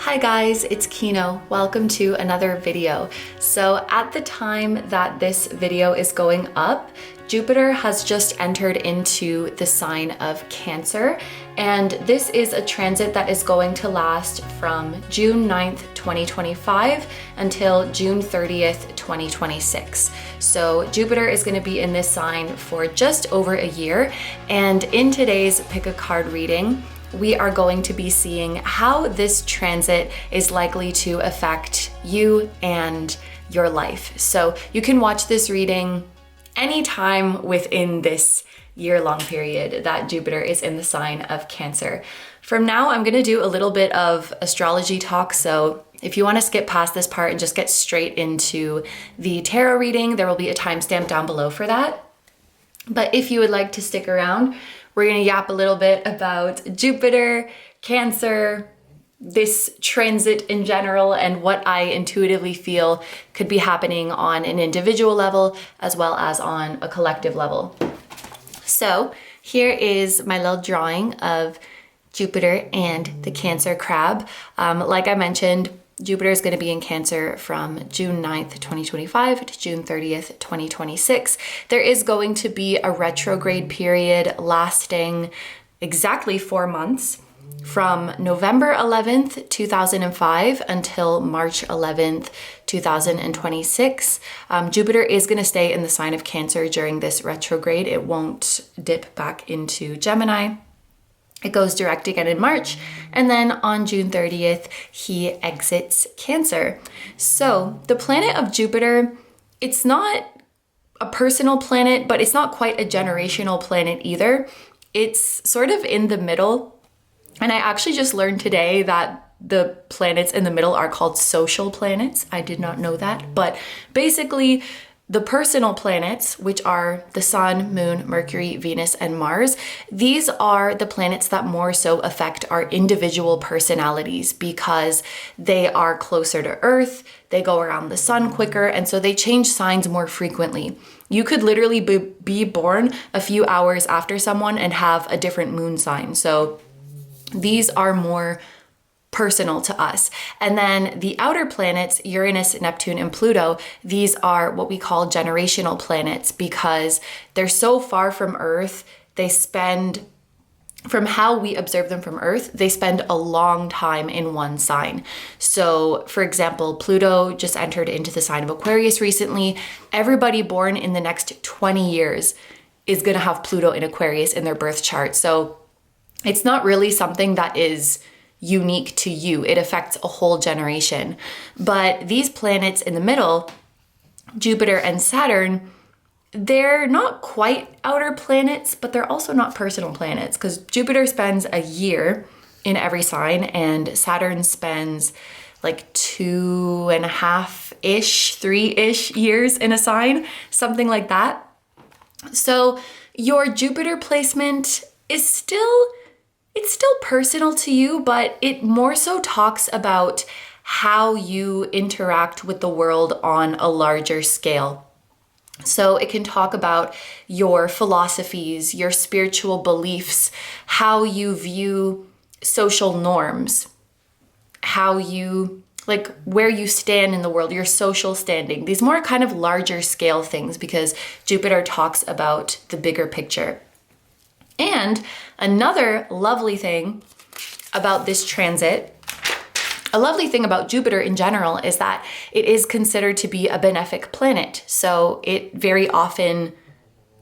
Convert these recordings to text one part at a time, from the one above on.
Hi guys, it's Kino. Welcome to another video. So at the time that this video is going up, Jupiter has just entered into the sign of Cancer, and this is a transit that is going to last from June 9th, 2025 until June 30th, 2026. So Jupiter is going to be in this sign for just over a year, and in today's Pick a Card reading, we are going to be seeing how this transit is likely to affect you and your life. So you can watch this reading anytime within this year-long period that Jupiter is in the sign of Cancer. From now, I'm gonna do a little bit of astrology talk. So if you wanna skip past this part and just get straight into the tarot reading, there will be a timestamp down below for that. But if you would like to stick around, we're gonna yap a little bit about Jupiter, Cancer, this transit in general, and what I intuitively feel could be happening on an individual level as well as on a collective level. So here is my little drawing of Jupiter and the Cancer crab. Like I mentioned, Jupiter is going to be in Cancer from June 9th, 2025 to June 30th, 2026. There is going to be a retrograde period lasting exactly 4 months from November 11th, 2005 until March 11th, 2026. Jupiter is going to stay in the sign of Cancer during this retrograde. It won't dip back into Gemini. It goes direct again in March, and then on June 30th, he exits Cancer. So the planet of Jupiter, it's not a personal planet, but it's not quite a generational planet either. It's sort of in the middle. And I actually just learned today that the planets in the middle are called social planets. I did not know that, but basically, the personal planets, which are the Sun, Moon, Mercury, Venus, and Mars, these are the planets that more so affect our individual personalities because they are closer to Earth, they go around the Sun quicker, and so they change signs more frequently. You could literally be born a few hours after someone and have a different moon sign. So these are more personal to us. And then the outer planets, Uranus, Neptune, and Pluto, these are what we call generational planets because they're so far from Earth. They spend, from how we observe them from Earth, they spend a long time in one sign. So for example, Pluto just entered into the sign of Aquarius recently. Everybody born in the next 20 years is gonna have Pluto in Aquarius in their birth chart. So it's not really something that is unique to you. It affects a whole generation. But these planets in the middle, Jupiter and Saturn, they're not quite outer planets, but they're also not personal planets because Jupiter spends a year in every sign and Saturn spends like 2.5-ish, 3-ish years in a sign, something like that. So your Jupiter placement is still personal to you, but it more so talks about how you interact with the world on a larger scale. So it can talk about your philosophies, your spiritual beliefs, how you view social norms, how you, like where you stand in the world, your social standing, these more kind of larger scale things because Jupiter talks about the bigger picture. And another lovely thing about this transit, a lovely thing about Jupiter in general is that it is considered to be a benefic planet. So it very often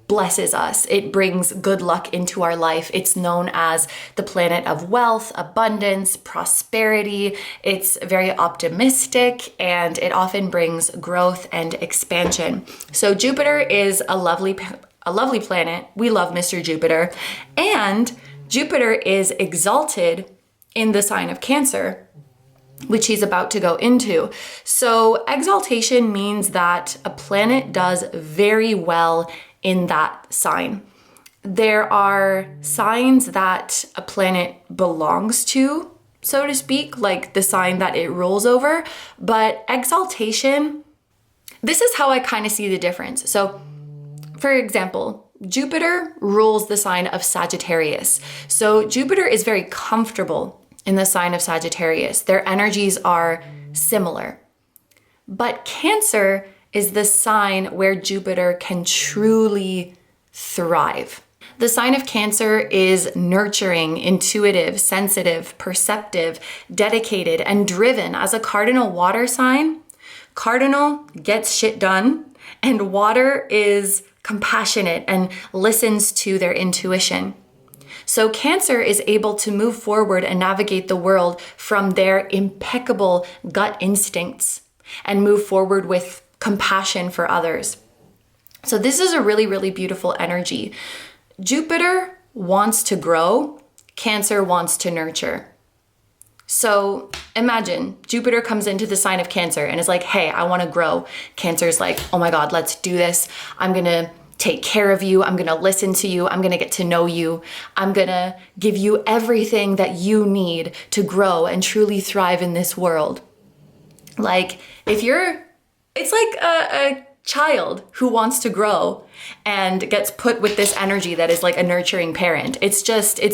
blesses us. It brings good luck into our life. It's known as the planet of wealth, abundance, prosperity. It's very optimistic and it often brings growth and expansion. So Jupiter is a lovely planet. We love Mr. Jupiter. And Jupiter is exalted in the sign of Cancer, which he's about to go into. So exaltation means that a planet does very well in that sign. There are signs that a planet belongs to, so to speak, like the sign that it rules over, but exaltation, this is how I kind of see the difference. So for example, Jupiter rules the sign of Sagittarius. So Jupiter is very comfortable in the sign of Sagittarius. Their energies are similar. But Cancer is the sign where Jupiter can truly thrive. The sign of Cancer is nurturing, intuitive, sensitive, perceptive, dedicated, and driven. As a cardinal water sign, cardinal gets shit done, and water is compassionate and listens to their intuition. So Cancer is able to move forward and navigate the world from their impeccable gut instincts and move forward with compassion for others. So this is a really, really beautiful energy. Jupiter wants to grow, Cancer wants to nurture. So imagine Jupiter comes into the sign of Cancer and is like, hey, I want to grow. Cancer's like, oh my God, let's do this. I'm going to take care of you. I'm going to listen to you. I'm going to get to know you. I'm going to give you everything that you need to grow and truly thrive in this world. Like it's like a child who wants to grow and gets put with this energy that is like a nurturing parent. It's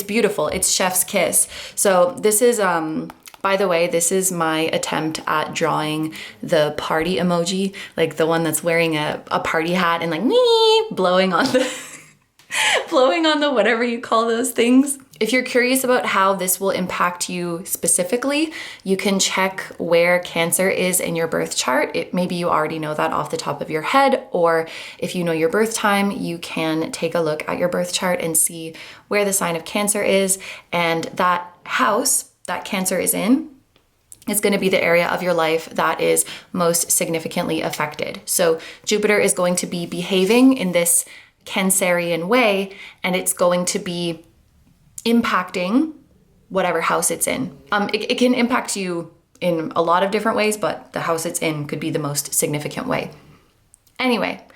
beautiful. It's chef's kiss. So this is, by the way, this is my attempt at drawing the party emoji, like the one that's wearing a party hat and like blowing on the whatever you call those things. If you're curious about how this will impact you specifically, you can check where Cancer is in your birth chart. Maybe you already know that off the top of your head, or if you know your birth time, you can take a look at your birth chart and see where the sign of Cancer is. And that house that Cancer is in is going to be the area of your life that is most significantly affected. So Jupiter is going to be behaving in this Cancerian way, and it's going to be impacting whatever house it's in. It can impact you in a lot of different ways, but the house it's in could be the most significant way. Anyway,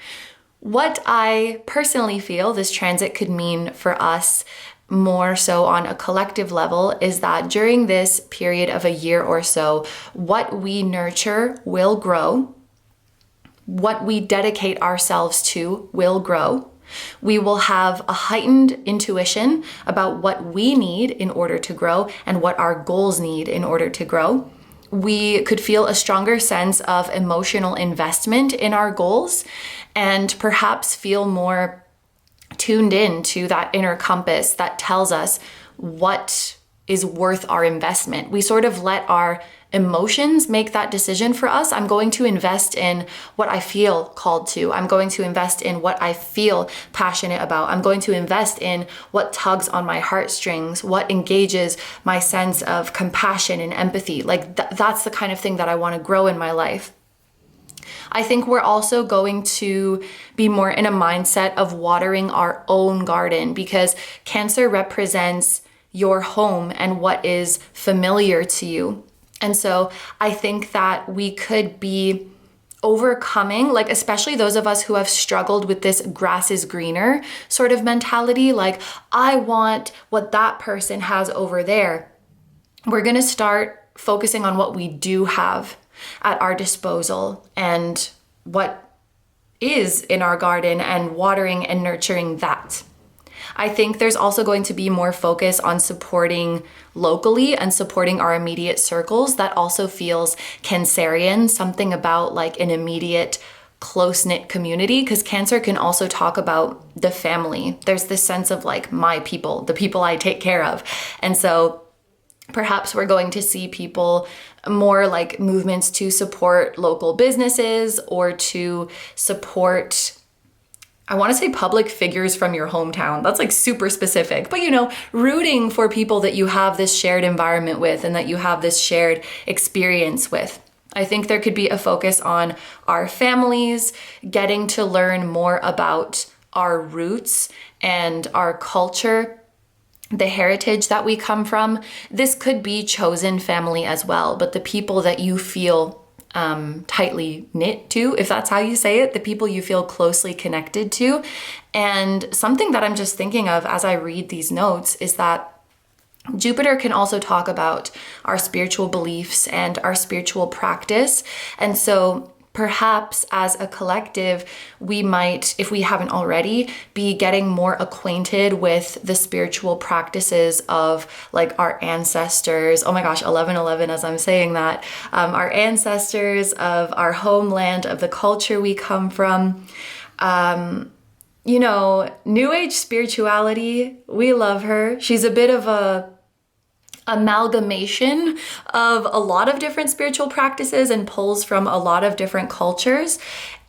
what I personally feel this transit could mean for us more so on a collective level is that during this period of a year or so, what we nurture will grow. What we dedicate ourselves to will grow. We will have a heightened intuition about what we need in order to grow and what our goals need in order to grow. We could feel a stronger sense of emotional investment in our goals and perhaps feel more tuned in to that inner compass that tells us what is worth our investment. We sort of let our emotions make that decision for us. I'm going to invest in what I feel called to. I'm going to invest in what I feel passionate about. I'm going to invest in what tugs on my heartstrings, what engages my sense of compassion and empathy. Like that's the kind of thing that I want to grow in my life. I think we're also going to be more in a mindset of watering our own garden because Cancer represents your home and what is familiar to you. And so I think that we could be overcoming, like especially those of us who have struggled with this grass is greener sort of mentality, like I want what that person has over there. We're going to start focusing on what we do have at our disposal and what is in our garden and watering and nurturing that. I think there's also going to be more focus on supporting locally and supporting our immediate circles. That also feels Cancerian, something about like an immediate close-knit community, because Cancer can also talk about the family. There's this sense of like my people, the people I take care of. And so perhaps we're going to see people more like movements to support local businesses or to support, I want to say public figures from your hometown. That's like super specific, but you know, rooting for people that you have this shared environment with and that you have this shared experience with. I think there could be a focus on our families, getting to learn more about our roots and our culture, the heritage that we come from. This could be chosen family as well, but the people that you feel tightly knit to, if that's how you say it, the people you feel closely connected to. And something that I'm just thinking of as I read these notes is that Jupiter can also talk about our spiritual beliefs and our spiritual practice. And so perhaps as a collective, we might, if we haven't already, be getting more acquainted with the spiritual practices of like our ancestors. Oh my gosh, 1111 as I'm saying that. Our ancestors, of our homeland, of the culture we come from. You know, New Age spirituality, we love her. She's a bit of a amalgamation of a lot of different spiritual practices and pulls from a lot of different cultures.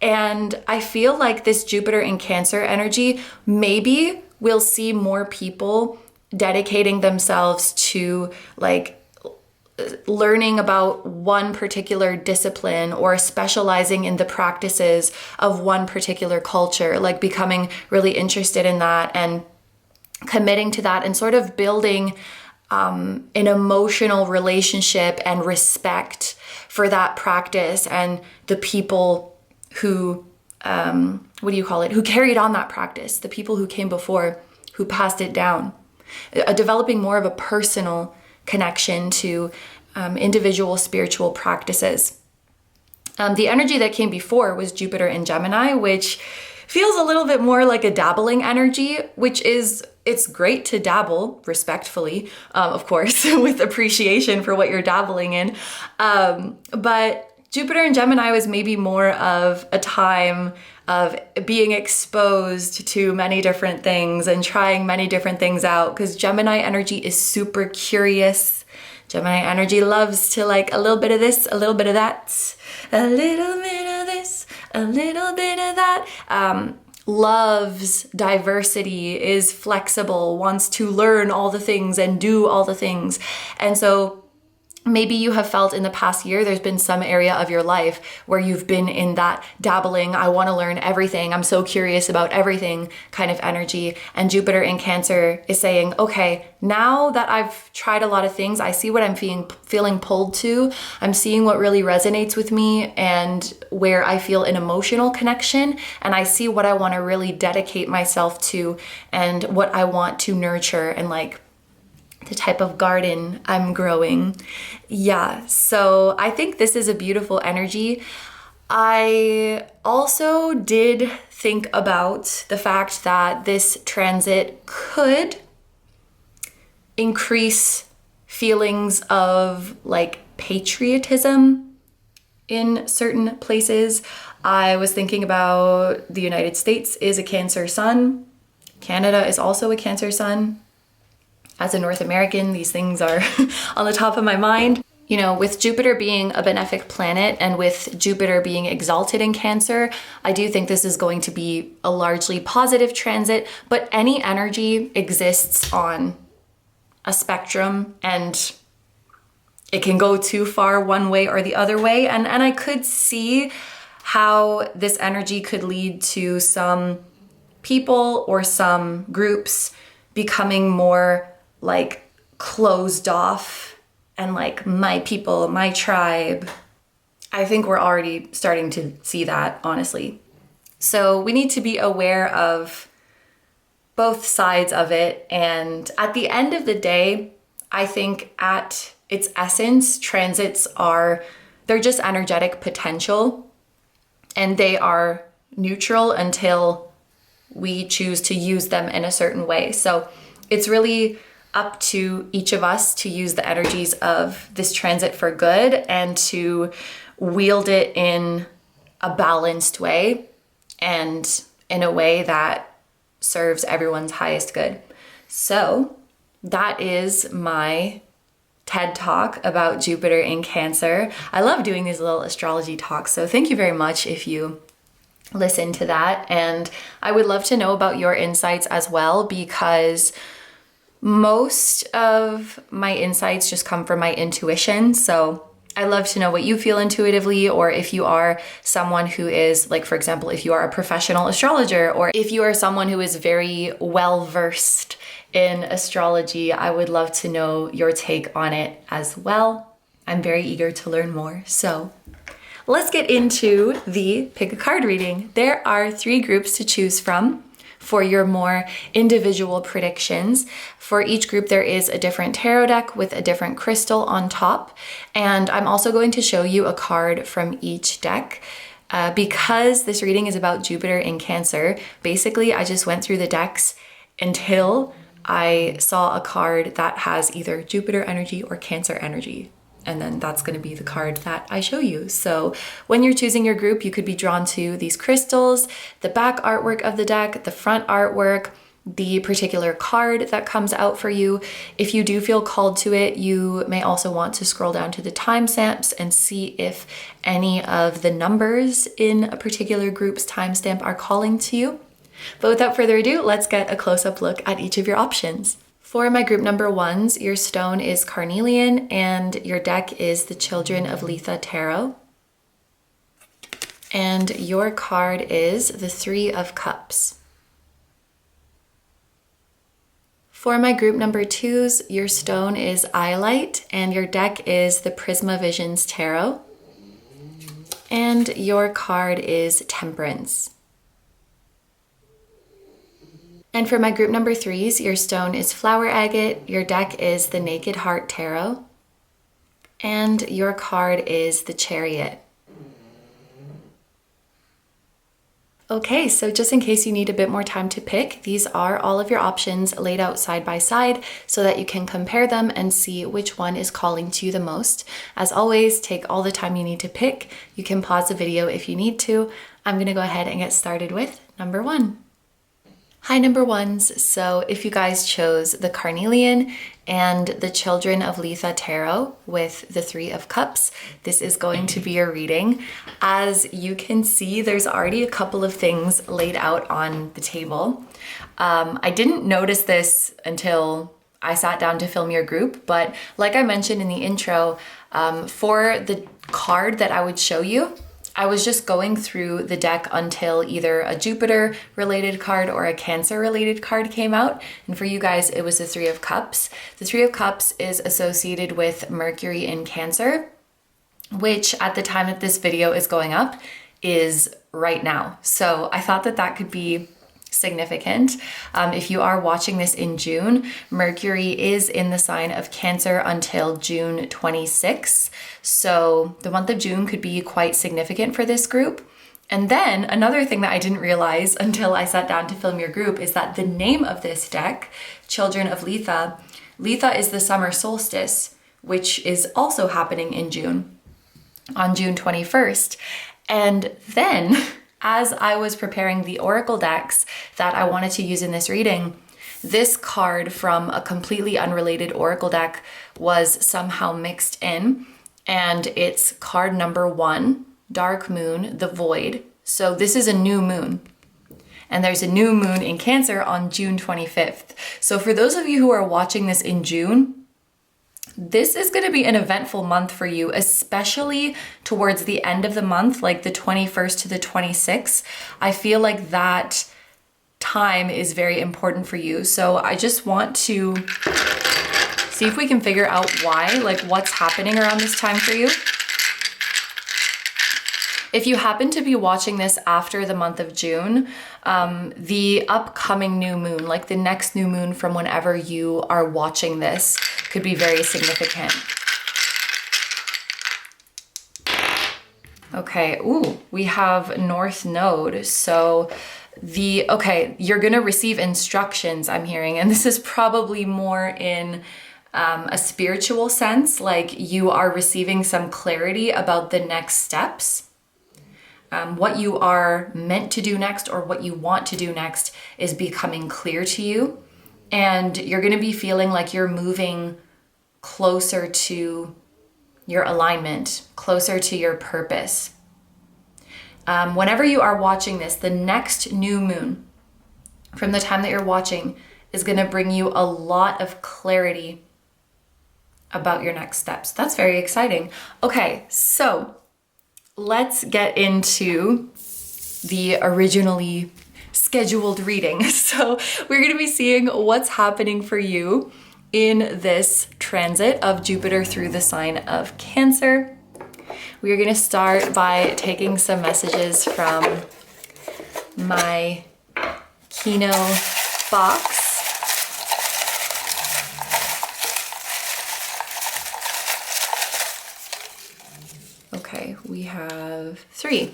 And I feel like this Jupiter in Cancer energy, maybe we'll see more people dedicating themselves to like learning about one particular discipline or specializing in the practices of one particular culture, like becoming really interested in that and committing to that and sort of building an emotional relationship and respect for that practice and the people who, who carried on that practice, the people who came before, who passed it down, developing more of a personal connection to individual spiritual practices. The energy that came before was Jupiter in Gemini, which feels a little bit more like a dabbling energy, which is, it's great to dabble respectfully, of course, with appreciation for what you're dabbling in. But Jupiter in Gemini was maybe more of a time of being exposed to many different things and trying many different things out, because Gemini energy is super curious. Gemini energy loves to like a little bit of this, a little bit of that, a little bit of this, a little bit of that. Loves diversity, is flexible, wants to learn all the things and do all the things. And so maybe you have felt in the past year, there's been some area of your life where you've been in that dabbling, I want to learn everything, I'm so curious about everything kind of energy. And Jupiter in Cancer is saying, okay, now that I've tried a lot of things, I see what I'm feeling pulled to. I'm seeing what really resonates with me and where I feel an emotional connection. And I see what I want to really dedicate myself to and what I want to nurture and like the type of garden I'm growing. Yeah, so I think this is a beautiful energy. I also did think about the fact that this transit could increase feelings of like patriotism in certain places. I was thinking about the United States is a Cancer sun. Canada is also a Cancer sun. As a North American, these things are on the top of my mind. You know, with Jupiter being a benefic planet and with Jupiter being exalted in Cancer, I do think this is going to be a largely positive transit, but any energy exists on a spectrum and it can go too far one way or the other way. And I could see how this energy could lead to some people or some groups becoming more like closed off and like my people, my tribe. I think we're already starting to see that, honestly. So we need to be aware of both sides of it. And at the end of the day, I think at its essence, transits they're just energetic potential and they are neutral until we choose to use them in a certain way. So it's really up to each of us to use the energies of this transit for good and to wield it in a balanced way and in a way that serves everyone's highest good. So that is my TED Talk about Jupiter in Cancer. I love doing these little astrology talks, so thank you very much if you listen to that. And I would love to know about your insights as well, because most of my insights just come from my intuition. So I love to know what you feel intuitively, or if you are someone who is, like, for example, if you are a professional astrologer, or if you are someone who is very well versed in astrology, I would love to know your take on it as well. I'm very eager to learn more. So let's get into the pick a card reading. There are 3 groups to choose from for your more individual predictions. For each group, there is a different tarot deck with a different crystal on top. And I'm also going to show you a card from each deck. Because this reading is about Jupiter in Cancer, basically I just went through the decks until I saw a card that has either Jupiter energy or Cancer energy. And then that's going to be the card that I show you. So when you're choosing your group, you could be drawn to these crystals, the back artwork of the deck, the front artwork, the particular card that comes out for you. If you do feel called to it, you may also want to scroll down to the timestamps and see if any of the numbers in a particular group's timestamp are calling to you. But without further ado, let's get a close-up look at each of your options. For my group number ones, your stone is Carnelian and your deck is the Children of Litha Tarot. And your card is the Three of Cups. For my group number twos, your stone is Iolite and your deck is the Prisma Visions Tarot. And your card is Temperance. And for my group number threes, your stone is Flower Agate, your deck is the Naked Heart Tarot, and your card is the Chariot. Okay, so just in case you need a bit more time to pick, these are all of your options laid out side by side so that you can compare them and see which one is calling to you the most. As always, take all the time you need to pick. You can pause the video if you need to. I'm gonna go ahead and get started with number one. Hi number ones, so if you guys chose the Carnelian and the Children of Litha Tarot with the Three of Cups, this is going to be your reading. As you can see, there's already a couple of things laid out on the table. I didn't notice this until I sat down to film your group, but like I mentioned in the intro, for the card that I would show you, I was just going through the deck until either a Jupiter related card or a Cancer related card came out. And for you guys, it was the Three of Cups. The Three of Cups is associated with Mercury in Cancer, which at the time that this video is going up is right now. So I thought that that could be significant. If you are watching this in June, Mercury is in the sign of Cancer until June 26. So the month of June could be quite significant for this group. And then another thing that I didn't realize until I sat down to film your group is that the name of this deck, Children of Litha, Litha is the summer solstice, which is also happening in June, on June 21st. And then as I was preparing the oracle decks that I wanted to use in this reading, this card from a completely unrelated oracle deck was somehow mixed in, and it's card number 1, Dark Moon, the Void. So this is a new moon, and there's a new moon in Cancer on June 25th. So for those of you who are watching this in June, this is going to be an eventful month for you, especially towards the end of the month, like the 21st to the 26th. I feel like that time is very important for you. So I just want to see if we can figure out why, like what's happening around this time for you. If you happen to be watching this after the month of June, the upcoming new moon, like the next new moon from whenever you are watching this, could be very significant. Okay, ooh, we have North Node. So you're gonna receive instructions, I'm hearing, and this is probably more in a spiritual sense, like you are receiving some clarity about the next steps. What you are meant to do next or what you want to do next is becoming clear to you. And you're going to be feeling like you're moving closer to your alignment, closer to your purpose. Whenever you are watching this, the next new moon from the time that you're watching is going to bring you a lot of clarity about your next steps. That's very exciting. Okay, so let's get into the originally scheduled reading. So we're going to be seeing what's happening for you in this transit of Jupiter through the sign of Cancer. We are going to start by taking some messages from my KINO box. Okay, we have 3.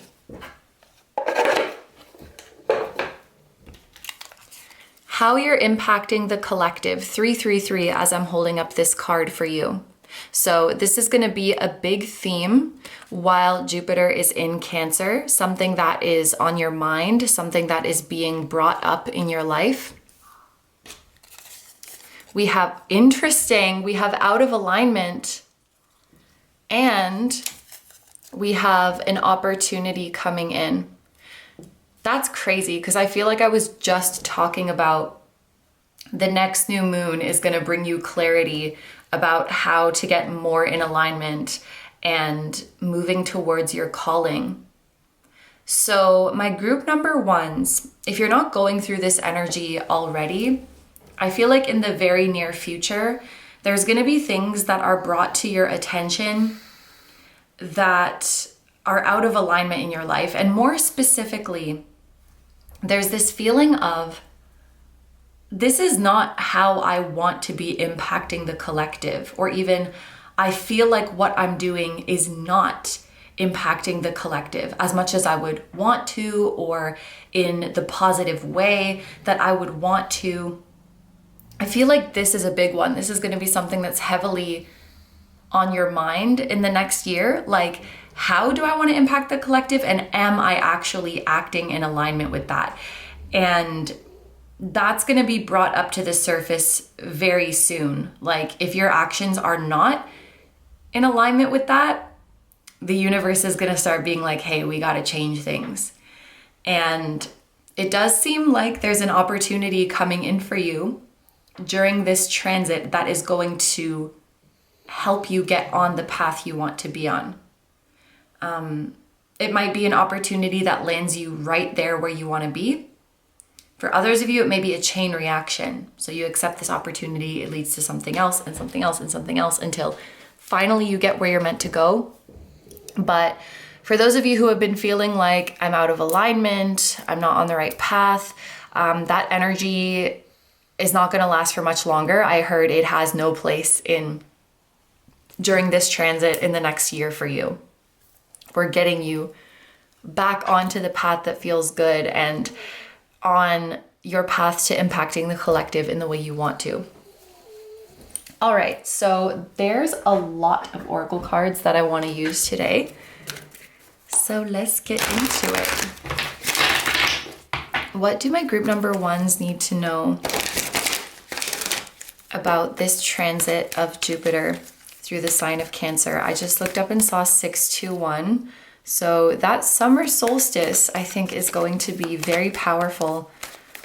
how you're impacting the collective, 333, as I'm holding up this card for you. So this is going to be a big theme while Jupiter is in Cancer, something that is on your mind, something that is being brought up in your life. We have we have out of alignment, and we have an opportunity coming in. That's crazy, because I feel like I was just talking about the next new moon is going to bring you clarity about how to get more in alignment and moving towards your calling. So my group number ones, if you're not going through this energy already, I feel like in the very near future, there's going to be things that are brought to your attention that are out of alignment in your life. And more specifically, there's this feeling of, this is not how I want to be impacting the collective, or even I feel like what I'm doing is not impacting the collective as much as I would want to, or in the positive way that I would want to. I feel like this is a big one. This is going to be something that's heavily on your mind in the next year. Like, how do I want to impact the collective, and am I actually acting in alignment with that? And that's going to be brought up to the surface very soon. Like, if your actions are not in alignment with that, the universe is going to start being like, hey, we got to change things. And it does seem like there's an opportunity coming in for you during this transit that is going to help you get on the path you want to be on. It might be an opportunity that lands you right there where you want to be. For others of you, it may be a chain reaction. So you accept this opportunity, it leads to something else and something else and something else until finally you get where you're meant to go. But for those of you who have been feeling like, I'm out of alignment, I'm not on the right path, that energy is not going to last for much longer. I heard it has no place during this transit in the next year for you. We're getting you back onto the path that feels good and on your path to impacting the collective in the way you want to. All right, so there's a lot of oracle cards that I want to use today. So let's get into it. What do my group number ones need to know about this transit of Jupiter through the sign of Cancer? I just looked up and saw 621. So that summer solstice, I think, is going to be very powerful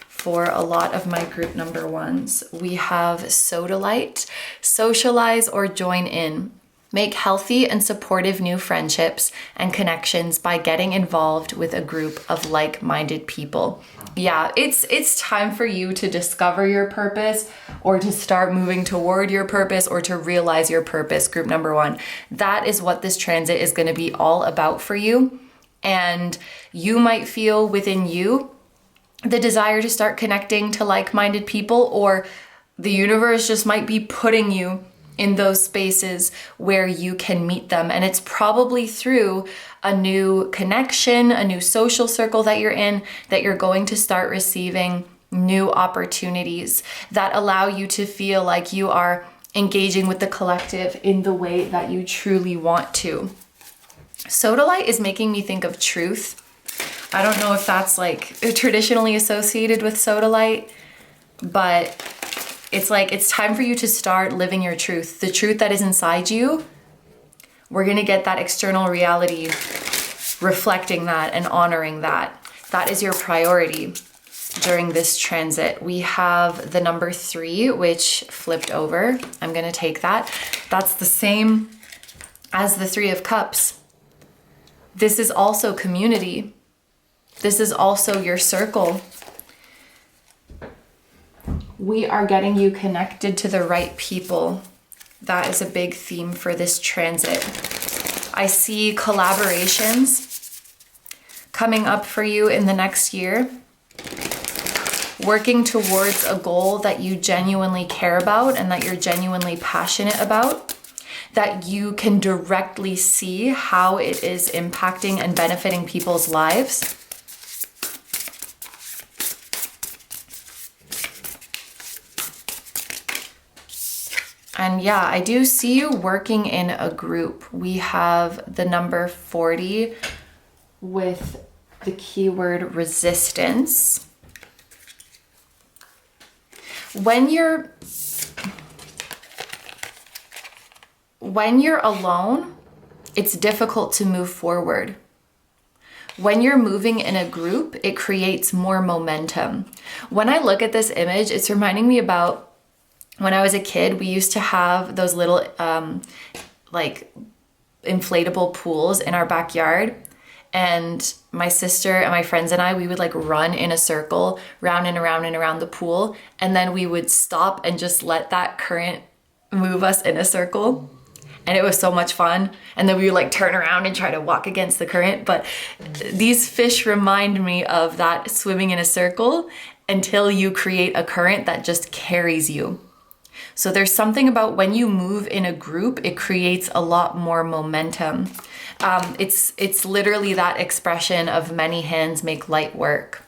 for a lot of my group number ones. We have Sodalite, socialize or join in. Make healthy and supportive new friendships and connections by getting involved with a group of like-minded people. Yeah, it's time for you to discover your purpose, or to start moving toward your purpose, or to realize your purpose, group number one. That is what this transit is going to be all about for you. And you might feel within you the desire to start connecting to like-minded people, or the universe just might be putting you in those spaces where you can meet them. And it's probably through a new connection, a new social circle that you're in, that you're going to start receiving new opportunities that allow you to feel like you are engaging with the collective in the way that you truly want to. Sodalite is making me think of truth. I don't know if that's like traditionally associated with Sodalite, but it's like, it's time for you to start living your truth, the truth that is inside you. We're going to get that external reality reflecting that and honoring that. That is your priority during this transit. We have the number 3, which flipped over. I'm going to take that. That's the same as the 3 of Cups. This is also community. This is also your circle. We are getting you connected to the right people. That is a big theme for this transit. I see collaborations coming up for you in the next year. Working towards a goal that you genuinely care about and that you're genuinely passionate about. That you can directly see how it is impacting and benefiting people's lives. And yeah, I do see you working in a group. We have the number 40 with the keyword resistance. When you're alone, it's difficult to move forward. When you're moving in a group, it creates more momentum. When I look at this image, it's reminding me about when I was a kid. We used to have those little like inflatable pools in our backyard. And my sister and my friends and I, we would like run in a circle round and around and around the pool. And then we would stop and just let that current move us in a circle. And it was so much fun. And then we would like turn around and try to walk against the current. But these fish remind me of that swimming in a circle until you create a current that just carries you. So there's something about when you move in a group, it creates a lot more momentum. It's literally that expression of many hands make light work.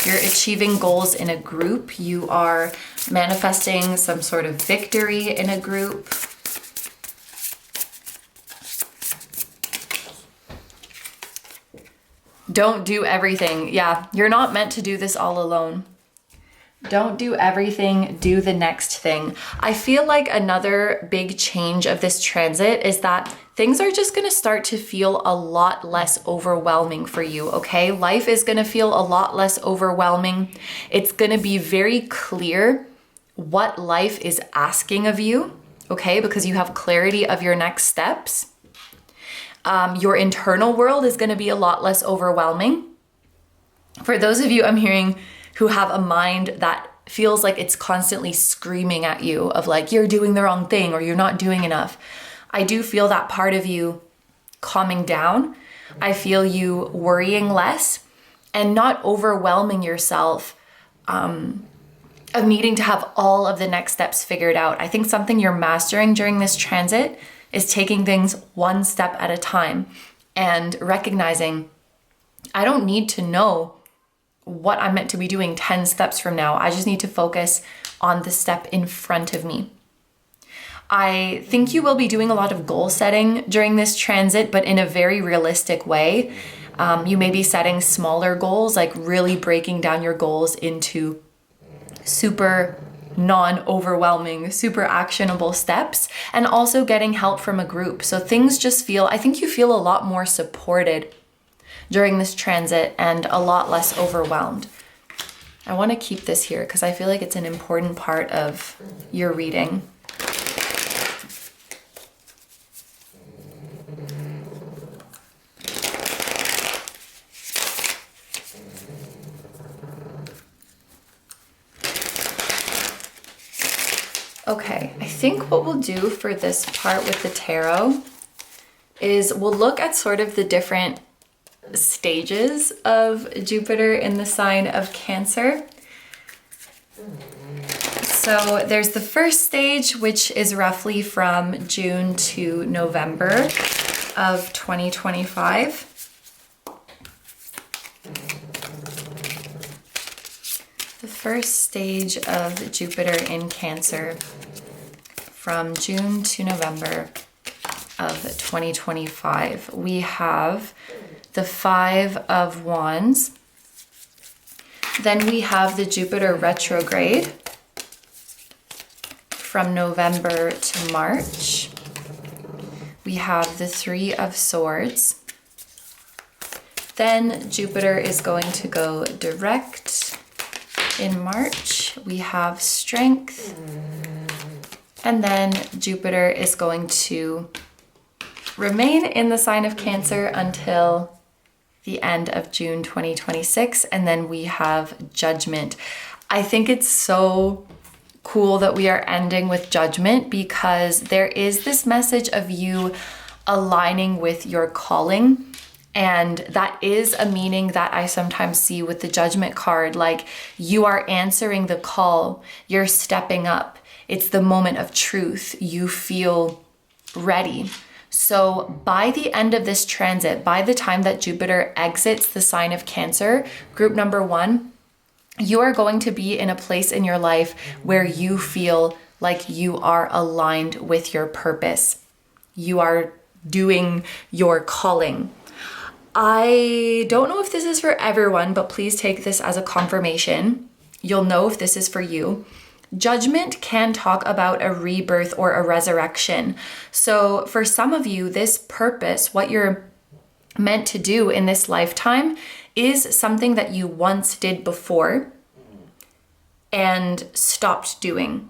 You're achieving goals in a group. You are manifesting some sort of victory in a group. Don't do everything. Yeah, you're not meant to do this all alone. Don't do everything, do the next thing. I feel like another big change of this transit is that things are just gonna start to feel a lot less overwhelming for you, okay? Life is gonna feel a lot less overwhelming. It's gonna be very clear what life is asking of you, okay? Because you have clarity of your next steps. Your internal world is gonna be a lot less overwhelming. For those of you I'm hearing who have a mind that feels like it's constantly screaming at you of like, you're doing the wrong thing or you're not doing enough. I do feel that part of you calming down. I feel you worrying less and not overwhelming yourself of needing to have all of the next steps figured out. I think something you're mastering during this transit is taking things one step at a time and recognizing I don't need to know what I'm meant to be doing 10 steps from now. I just need to focus on the step in front of me. I think you will be doing a lot of goal setting during this transit, but in a very realistic way. You may be setting smaller goals, like really breaking down your goals into super non-overwhelming, super actionable steps, and also getting help from a group. So things just feel, I think you feel a lot more supported during this transit and a lot less overwhelmed. I want to keep this here because I feel like it's an important part of your reading. Okay, I think what we'll do for this part with the tarot is we'll look at sort of the different stages of Jupiter in the sign of Cancer. So there's the first stage, which is roughly from June to November of 2025. The first stage of Jupiter in Cancer from June to November of 2025. We have the 5 of Wands. Then we have the Jupiter retrograde from November to March. We have the 3 of Swords. Then Jupiter is going to go direct in March. We have Strength. And then Jupiter is going to remain in the sign of Cancer until the end of June 2026, and then we have Judgment. I think it's so cool that we are ending with Judgment because there is this message of you aligning with your calling, and that is a meaning that I sometimes see with the Judgment card, like you are answering the call, you're stepping up. It's the moment of truth. You feel ready. So by the end of this transit, by the time that Jupiter exits the sign of Cancer, group number 1, you are going to be in a place in your life where you feel like you are aligned with your purpose. You are doing your calling. I don't know if this is for everyone, but please take this as a confirmation. You'll know if this is for you. Judgment can talk about a rebirth or a resurrection. So for some of you, this purpose, what you're meant to do in this lifetime, is something that you once did before and stopped doing.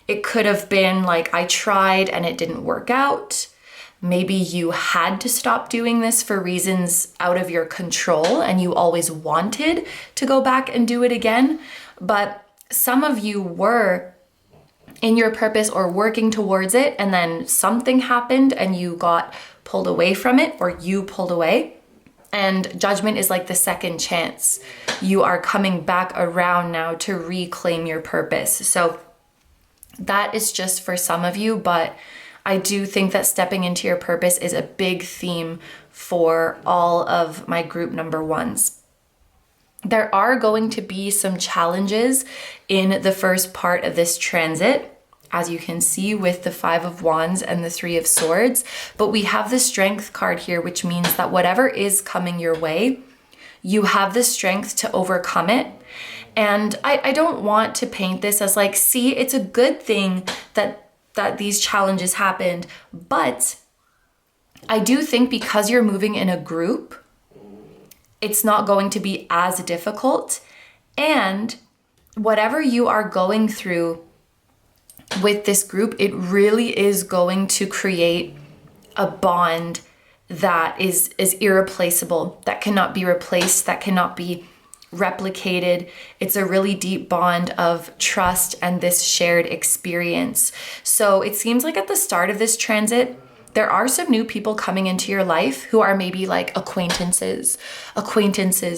It could have been like, I tried and it didn't work out. Maybe you had to stop doing this for reasons out of your control and you always wanted to go back and do it again. But some of you were in your purpose or working towards it, and then something happened and you got pulled away from it, or you pulled away. And judgment is like the second chance. You are coming back around now to reclaim your purpose. So that is just for some of you, but I do think that stepping into your purpose is a big theme for all of my group number 1s. There are going to be some challenges in the first part of this transit, as you can see with the 5 of Wands and the 3 of Swords, but we have the Strength card here, which means that whatever is coming your way, you have the strength to overcome it. And I don't want to paint this as like, see, it's a good thing that these challenges happened, but I do think because you're moving in a group, it's not going to be as difficult. And whatever you are going through with this group, it really is going to create a bond that is irreplaceable, that cannot be replaced, that cannot be replicated. It's a really deep bond of trust and this shared experience. So it seems like at the start of this transit, there are some new people coming into your life who are maybe like acquaintances,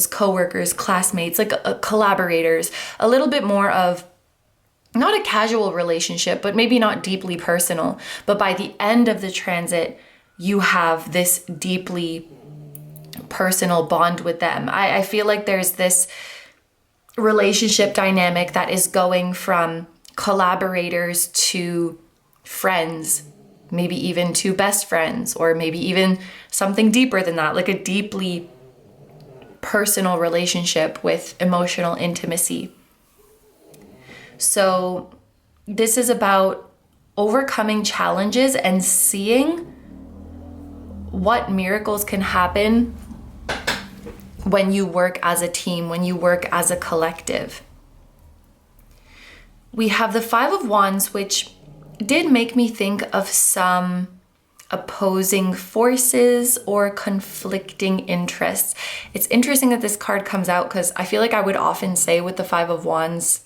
coworkers, classmates, like collaborators, a little bit more of not a casual relationship, but maybe not deeply personal. But by the end of the transit, you have this deeply personal bond with them. I feel like there's this relationship dynamic that is going from collaborators to friends, maybe even to best friends, or maybe even something deeper than that, like a deeply personal relationship with emotional intimacy. So this is about overcoming challenges and seeing what miracles can happen when you work as a team, when you work as a collective. We have the 5 of Wands, which did make me think of some opposing forces or conflicting interests. It's interesting that this card comes out because I feel like I would often say with the 5 of Wands,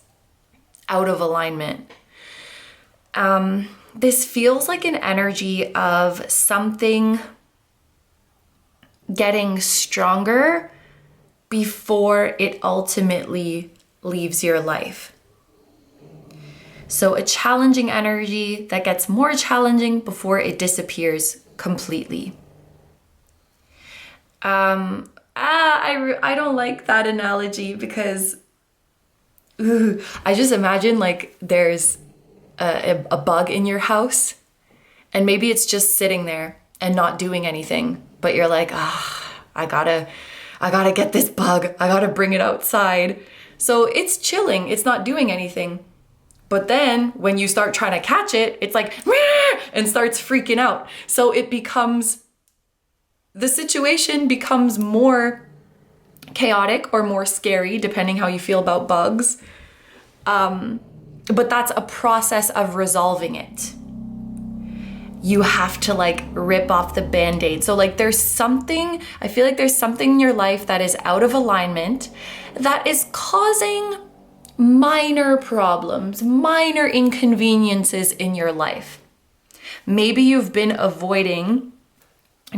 out of alignment. This feels like an energy of something getting stronger before it ultimately leaves your life. So a challenging energy that gets more challenging before it disappears completely. I don't like that analogy because I just imagine like there's a bug in your house and maybe it's just sitting there and not doing anything, but you're like, I gotta get this bug. I gotta bring it outside. So it's chilling. It's not doing anything. But then when you start trying to catch it, it's like, and starts freaking out. So the situation becomes more chaotic or more scary, depending how you feel about bugs. But that's a process of resolving it. You have to like rip off the Band-Aid. So like I feel like there's something in your life that is out of alignment that is causing minor problems, minor inconveniences in your life. Maybe you've been avoiding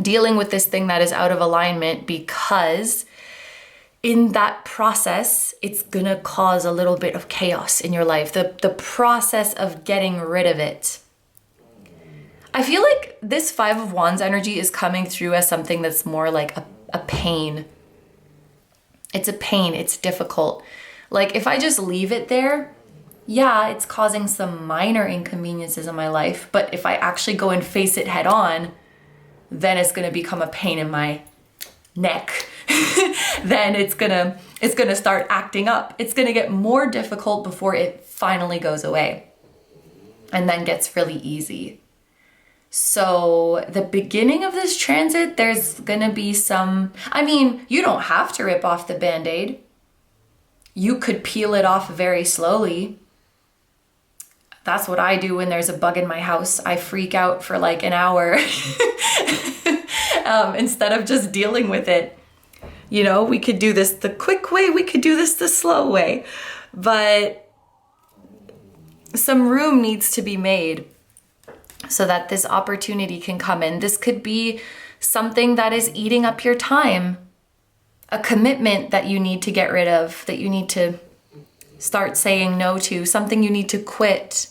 dealing with this thing that is out of alignment because in that process, it's gonna cause a little bit of chaos in your life. The process of getting rid of it. I feel like this Five of Wands energy is coming through as something that's more like a pain. It's a pain, it's difficult. Like if I just leave it there, yeah, it's causing some minor inconveniences in my life, but if I actually go and face it head on, then it's gonna become a pain in my neck. Then it's gonna start acting up. It's gonna get more difficult before it finally goes away and then gets really easy. So the beginning of this transit, there's gonna be some, I mean, you don't have to rip off the Band-Aid. You could peel it off very slowly. That's what I do when there's a bug in my house. I freak out for like an hour instead of just dealing with it. You know, we could do this the quick way, we could do this the slow way, but some room needs to be made so that this opportunity can come in. This could be something that is eating up your time, a commitment that you need to get rid of, that you need to start saying no to, something you need to quit.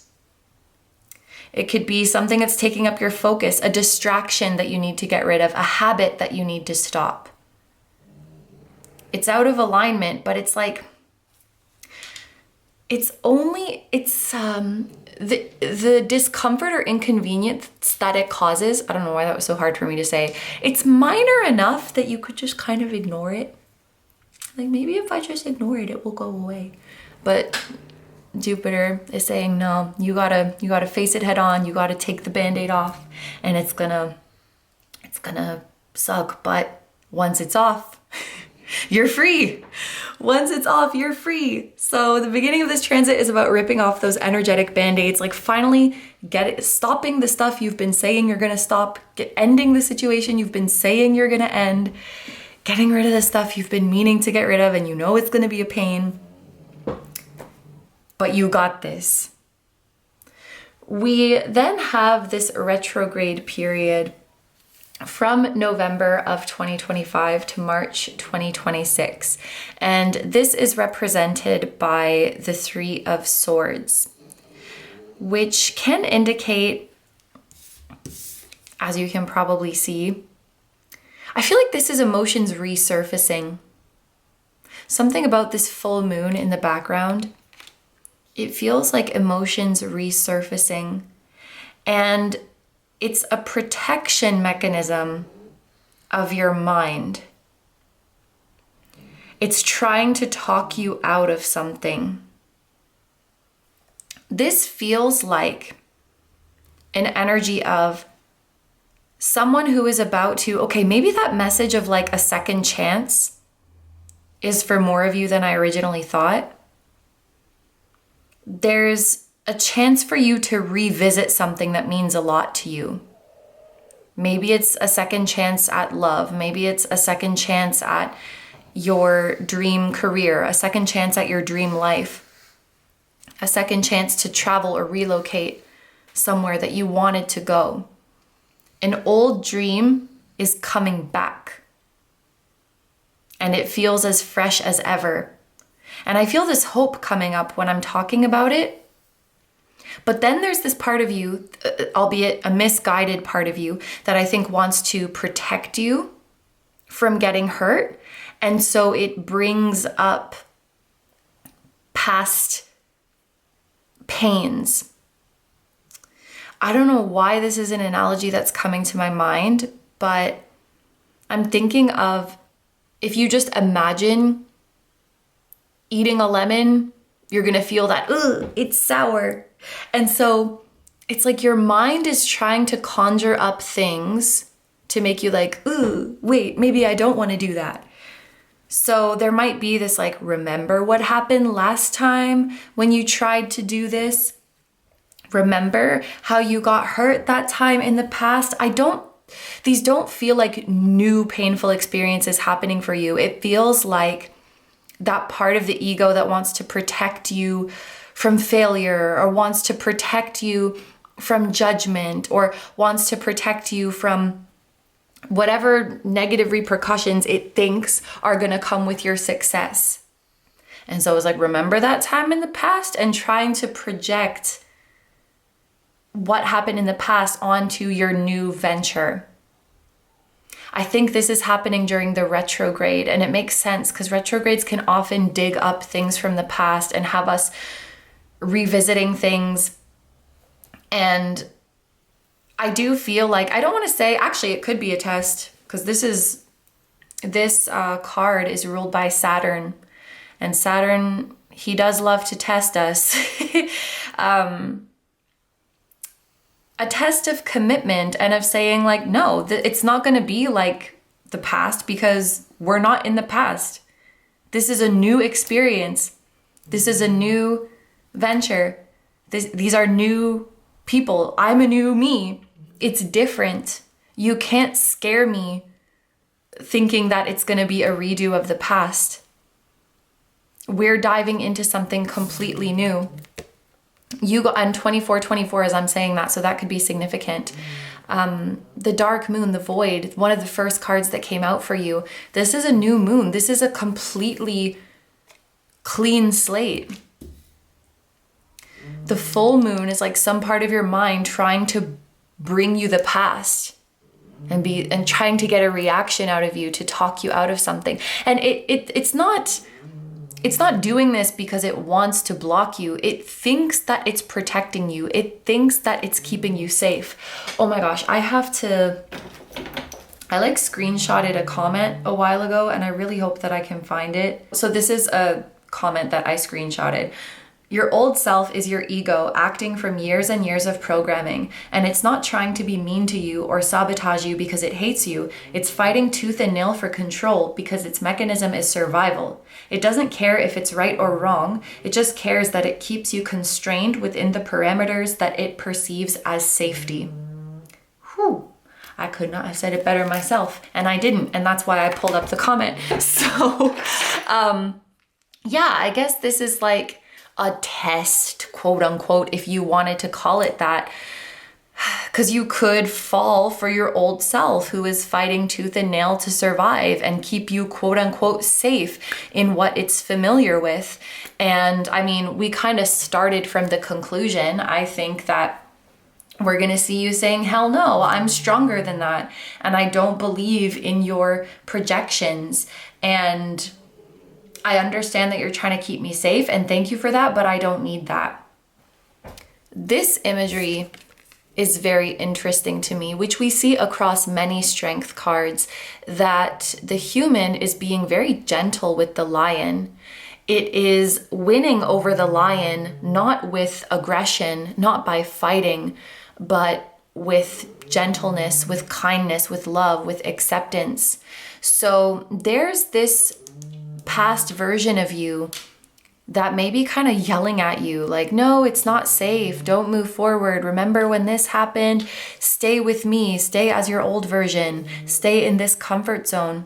It could be something that's taking up your focus, a distraction that you need to get rid of, a habit that you need to stop. It's out of alignment, but it's like, the discomfort or inconvenience that it causes, I don't know why that was so hard for me to say, it's minor enough that you could just kind of ignore it. Like maybe if I just ignore it, it will go away. But Jupiter is saying, no, you gotta face it head on, you gotta take the Band-Aid off, and it's gonna suck, but once it's off, you're free. Once it's off, you're free. So the beginning of this transit is about ripping off those energetic Band-Aids, like finally stopping the stuff you've been saying you're gonna stop, ending the situation you've been saying you're gonna end, getting rid of the stuff you've been meaning to get rid of and you know it's gonna be a pain, but you got this. We then have this retrograde period from November of 2025 to March 2026. And this is represented by the Three of Swords, which can indicate, as you can probably see, I feel like this is emotions resurfacing. Something about this full moon in the background, it feels like emotions resurfacing. And it's a protection mechanism of your mind. It's trying to talk you out of something. This feels like an energy of someone who is about to, okay, maybe that message of like a second chance is for more of you than I originally thought. There's a chance for you to revisit something that means a lot to you. Maybe it's a second chance at love. Maybe it's a second chance at your dream career, a second chance at your dream life, a second chance to travel or relocate somewhere that you wanted to go. An old dream is coming back, and it feels as fresh as ever. And I feel this hope coming up when I'm talking about it. But then there's this part of you, albeit a misguided part of you, that I think wants to protect you from getting hurt. And so it brings up past pains. I don't know why this is an analogy that's coming to my mind, but I'm thinking of if you just imagine eating a lemon, you're gonna feel that, ugh, it's sour. And so it's like your mind is trying to conjure up things to make you like, ooh, wait, maybe I don't want to do that. So there might be this like, remember what happened last time when you tried to do this? Remember how you got hurt that time in the past? These don't feel like new painful experiences happening for you. It feels like that part of the ego that wants to protect you from failure, or wants to protect you from judgment, or wants to protect you from whatever negative repercussions it thinks are gonna come with your success. And so it's like, remember that time in the past, and trying to project what happened in the past onto your new venture. I think this is happening during the retrograde, and it makes sense because retrogrades can often dig up things from the past and have us revisiting things. And I do feel like, I don't want to say, actually it could be a test, because this card is ruled by Saturn, and Saturn, he does love to test us. A test of commitment and of saying like, no, it's not going to be like the past, because we're not in the past. This is a new experience. This is a new venture. These are new people. I'm a new me. It's different. You can't scare me thinking that it's going to be a redo of the past. We're diving into something completely new. You go on 24/24 as I'm saying that, so that could be significant. The dark moon, the void, one of the first cards that came out for you. This is a new moon. This is a completely clean slate. The full moon is like some part of your mind trying to bring you the past and trying to get a reaction out of you, to talk you out of something. And it's not doing this because it wants to block you. It thinks that it's protecting you. It thinks that it's keeping you safe. Oh my gosh, I like screenshotted a comment a while ago, and I really hope that I can find it. So this is a comment that I screenshotted. Your old self is your ego acting from years and years of programming, and it's not trying to be mean to you or sabotage you because it hates you. It's fighting tooth and nail for control because its mechanism is survival. It doesn't care if it's right or wrong. It just cares that it keeps you constrained within the parameters that it perceives as safety. Whew. I could not have said it better myself, and I didn't, and that's why I pulled up the comment. So, yeah, I guess this is like a test, quote unquote, if you wanted to call it that, because you could fall for your old self who is fighting tooth and nail to survive and keep you, quote unquote, safe in what it's familiar with. And I mean, we kind of started from the conclusion. I think that we're going to see you saying, hell no, I'm stronger than that. And I don't believe in your projections. And I understand that you're trying to keep me safe, and thank you for that, but I don't need that. This imagery is very interesting to me, which we see across many strength cards, that the human is being very gentle with the lion. It is winning over the lion, not with aggression, not by fighting, but with gentleness, with kindness, with love, with acceptance. So there's this past version of you that may be kind of yelling at you like, no, it's not safe. Don't move forward. Remember when this happened? Stay with me. Stay as your old version. Stay in this comfort zone.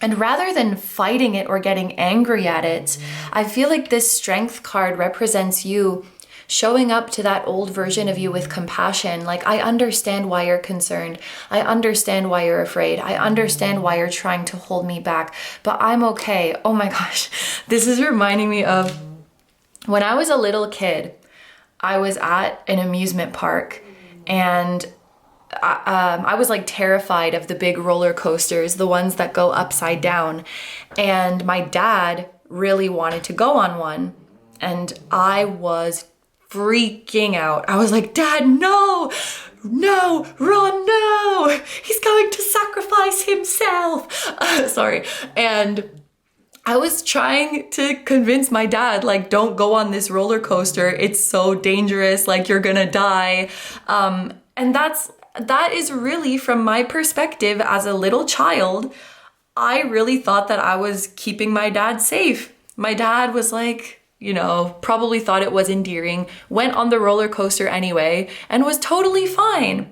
And rather than fighting it or getting angry at it, I feel like this strength card represents you showing up to that old version of you with compassion. Like, I understand why you're concerned. I understand why you're afraid. I understand why you're trying to hold me back, but I'm okay. Oh my gosh. This is reminding me of when I was a little kid. I was at an amusement park, and I was like terrified of the big roller coasters, the ones that go upside down. And my dad really wanted to go on one, and I was freaking out. I was like, Dad, no, Ron, no, he's going to sacrifice himself. Sorry. And I was trying to convince my dad, like, don't go on this roller coaster. It's so dangerous. Like, you're gonna die. And that is really, from my perspective as a little child, I really thought that I was keeping my dad safe. My dad was like, you know, probably thought it was endearing, went on the roller coaster anyway, and was totally fine.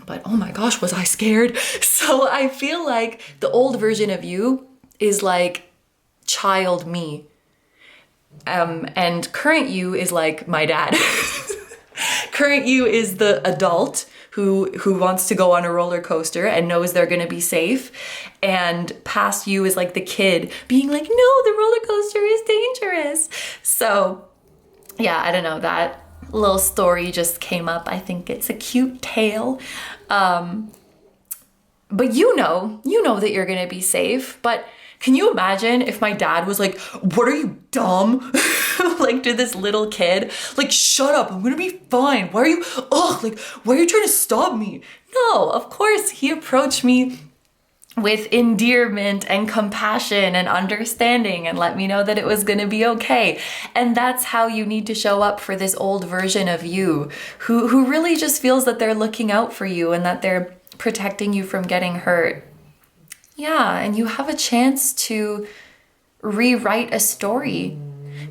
But oh my gosh, was I scared? So I feel like the old version of you is like child me. And current you is like my dad. Current you is the adult who wants to go on a roller coaster and knows they're gonna be safe. And past you is like the kid being like, no, the roller coaster is dangerous. So yeah, I don't know, that little story just came up. I think it's a cute tale. But you know that you're gonna be safe. But can you imagine if my dad was like, what are you, dumb? Like to this little kid, like, shut up, I'm gonna be fine. Why are you trying to stop me? No, of course he approached me with endearment and compassion and understanding and let me know that it was gonna be okay. And that's how you need to show up for this old version of you who really just feels that they're looking out for you and that they're protecting you from getting hurt. Yeah, and you have a chance to rewrite a story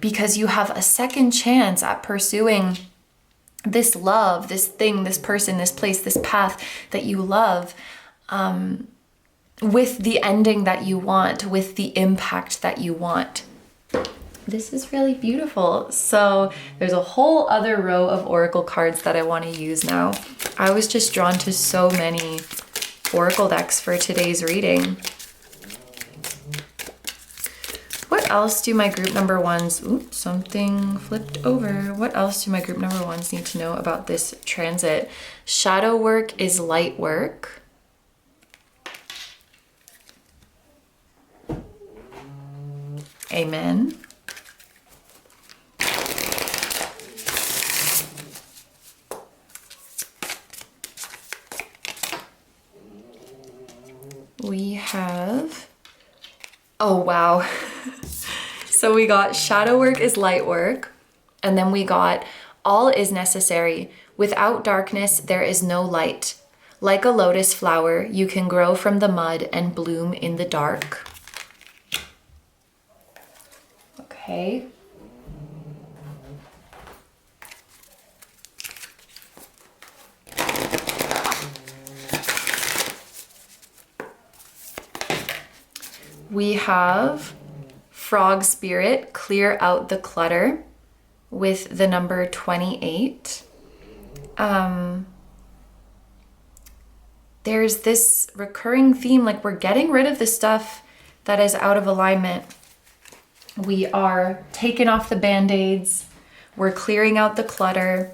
because you have a second chance at pursuing this love, this thing, this person, this place, this path that you love, with the ending that you want, with the impact that you want. This is really beautiful. So there's a whole other row of oracle cards that I want to use now. I was just drawn to so many oracle decks for today's reading. What else do my group number ones, oops, something flipped over. What else do my group number ones need to know about this transit? Shadow work is light work. Amen. We have, oh wow. So we got shadow work is light work, and then we got all is necessary. Without darkness, there is no light. Like a lotus flower, you can grow from the mud and bloom in the dark. Okay. We have Frog Spirit, clear out the clutter, with the number 28. There's this recurring theme, like we're getting rid of the stuff that is out of alignment. We are taking off the band-aids. We're clearing out the clutter.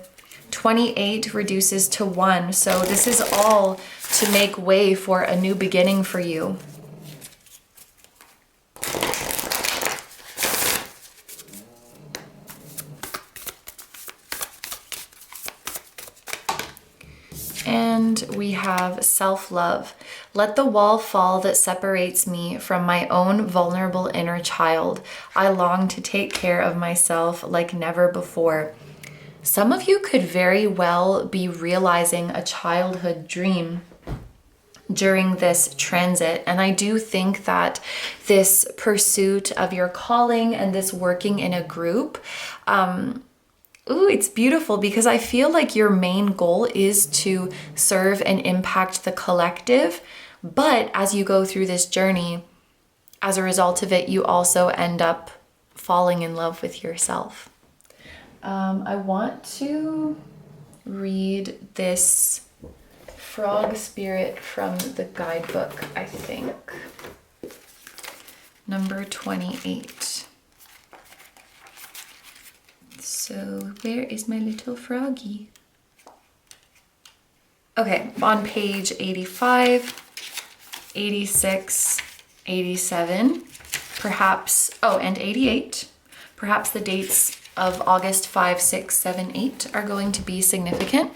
28 reduces to 1. So this is all to make way for a new beginning for you. And we have self-love. Let the wall fall that separates me from my own vulnerable inner child. I long to take care of myself like never before. Some of you could very well be realizing a childhood dream during this transit. And I do think that this pursuit of your calling and this working in a group, it's beautiful because I feel like your main goal is to serve and impact the collective. But as you go through this journey, as a result of it, you also end up falling in love with yourself. I want to read this frog spirit from the guidebook, I think. Number 28. So where is my little froggy? Okay, on page 85, 86, 87, perhaps, and 88. Perhaps the dates of August 5, 6, 7, 8 are going to be significant.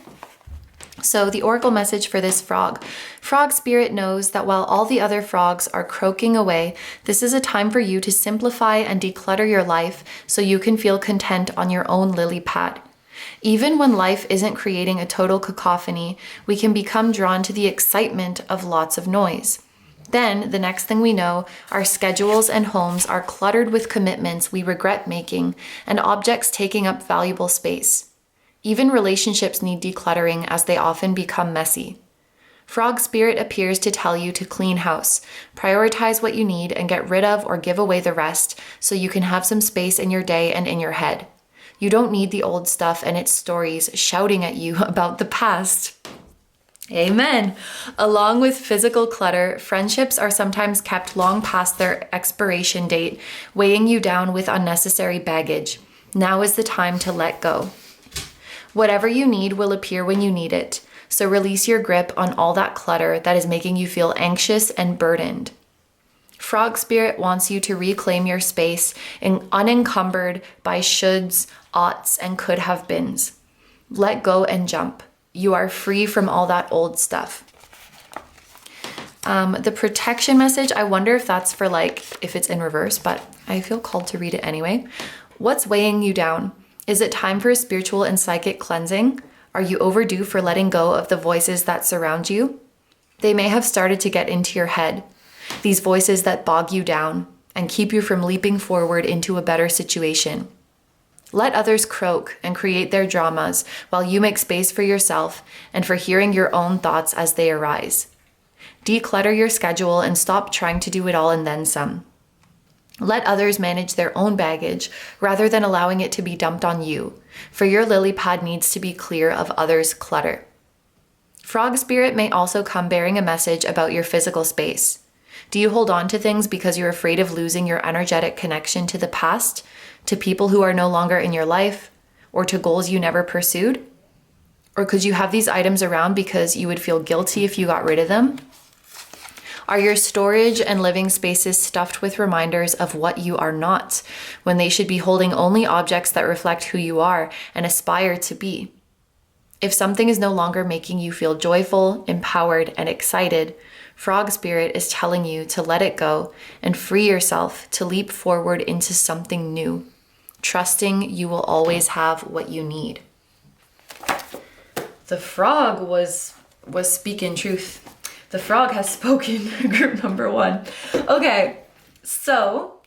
So the oracle message for this frog. Frog spirit knows that while all the other frogs are croaking away, this is a time for you to simplify and declutter your life so you can feel content on your own lily pad. Even when life isn't creating a total cacophony, we can become drawn to the excitement of lots of noise. Then, the next thing we know, our schedules and homes are cluttered with commitments we regret making and objects taking up valuable space. Even relationships need decluttering as they often become messy. Frog spirit appears to tell you to clean house, prioritize what you need and get rid of or give away the rest so you can have some space in your day and in your head. You don't need the old stuff and its stories shouting at you about the past. Amen. Along with physical clutter, friendships are sometimes kept long past their expiration date, weighing you down with unnecessary baggage. Now is the time to let go. Whatever you need will appear when you need it. So release your grip on all that clutter that is making you feel anxious and burdened. Frog Spirit wants you to reclaim your space unencumbered by shoulds, oughts, and could have beens. Let go and jump. You are free from all that old stuff. The protection message, I wonder if that's for if it's in reverse, but I feel called to read it anyway. What's weighing you down? Is it time for a spiritual and psychic cleansing? Are you overdue for letting go of the voices that surround you? They may have started to get into your head. These voices that bog you down and keep you from leaping forward into a better situation. Let others croak and create their dramas while you make space for yourself and for hearing your own thoughts as they arise. Declutter your schedule and stop trying to do it all and then some. Let others manage their own baggage rather than allowing it to be dumped on you, for your lily pad needs to be clear of others' clutter. Frog Spirit may also come bearing a message about your physical space. Do you hold on to things because you're afraid of losing your energetic connection to the past, to people who are no longer in your life, or to goals you never pursued? Or could you have these items around because you would feel guilty if you got rid of them? Are your storage and living spaces stuffed with reminders of what you are not, when they should be holding only objects that reflect who you are and aspire to be? If something is no longer making you feel joyful, empowered, and excited, Frog Spirit is telling you to let it go and free yourself to leap forward into something new, trusting you will always have what you need. The frog was speaking truth. The frog has spoken, group number 1. Okay, so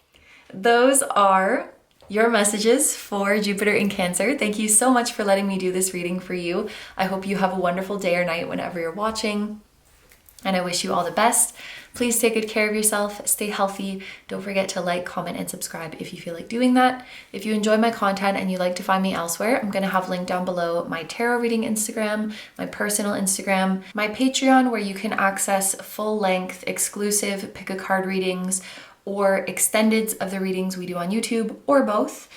those are your messages for Jupiter in Cancer. Thank you so much for letting me do this reading for you. I hope you have a wonderful day or night whenever you're watching. And I wish you all the best. Please take good care of yourself, stay healthy. Don't forget to like, comment, and subscribe if you feel like doing that. If you enjoy my content and you'd like to find me elsewhere, I'm gonna have linked down below my tarot reading Instagram, my personal Instagram, my Patreon, where you can access full-length, exclusive pick a card readings or extendeds of the readings we do on YouTube, or both,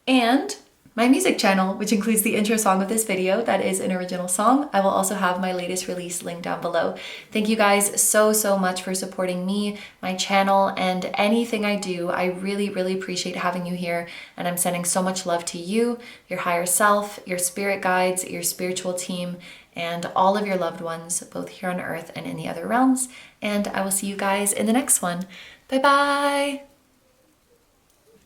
and my music channel, which includes the intro song of this video that is an original song. I will also have my latest release linked down below. Thank you guys so much for supporting me, my channel, and anything I do. I really appreciate having you here, and I'm sending so much love to you, your higher self, your spirit guides, your spiritual team, and all of your loved ones, both here on Earth and in the other realms. And I will see you guys in the next one. Bye bye!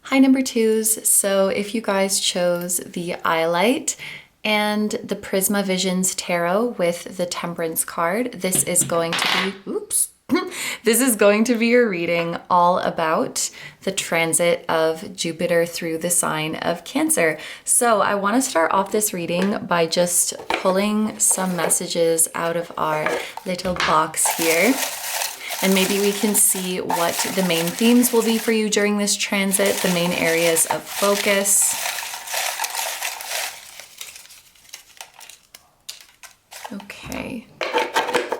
Hi number 2s, so if you guys chose the Iolite and the Prisma Visions Tarot with the Temperance card, this is going to be, this is going to be your reading all about the transit of Jupiter through the sign of Cancer. So I want to start off this reading by just pulling some messages out of our little box here. And maybe we can see what the main themes will be for you during this transit, the main areas of focus. Okay,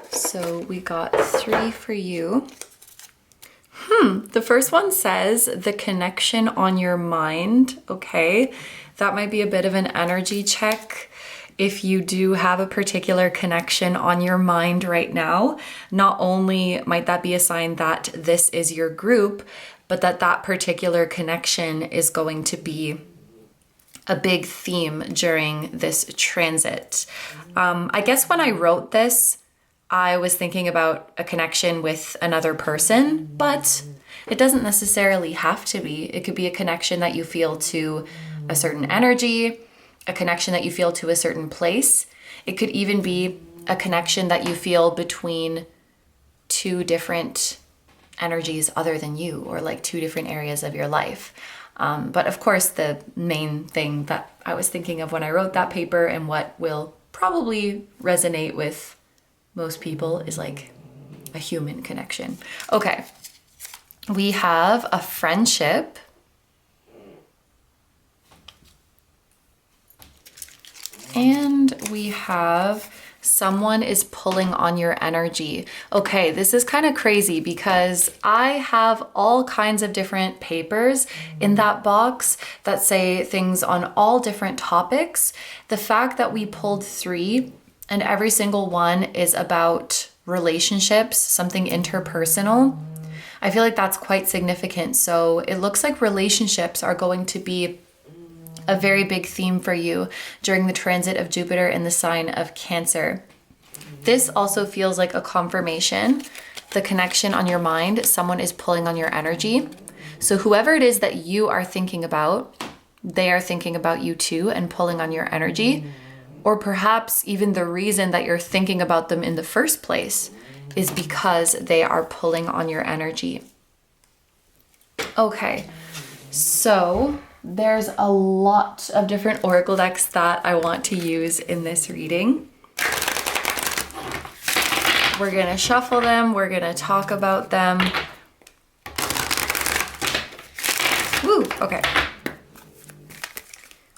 so we got 3 for you. The first one says the connection on your mind. Okay, that might be a bit of an energy check. If you do have a particular connection on your mind right now, not only might that be a sign that this is your group, but that particular connection is going to be a big theme during this transit. I guess when I wrote this, I was thinking about a connection with another person, but it doesn't necessarily have to be. It could be a connection that you feel to a certain energy, a connection that you feel to a certain place. It could even be a connection that you feel between 2 different energies other than you, or like 2 different areas of your life. But of course, the main thing that I was thinking of when I wrote that paper and what will probably resonate with most people is like a human connection. Okay, we have a friendship. And we have Someone is pulling on your energy. Okay, this is kind of crazy because I have all kinds of different papers in that box that say things on all different topics. The fact that we pulled 3 and every single one is about relationships, something interpersonal, I feel like that's quite significant. So it looks like relationships are going to be a very big theme for you during the transit of Jupiter in the sign of Cancer. This also feels like a confirmation, the connection on your mind. Someone is pulling on your energy. So whoever it is that you are thinking about, they are thinking about you too and pulling on your energy. Or perhaps even the reason that you're thinking about them in the first place is because they are pulling on your energy. Okay, so there's a lot of different oracle decks that I want to use in this reading. We're gonna shuffle them, we're gonna talk about them. Woo, okay.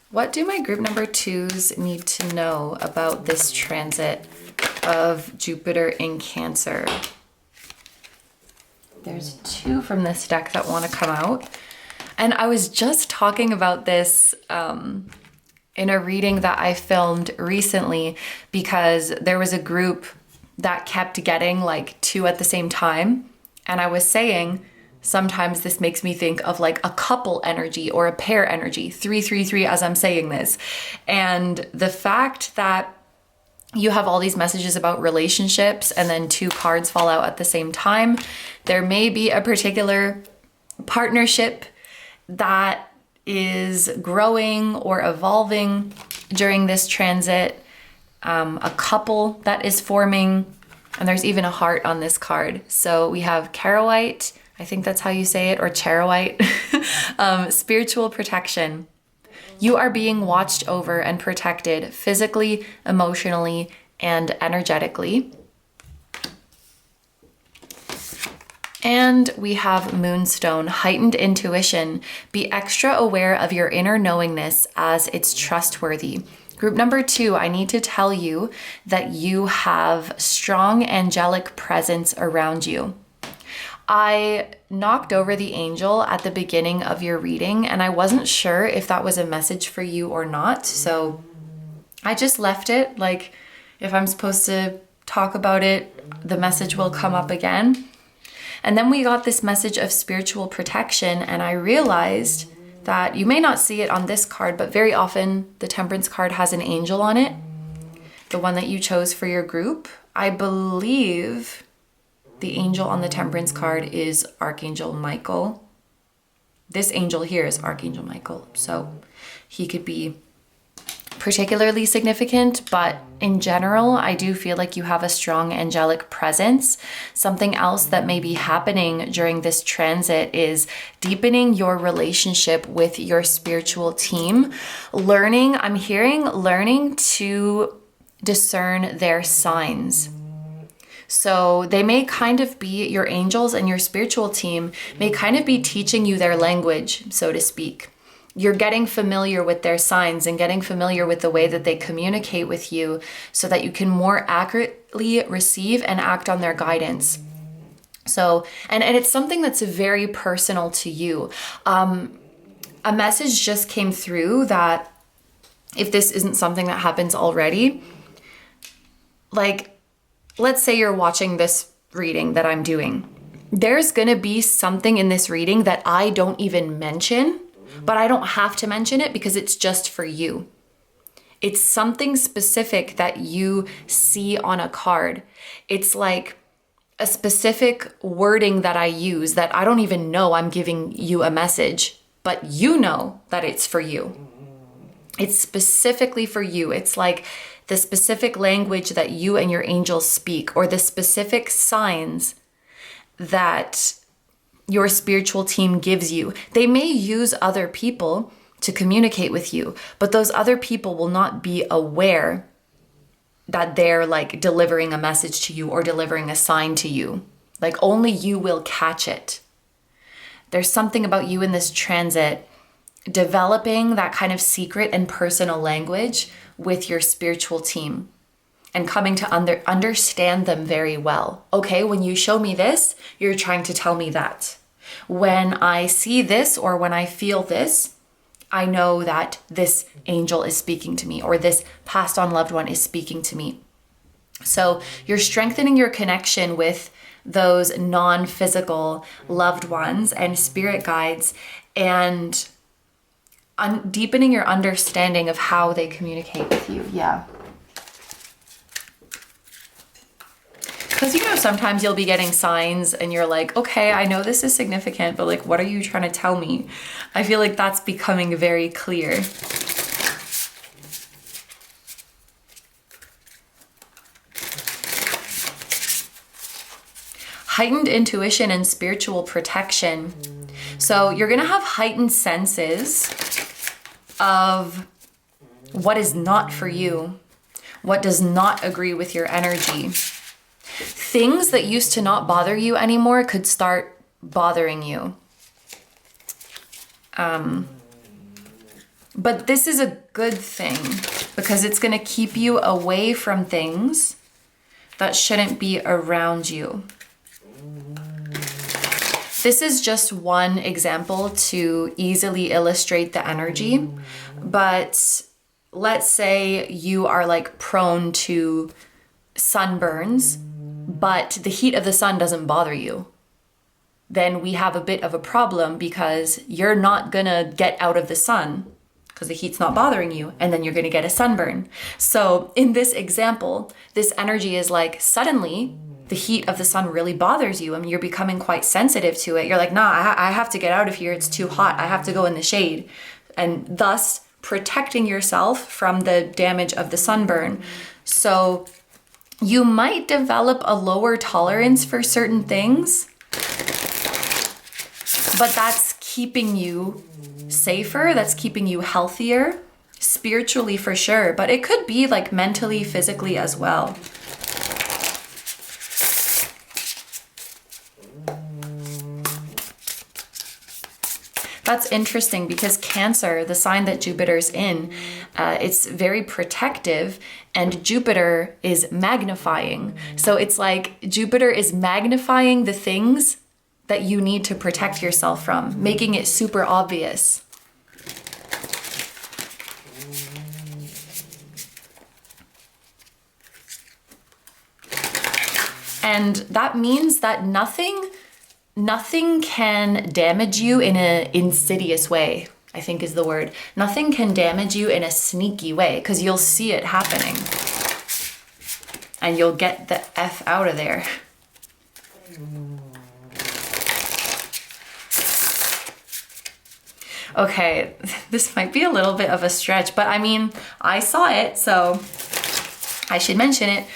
What do my group number 2s need to know about this transit of Jupiter in Cancer? There's 2 from this deck that want to come out. And I was just talking about this in a reading that I filmed recently because there was a group that kept getting like 2 at the same time. And I was saying, sometimes this makes me think of like a couple energy or a pair energy, 333 as I'm saying this. And the fact that you have all these messages about relationships and then 2 cards fall out at the same time, there may be a particular partnership that is growing or evolving during this transit, a couple that is forming, and there's even a heart on this card. So we have Carolite, I think that's how you say it, or Charoite, spiritual protection. You are being watched over and protected physically, emotionally, and energetically. And we have Moonstone, heightened intuition. Be extra aware of your inner knowingness as it's trustworthy. Group number 2, I need to tell you that you have strong angelic presence around you. I knocked over the angel at the beginning of your reading, and I wasn't sure if that was a message for you or not. So I just left it. Like, if I'm supposed to talk about it, the message will come up again. And then we got this message of spiritual protection, and I realized that you may not see it on this card, but very often the Temperance card has an angel on it. The one that you chose for your group. I believe the angel on the Temperance card is Archangel Michael. This angel here is Archangel Michael, so he could be particularly significant, but in general, I do feel like you have a strong angelic presence. Something else that may be happening during this transit is deepening your relationship with your spiritual team. I'm hearing learning to discern their signs. So they may kind of be, your angels and your spiritual team may kind of be teaching you their language, so to speak. You're getting familiar with their signs and getting familiar with the way that they communicate with you so that you can more accurately receive and act on their guidance. So, and it's something that's very personal to you. A message just came through that if this isn't something that happens already, like, let's say you're watching this reading that I'm doing. There's gonna be something in this reading that I don't even mention, but I don't have to mention it because it's just for you. It's something specific that you see on a card. It's like a specific wording that I use that I don't even know I'm giving you a message, but you know that it's for you. It's specifically for you. It's like the specific language that you and your angels speak, or the specific signs that your spiritual team gives you. They may use other people to communicate with you, but those other people will not be aware that they're like delivering a message to you or delivering a sign to you. Like only you will catch it. There's something about you in this transit developing that kind of secret and personal language with your spiritual team. and coming to understand them very well. Okay, when you show me this, you're trying to tell me that. When I see this or when I feel this, I know that this angel is speaking to me or this passed on loved one is speaking to me. So you're strengthening your connection with those non-physical loved ones and spirit guides, and deepening your understanding of how they communicate with you. Yeah. Because, you know, sometimes you'll be getting signs and you're like, okay, I know this is significant, but like, what are you trying to tell me? I feel like that's becoming very clear. Heightened intuition and spiritual protection. So you're gonna have heightened senses of what is not for you, what does not agree with your energy. Things that used to not bother you anymore could start bothering you. But this is a good thing because it's gonna keep you away from things that shouldn't be around you. This is just one example to easily illustrate the energy, but let's say you are like prone to sunburns, but the heat of the sun doesn't bother you. Then we have a bit of a problem because you're not gonna get out of the sun because the heat's not bothering you, and then you're gonna get a sunburn. So in this example, this energy is like suddenly the heat of the sun really bothers you and you're becoming quite sensitive to it. You're like, nah, I have to get out of here. It's too hot. I have to go in the shade. And thus protecting yourself from the damage of the sunburn. So you might develop a lower tolerance for certain things, but that's keeping you safer. That's keeping you healthier, spiritually for sure. But it could be like mentally, physically as well. That's interesting because Cancer, the sign that Jupiter's in, it's very protective, and Jupiter is magnifying. So it's like Jupiter is magnifying the things that you need to protect yourself from, making it super obvious. And that means that nothing can damage you in an insidious way, I think is the word. Nothing can damage you in a sneaky way because you'll see it happening. And you'll get the F out of there. Okay, this might be a little bit of a stretch, but I mean, I saw it, so I should mention it.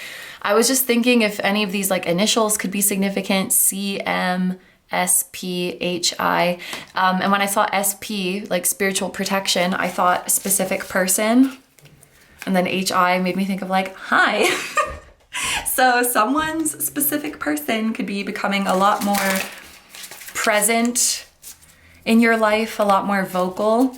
I was just thinking if any of these like initials could be significant, CM, SP, HI. And when I saw SP, like spiritual protection, I thought specific person. And then HI made me think of like, hi. So someone's specific person could be becoming a lot more present in your life, a lot more vocal.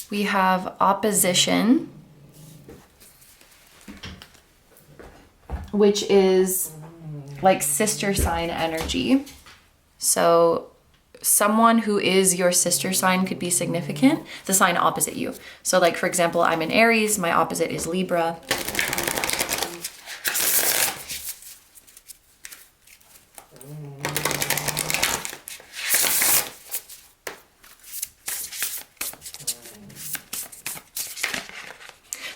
We have opposition, which is like sister sign energy. So someone who is your sister sign could be significant, the sign opposite you. So like, for example, I'm in Aries, my opposite is Libra.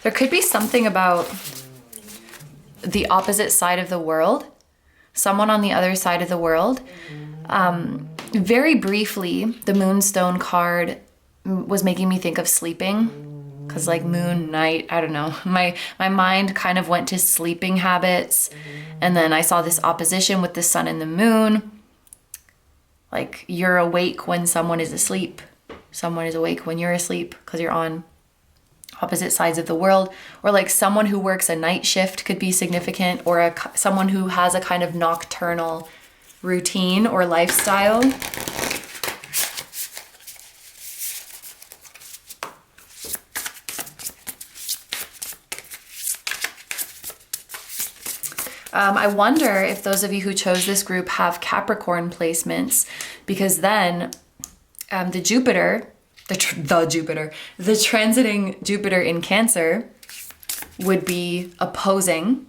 There could be something about the opposite side of the world, someone on the other side of the world. Very briefly, the Moonstone card was making me think of sleeping, because like moon, night, I don't know. My mind kind of went to sleeping habits, and then I saw this opposition with the sun and the moon. Like you're awake when someone is asleep. Someone is awake when you're asleep because you're on opposite sides of the world. Or like someone who works a night shift could be significant, or someone who has a kind of nocturnal routine or lifestyle. I wonder if those of you who chose this group have Capricorn placements, because then the transiting Jupiter in Cancer would be opposing.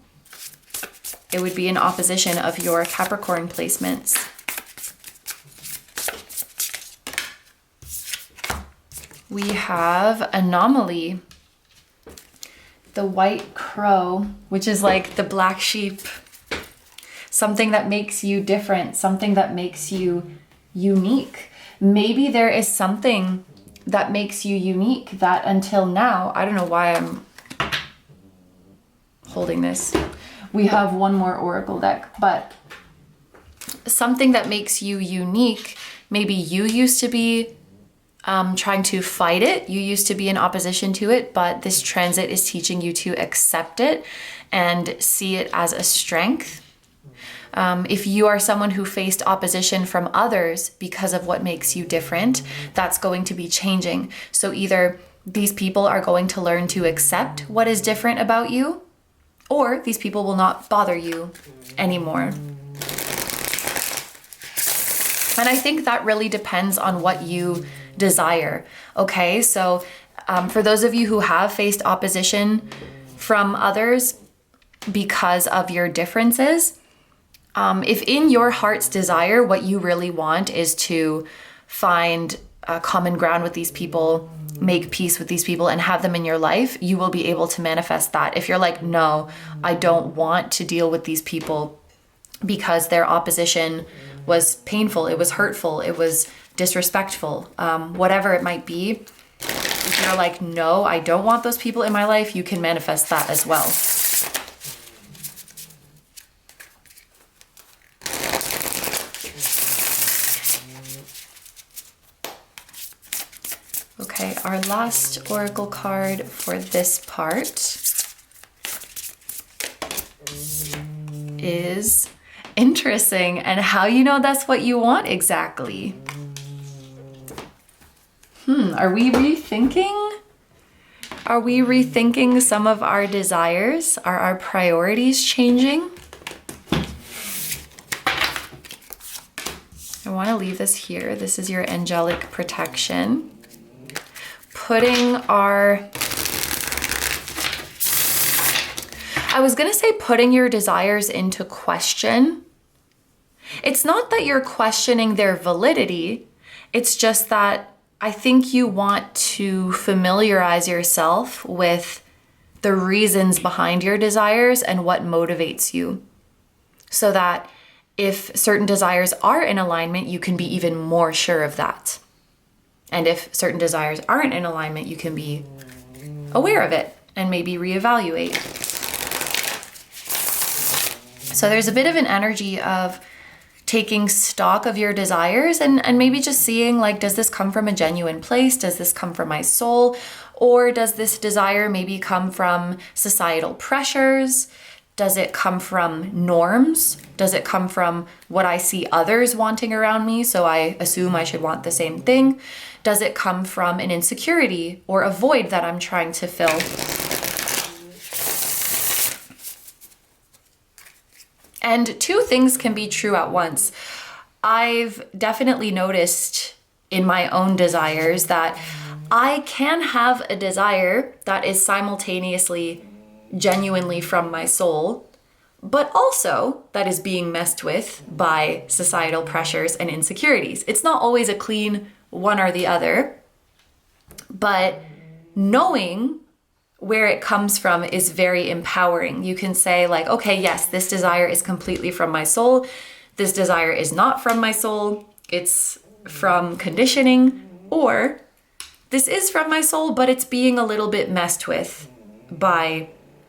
It would be in opposition of your Capricorn placements. We have Anomaly, the white crow, which is like the black sheep, something that makes you different, something that makes you unique. Maybe there is something that makes you unique that until now, I don't know why I'm holding this. We have one more oracle deck, but something that makes you unique. Maybe you used to be trying to fight it. You used to be in opposition to it, but this transit is teaching you to accept it and see it as a strength. If you are someone who faced opposition from others because of what makes you different, that's going to be changing. So either these people are going to learn to accept what is different about you, or these people will not bother you anymore. And I think that really depends on what you desire. Okay, so for those of you who have faced opposition from others because of your differences, if in your heart's desire, what you really want is to find a common ground with these people, make peace with these people, and have them in your life, you will be able to manifest that. If you're like, no, I don't want to deal with these people because their opposition was painful, it was hurtful, it was disrespectful, whatever it might be. If you're like, no, I don't want those people in my life, you can manifest that as well. Okay, our last oracle card for this part is interesting, and how you know that's what you want exactly. Are we rethinking? Are we rethinking some of our desires? Are our priorities changing? I want to leave this here. This is your angelic protection. Putting your desires into question. It's not that you're questioning their validity. It's just that I think you want to familiarize yourself with the reasons behind your desires and what motivates you, so that if certain desires are in alignment, you can be even more sure of that. And if certain desires aren't in alignment, you can be aware of it and maybe reevaluate. So there's a bit of an energy of taking stock of your desires and maybe just seeing, like, does this come from a genuine place? Does this come from my soul? Or does this desire maybe come from societal pressures? Does it come from norms? Does it come from what I see others wanting around me, so I assume I should want the same thing? Does it come from an insecurity or a void that I'm trying to fill? And two things can be true at once. I've definitely noticed in my own desires that I can have a desire that is simultaneously genuinely from my soul, but also that is being messed with by societal pressures and insecurities. It's not always a clean one or the other, but knowing where it comes from is very empowering. You can say, like, okay, yes, this desire is completely from my soul. This desire is not from my soul. It's from conditioning. Or this is from my soul, but it's being a little bit messed with by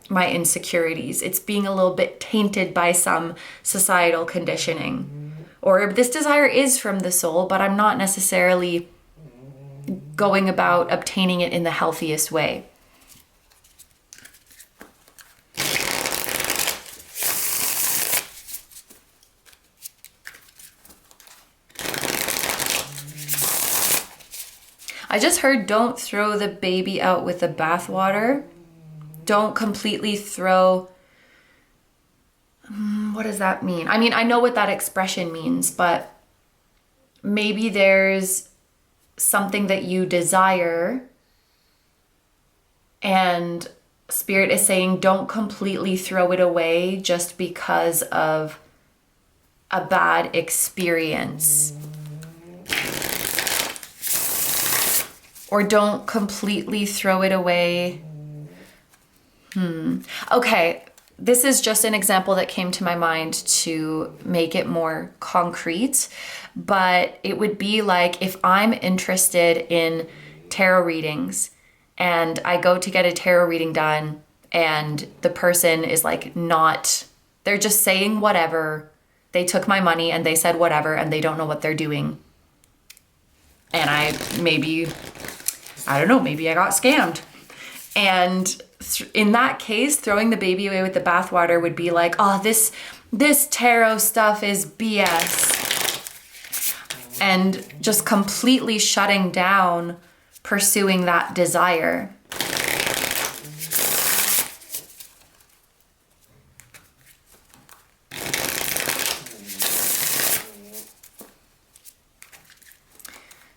my insecurities. It's being a little bit tainted by some societal conditioning. Or this desire is from the soul, but I'm not necessarily going about obtaining it in the healthiest way. I just heard don't throw the baby out with the bathwater. Don't completely throw... what does that mean? I mean, I know what that expression means, but maybe there's something that you desire and Spirit is saying don't completely throw it away just because of a bad experience. Or don't completely throw it away. Okay, this is just an example that came to my mind to make it more concrete, but it would be like if I'm interested in tarot readings and I go to get a tarot reading done and the person is like they're just saying whatever. They took my money and they said whatever and they don't know what they're doing. And maybe I got scammed. And in that case, throwing the baby away with the bathwater would be like, oh, this tarot stuff is BS. And just completely shutting down pursuing that desire.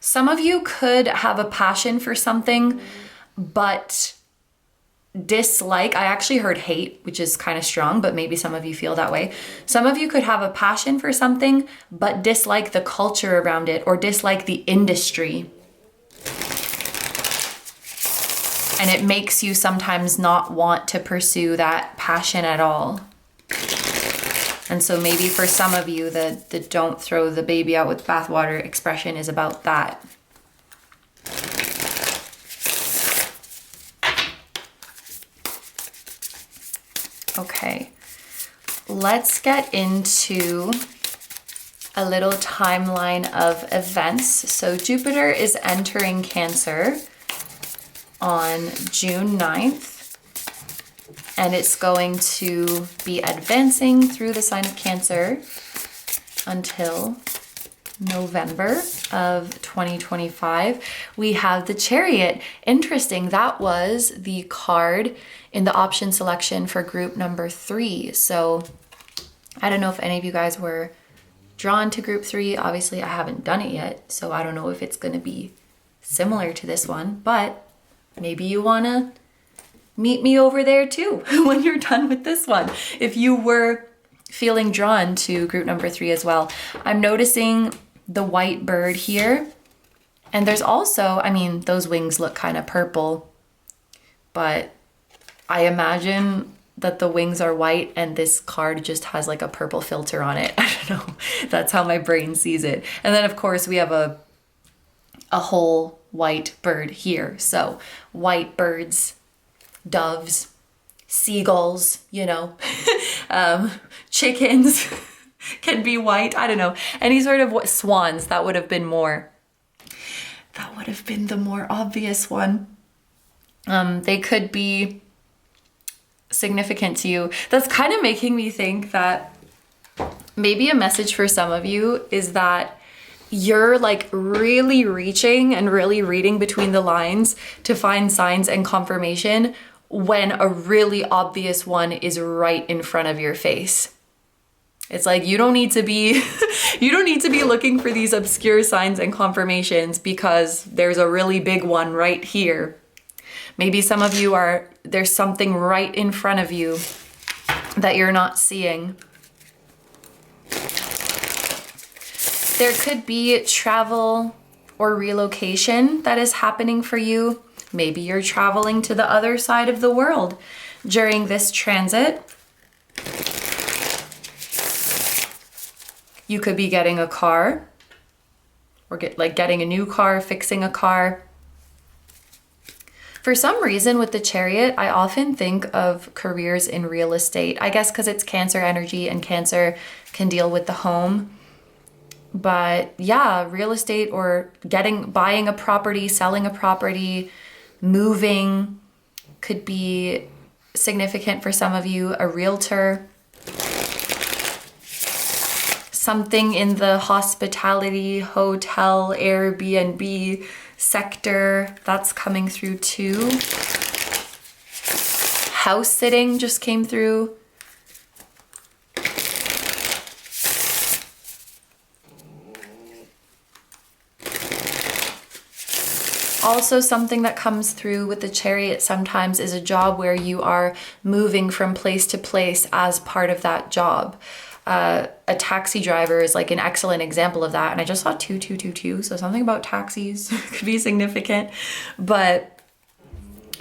Some of you could have a passion for something, but dislike, I actually heard hate, which is kind of strong, but maybe some of you feel that way. Some of you could have a passion for something, but dislike the culture around it or dislike the industry. And it makes you sometimes not want to pursue that passion at all. And so maybe for some of you, the don't throw the baby out with bathwater expression is about that. Okay, let's get into a little timeline of events. So Jupiter is entering Cancer on June 9th, and it's going to be advancing through the sign of Cancer until November of 2025. We have the Chariot. Interesting, that was the card in the option selection for group number 3. So I don't know if any of you guys were drawn to group 3. Obviously, I haven't done it yet, so I don't know if it's going to be similar to this one, but maybe you want to meet me over there too when you're done with this one, if you were feeling drawn to group number 3 as well. I'm noticing the white bird here, and there's also, I mean, those wings look kind of purple, but I imagine that the wings are white and this card just has like a purple filter on it. I don't know. That's how my brain sees it. And then of course we have a whole white bird here. So white birds, doves, seagulls, you know, chickens can be white. I don't know. Any sort of swans, that would have been the more obvious one. They could be significant to you. That's kind of making me think that maybe a message for some of you is that you're like really reaching and really reading between the lines to find signs and confirmation when a really obvious one is right in front of your face. It's like you don't need to be looking for these obscure signs and confirmations because there's a really big one right here. Maybe some of you there's something right in front of you that you're not seeing. There could be travel or relocation that is happening for you. Maybe you're traveling to the other side of the world during this transit. You could be getting a car or getting a new car, fixing a car. For some reason with the Chariot, I often think of careers in real estate. I guess because it's Cancer energy and Cancer can deal with the home. But yeah, real estate or buying a property, selling a property, moving could be significant for some of you. A realtor, something in the hospitality, hotel, Airbnb sector, that's coming through too. House sitting just came through. Also, something that comes through with the Chariot sometimes is a job where you are moving from place to place as part of that job. A taxi driver is like an excellent example of that. And I just saw 2222, so something about taxis could be significant. But,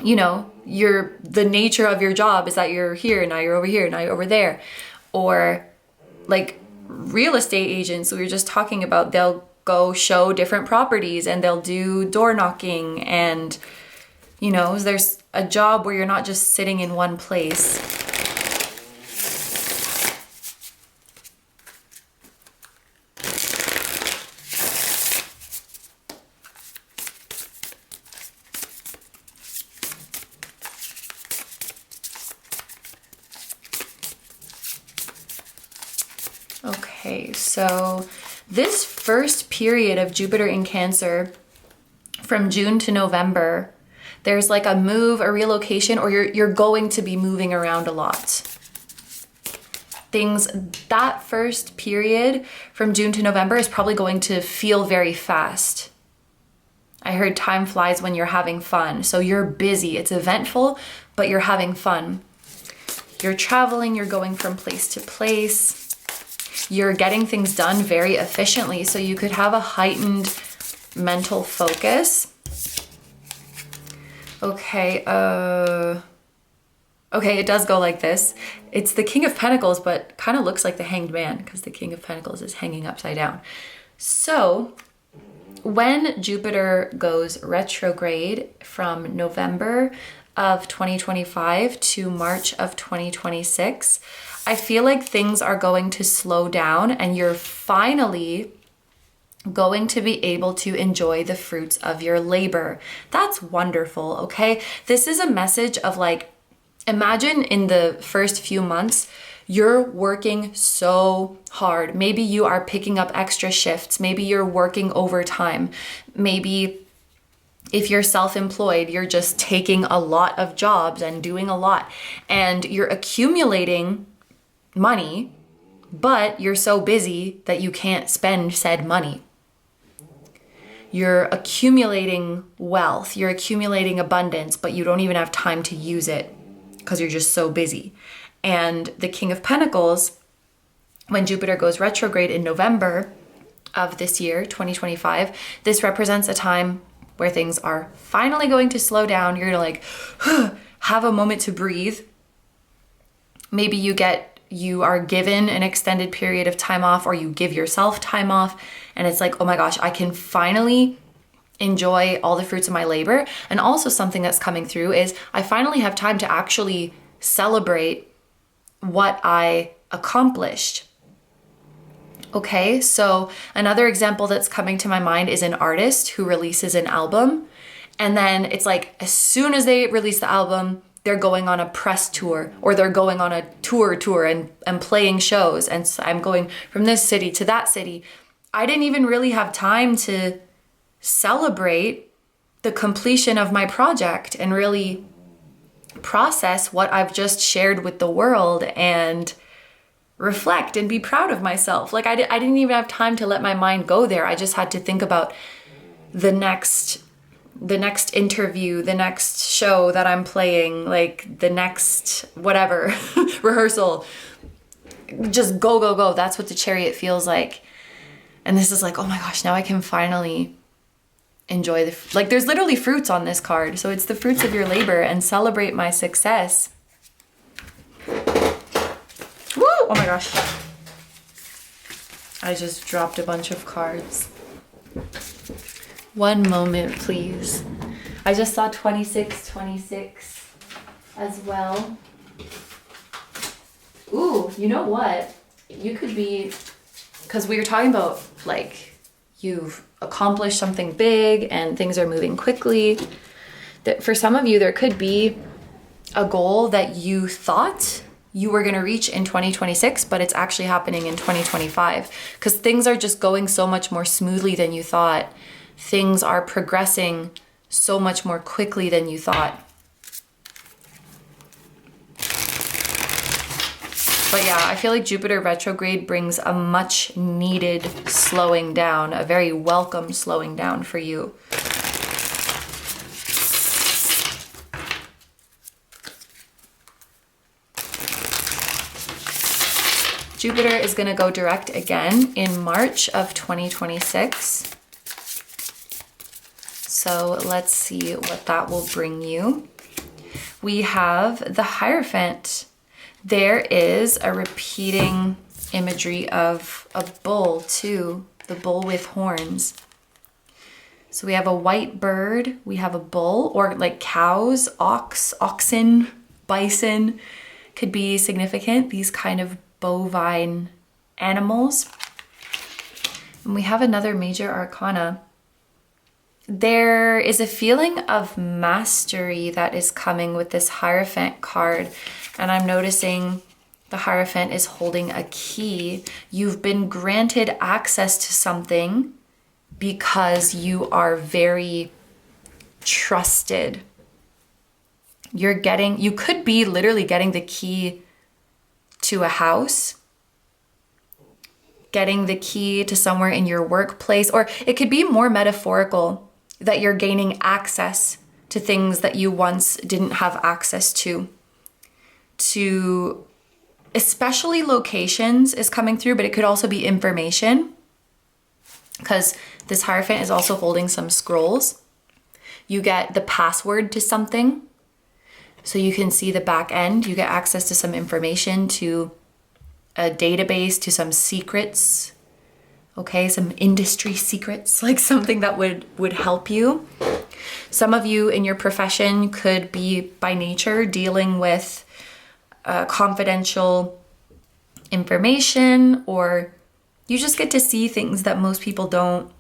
you know, the nature of your job is that you're here, now you're over here, now you're over there. Or like real estate agents we were just talking about, they'll go show different properties and they'll do door knocking, and you know, there's a job where you're not just sitting in one place. Okay, so this first period of Jupiter in Cancer, from June to November, there's like a move, a relocation, or you're going to be moving around a lot. That first period from June to November is probably going to feel very fast. I heard time flies when you're having fun. So you're busy, it's eventful, but you're having fun. You're traveling, you're going from place to place. You're getting things done very efficiently, so you could have a heightened mental focus. Okay, it does go like this. It's the King of Pentacles, but kind of looks like the Hanged Man because the King of Pentacles is hanging upside down. So when Jupiter goes retrograde from November of 2025 to March of 2026, I feel like things are going to slow down and you're finally going to be able to enjoy the fruits of your labor. That's wonderful, okay? This is a message of like, imagine in the first few months, you're working so hard. Maybe you are picking up extra shifts. Maybe you're working overtime. Maybe if you're self-employed, you're just taking a lot of jobs and doing a lot, and you're accumulating money, but you're so busy that you can't spend said money. You're accumulating wealth, you're accumulating abundance, but you don't even have time to use it because you're just so busy. And the King of Pentacles, when Jupiter goes retrograde in November of this year, 2025, this represents a time where things are finally going to slow down. You're gonna like have a moment to breathe. Maybe you are given an extended period of time off, or you give yourself time off, and it's like, oh my gosh, I can finally enjoy all the fruits of my labor. And also something that's coming through is I finally have time to actually celebrate what I accomplished. Okay, so another example that's coming to my mind is an artist who releases an album, and then it's like as soon as they release the album, they're going on a press tour, or they're going on a tour and playing shows, and so I'm going from this city to that city. I didn't even really have time to celebrate the completion of my project and really process what I've just shared with the world and reflect and be proud of myself. Like I didn't even have time to let my mind go there. I just had to think about the next interview, the next show that I'm playing, like the next whatever rehearsal. Just go. That's what the Chariot feels like. And this is like, oh my gosh, now I can finally enjoy like there's literally fruits on this card. So it's the fruits of your labor, and celebrate my success. Woo! Oh my gosh. I just dropped a bunch of cards. One moment, please. I just saw 26 as well. Ooh, you know what? You could be, because we were talking about like you've accomplished something big and things are moving quickly. That for some of you, there could be a goal that you thought you were going to reach in 2026, but it's actually happening in 2025 because things are just going so much more smoothly than you thought. things are progressing so much more quickly than you thought. But yeah, I feel like Jupiter retrograde brings a much needed slowing down, a very welcome slowing down for you. Jupiter is going to go direct again in March of 2026. So let's see what that will bring you. We have the Hierophant. There is a repeating imagery of a bull too, the bull with horns. So we have a white bird, we have a bull, or like cows, oxen, bison could be significant, these kind of bovine animals. And we have another major arcana. There is a feeling of mastery that is coming with this Hierophant card. And I'm noticing the Hierophant is holding a key. You've been granted access to something because you are very trusted. You could be literally getting the key to a house, getting the key to somewhere in your workplace, or it could be more metaphorical that you're gaining access to things that you once didn't have access to especially locations is coming through, but it could also be information because this Hierophant is also holding some scrolls. You get the password to something, so you can see the back end. You get access to some information, to a database, to some secrets, okay, some industry secrets, like something that would help you. Some of you in your profession could be by nature dealing with confidential information, or you just get to see things that most people don't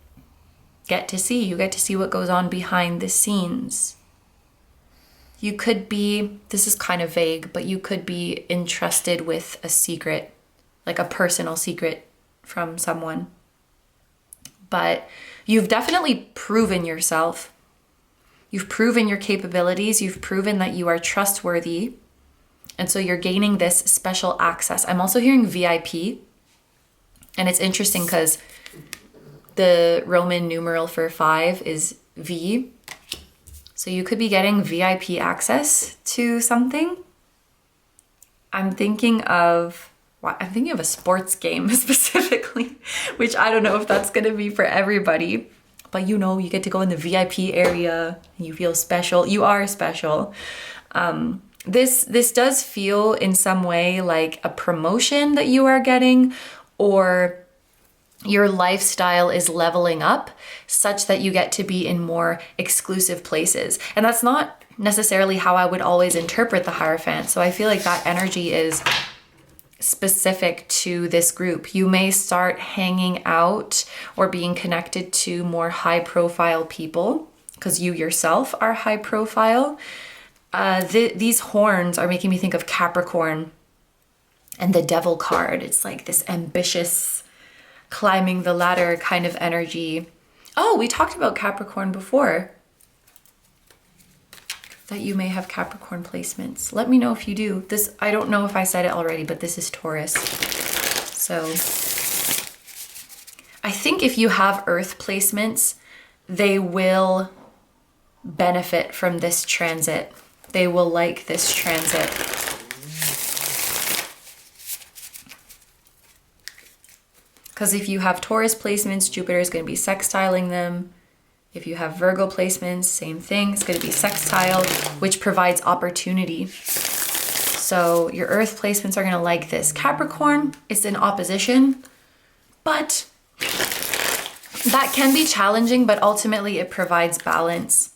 get to see. You get to see what goes on behind the scenes. You could be, this is kind of vague, but you could be entrusted with a secret, like a personal secret from someone. But you've definitely proven yourself. You've proven your capabilities. You've proven that you are trustworthy. And so you're gaining this special access. I'm also hearing VIP. And it's interesting because the Roman numeral for 5 is V. So you could be getting VIP access to something. I'm thinking of a sports game specifically, which I don't know if that's going to be for everybody. But you know, you get to go in the VIP area. You feel special. You are special. This does feel in some way like a promotion that you are getting, or your lifestyle is leveling up such that you get to be in more exclusive places. And that's not necessarily how I would always interpret the Hierophant. So I feel like that energy is specific to this group. You may start hanging out or being connected to more high profile people because you yourself are high profile. These horns are making me think of Capricorn and the Devil card. It's like this ambitious, climbing the ladder kind of energy. Oh, we talked about Capricorn before. That you may have Capricorn placements. Let me know if you do. This, I don't know if I said it already, but this is Taurus. So I think if you have Earth placements, they will benefit from this transit. They will like this transit. Because if you have Taurus placements, Jupiter is going to be sextiling them. If you have Virgo placements, same thing. It's going to be sextile, which provides opportunity. So your Earth placements are going to like this. Capricorn is in opposition, but that can be challenging, but ultimately it provides balance.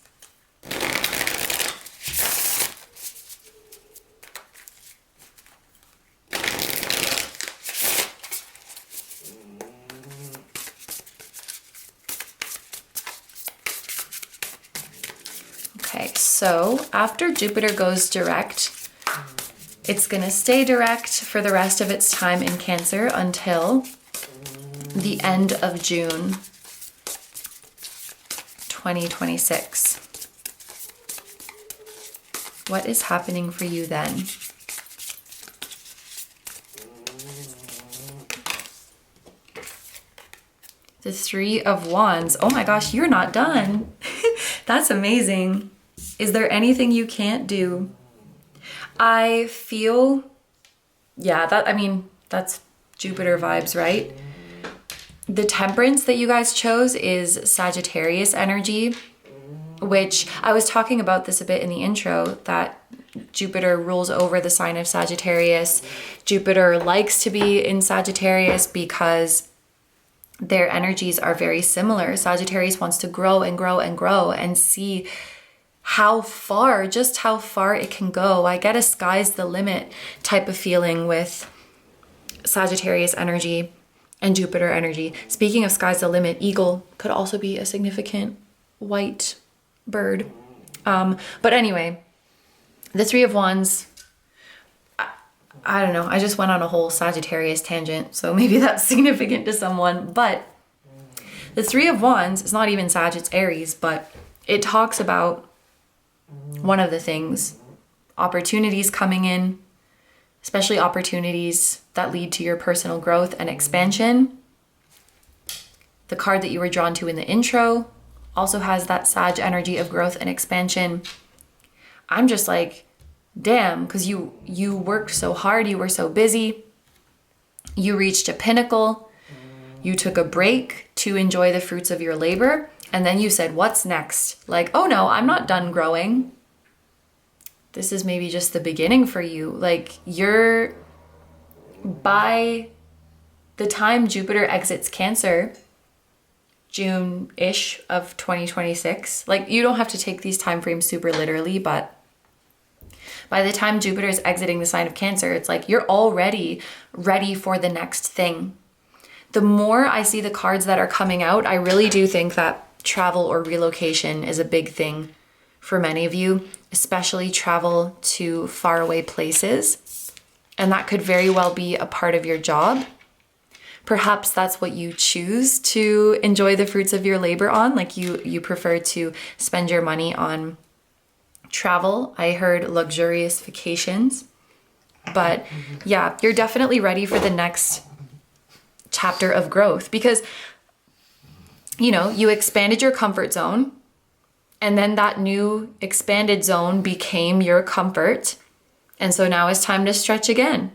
Okay, so after Jupiter goes direct, it's going to stay direct for the rest of its time in Cancer until the end of June. 2026. What is happening for you then? The Three of Wands. Oh my gosh, you're not done. That's amazing. Is there anything you can't do? I feel, yeah, that's Jupiter vibes, right? The Temperance that you guys chose is Sagittarius energy, which I was talking about this a bit in the intro, that Jupiter rules over the sign of Sagittarius. Jupiter likes to be in Sagittarius because their energies are very similar. Sagittarius wants to grow and grow and grow and see just how far it can go. I get a sky's the limit type of feeling with Sagittarius energy and Jupiter energy. Speaking of sky's the limit, eagle could also be a significant white bird. But anyway, the Three of Wands, I don't know. I just went on a whole Sagittarius tangent, so maybe that's significant to someone. But the Three of Wands is not even Sag, it's Aries, but it talks about one of the things, opportunities coming in, especially opportunities that lead to your personal growth and expansion. The card that you were drawn to in the intro also has that Sag energy of growth and expansion. I'm just like, damn, because you worked so hard, you were so busy, you reached a pinnacle, you took a break to enjoy the fruits of your labor, and then you said, what's next? Like, oh no, I'm not done growing. This is maybe just the beginning for you. Like, by the time Jupiter exits Cancer, June-ish of 2026, like, you don't have to take these time frames super literally, but by the time Jupiter is exiting the sign of Cancer, it's like you're already ready for the next thing. The more I see the cards that are coming out, I really do think that travel or relocation is a big thing for many of you, especially travel to faraway places. And that could very well be a part of your job. Perhaps that's what you choose to enjoy the fruits of your labor on. Like you prefer to spend your money on travel. I heard luxurious vacations. But yeah, you're definitely ready for the next chapter of growth because, you know, you expanded your comfort zone and then that new expanded zone became your comfort. And so now it's time to stretch again.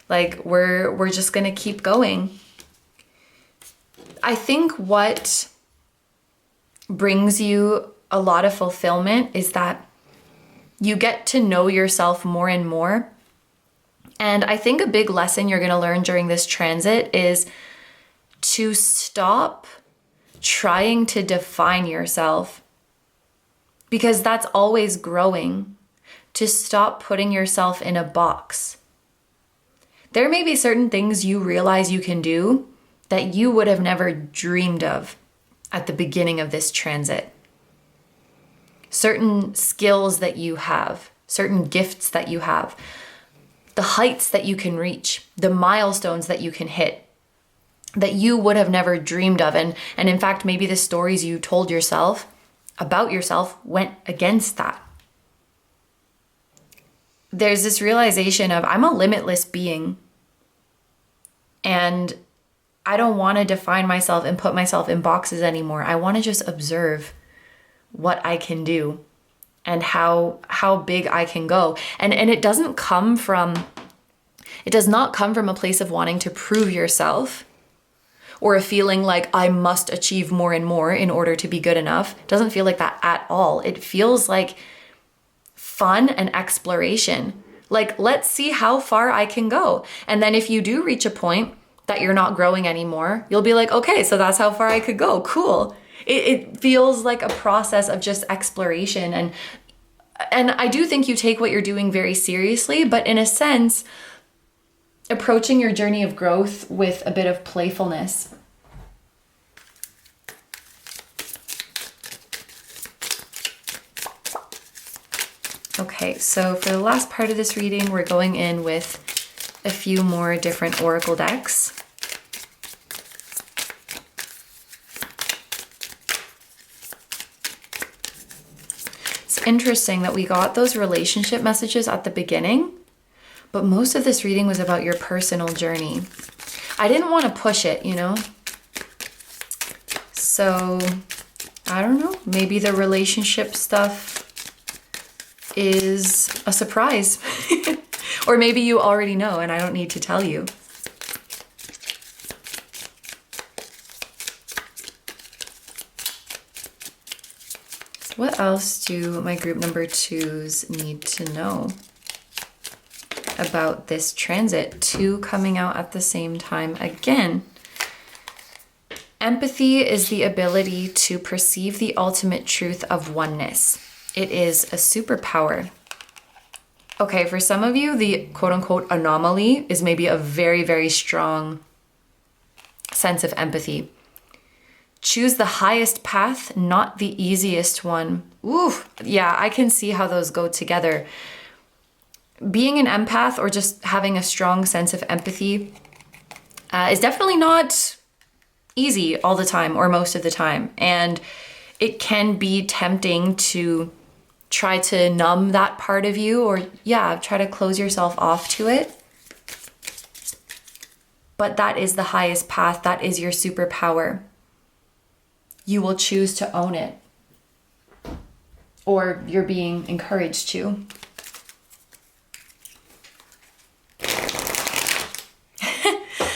Like we're just going to keep going. I think what brings you a lot of fulfillment is that you get to know yourself more and more. And I think a big lesson you're going to learn during this transit is to stop trying to define yourself, because that's always growing. To stop putting yourself in a box. There may be certain things you realize you can do that you would have never dreamed of at the beginning of this transit. Certain skills that you have, certain gifts that you have, the heights that you can reach, the milestones that you can hit, that you would have never dreamed of. And in fact, maybe the stories you told yourself about yourself went against that. There's this realization of I'm a limitless being and I don't want to define myself and put myself in boxes anymore. I want to just observe what I can do and how big I can go. And it does not come from a place of wanting to prove yourself or a feeling like I must achieve more and more in order to be good enough. It doesn't feel like that at all. It feels like fun and exploration. Like, let's see how far I can go. And then if you do reach a point that you're not growing anymore, you'll be like, okay, so that's how far I could go. Cool. It feels like a process of just exploration. And I do think you take what you're doing very seriously, but in a sense, approaching your journey of growth with a bit of playfulness. Okay, so for the last part of this reading, we're going in with a few more different oracle decks. It's interesting that we got those relationship messages at the beginning, but most of this reading was about your personal journey. I didn't want to push it, you know? So, I don't know, maybe the relationship stuff is a surprise. Or maybe you already know and I don't need to tell you. What else do my group number 2s need to know about this transit? 2 coming out at the same time again. Empathy is the ability to perceive the ultimate truth of oneness. It is a superpower. Okay, for some of you, the quote-unquote anomaly is maybe a very, very strong sense of empathy. Choose the highest path, not the easiest one. Ooh, yeah, I can see how those go together. Being an empath or just having a strong sense of empathy is definitely not easy all the time or most of the time. And it can be tempting to try to numb that part of you or, yeah, try to close yourself off to it. But that is the highest path. That is your superpower. You will choose to own it. Or you're being encouraged to.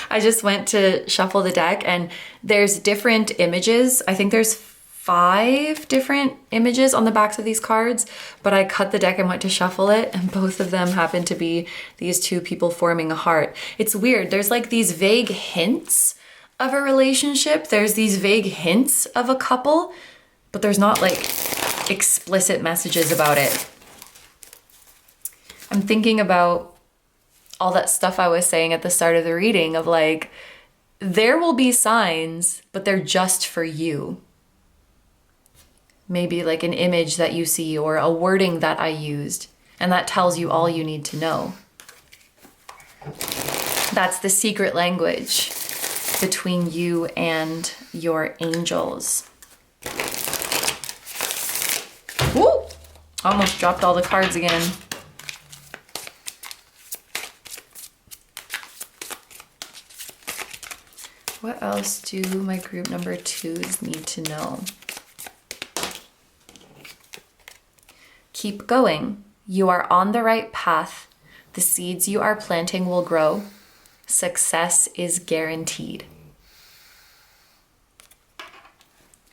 I just went to shuffle the deck and there's different images. I think there's 5 different images on the backs of these cards, but I cut the deck and went to shuffle it and both of them happen to be these 2 people forming a heart. It's weird. There's like these vague hints of a relationship. There's these vague hints of a couple, but there's not like explicit messages about it. I'm thinking about all that stuff I was saying at the start of the reading of like, there will be signs, but they're just for you. Maybe like an image that you see or a wording that I used, and that tells you all you need to know. That's the secret language between you and your angels. Woo! Almost dropped all the cards again. What else do my group number 2s need to know? Keep going. You are on the right path. The seeds you are planting will grow. Success is guaranteed.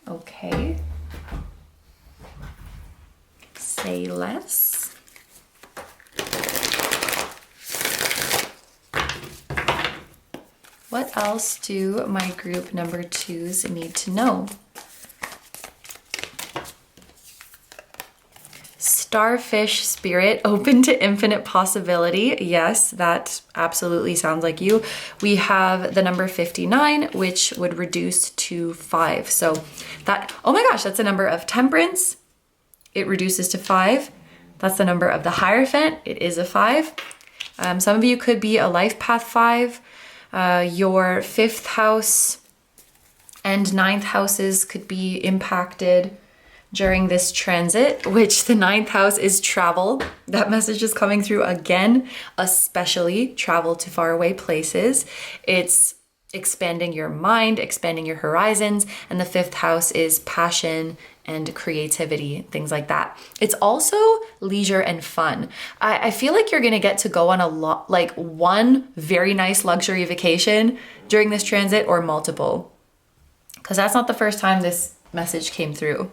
Okay. Say less. What else do my group number 2s need to know? Starfish spirit, open to infinite possibility. Yes, that absolutely sounds like you. We have the number 59, which would reduce to 5. So that, oh my gosh, that's a number of temperance. It reduces to 5. That's the number of the Hierophant. It is a 5. Some of you could be a life path 5. Your 5th house and 9th houses could be impacted during this transit, which the 9th house is travel. That message is coming through again, especially travel to faraway places. It's expanding your mind, expanding your horizons, and the 5th house is passion and creativity, things like that. It's also leisure and fun. I feel like you're gonna get to go on a lot, like one very nice luxury vacation during this transit or multiple, because that's not the first time this message came through.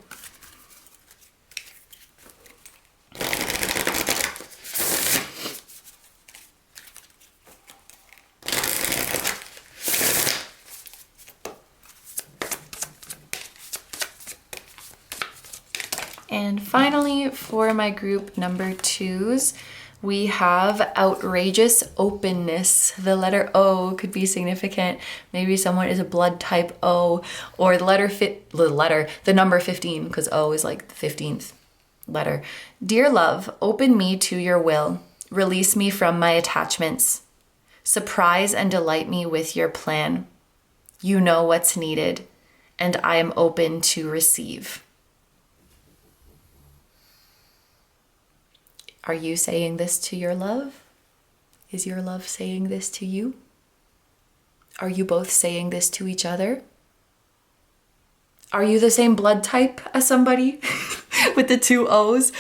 And finally, for my group number 2s, we have outrageous openness. The letter O could be significant. Maybe someone is a blood type O, or the number 15, because O is like the 15th letter. Dear love, open me to your will. Release me from my attachments. Surprise and delight me with your plan. You know what's needed, and I am open to receive. Are you saying this to your love? Is your love saying this to you? Are you both saying this to each other? Are you the same blood type as somebody with the 2 O's?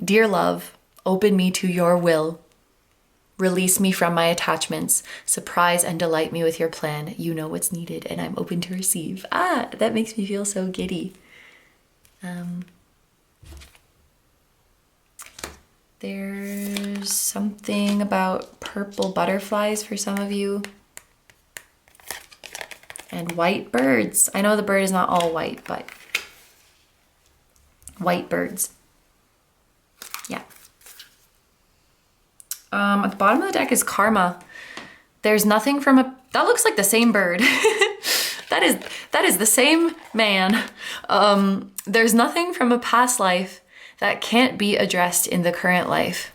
Dear love, open me to your will. Release me from my attachments. Surprise and delight me with your plan. You know what's needed and I'm open to receive. That makes me feel so giddy. There's something about purple butterflies for some of you. And white birds. I know the bird is not all white, but white birds. Yeah. At the bottom of the deck is karma. There's nothing from that looks like the same bird. That is the same man. There's nothing from a past life that can't be addressed in the current life.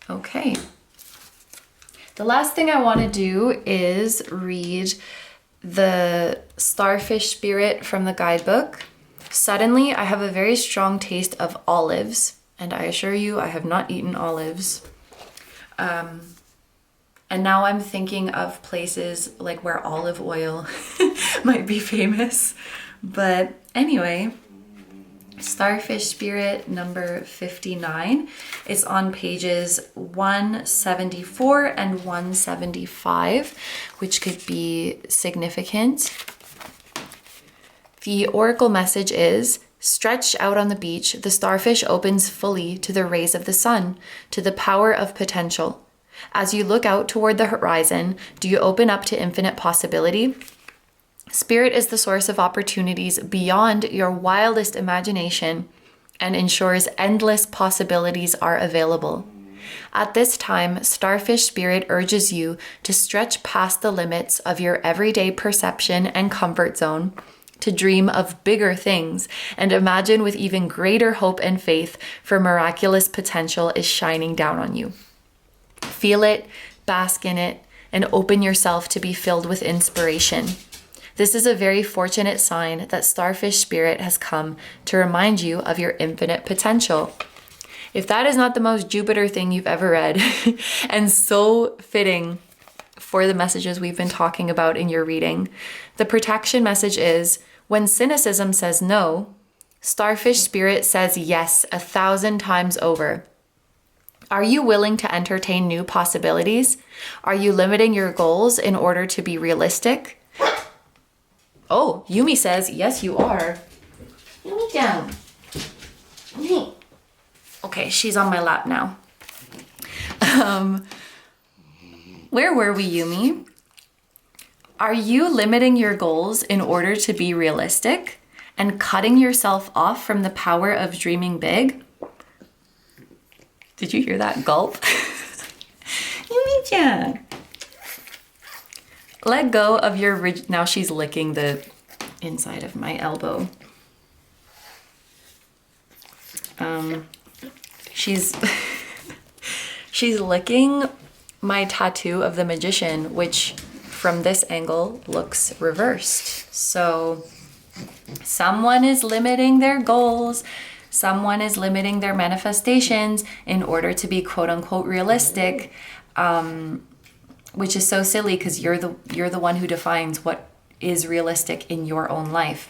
Okay. The last thing I want to do is read the starfish spirit from the guidebook. Suddenly, I have a very strong taste of olives, and I assure you, I have not eaten olives. And now I'm thinking of places like where olive oil might be famous. But anyway, Starfish Spirit number 59 is on pages 174 and 175, which could be significant. The oracle message is, stretched out on the beach, the starfish opens fully to the rays of the sun, to the power of potential. As you look out toward the horizon, do you open up to infinite possibility? Spirit is the source of opportunities beyond your wildest imagination and ensures endless possibilities are available. At this time, Starfish Spirit urges you to stretch past the limits of your everyday perception and comfort zone, to dream of bigger things and imagine with even greater hope and faith, for miraculous potential is shining down on you. Feel it, bask in it, and open yourself to be filled with inspiration. This is a very fortunate sign that Starfish Spirit has come to remind you of your infinite potential. If that is not the most Jupiter thing you've ever read, and so fitting for the messages we've been talking about in your reading, the protection message is, when cynicism says no, Starfish Spirit says yes 1,000 times over. Are you willing to entertain new possibilities? Are you limiting your goals in order to be realistic? Oh, Yumi says, yes, you are. Yumi down. Okay, she's on my lap now. Where were we, Yumi? Are you limiting your goals in order to be realistic and cutting yourself off from the power of dreaming big? Did you hear that gulp? Yumi-chan. Let go of your now she's licking the inside of my elbow. She's licking my tattoo of the magician, which from this angle looks reversed. So someone is limiting their goals. Someone is limiting their manifestations in order to be quote unquote realistic. Which is so silly because you're the one who defines what is realistic in your own life.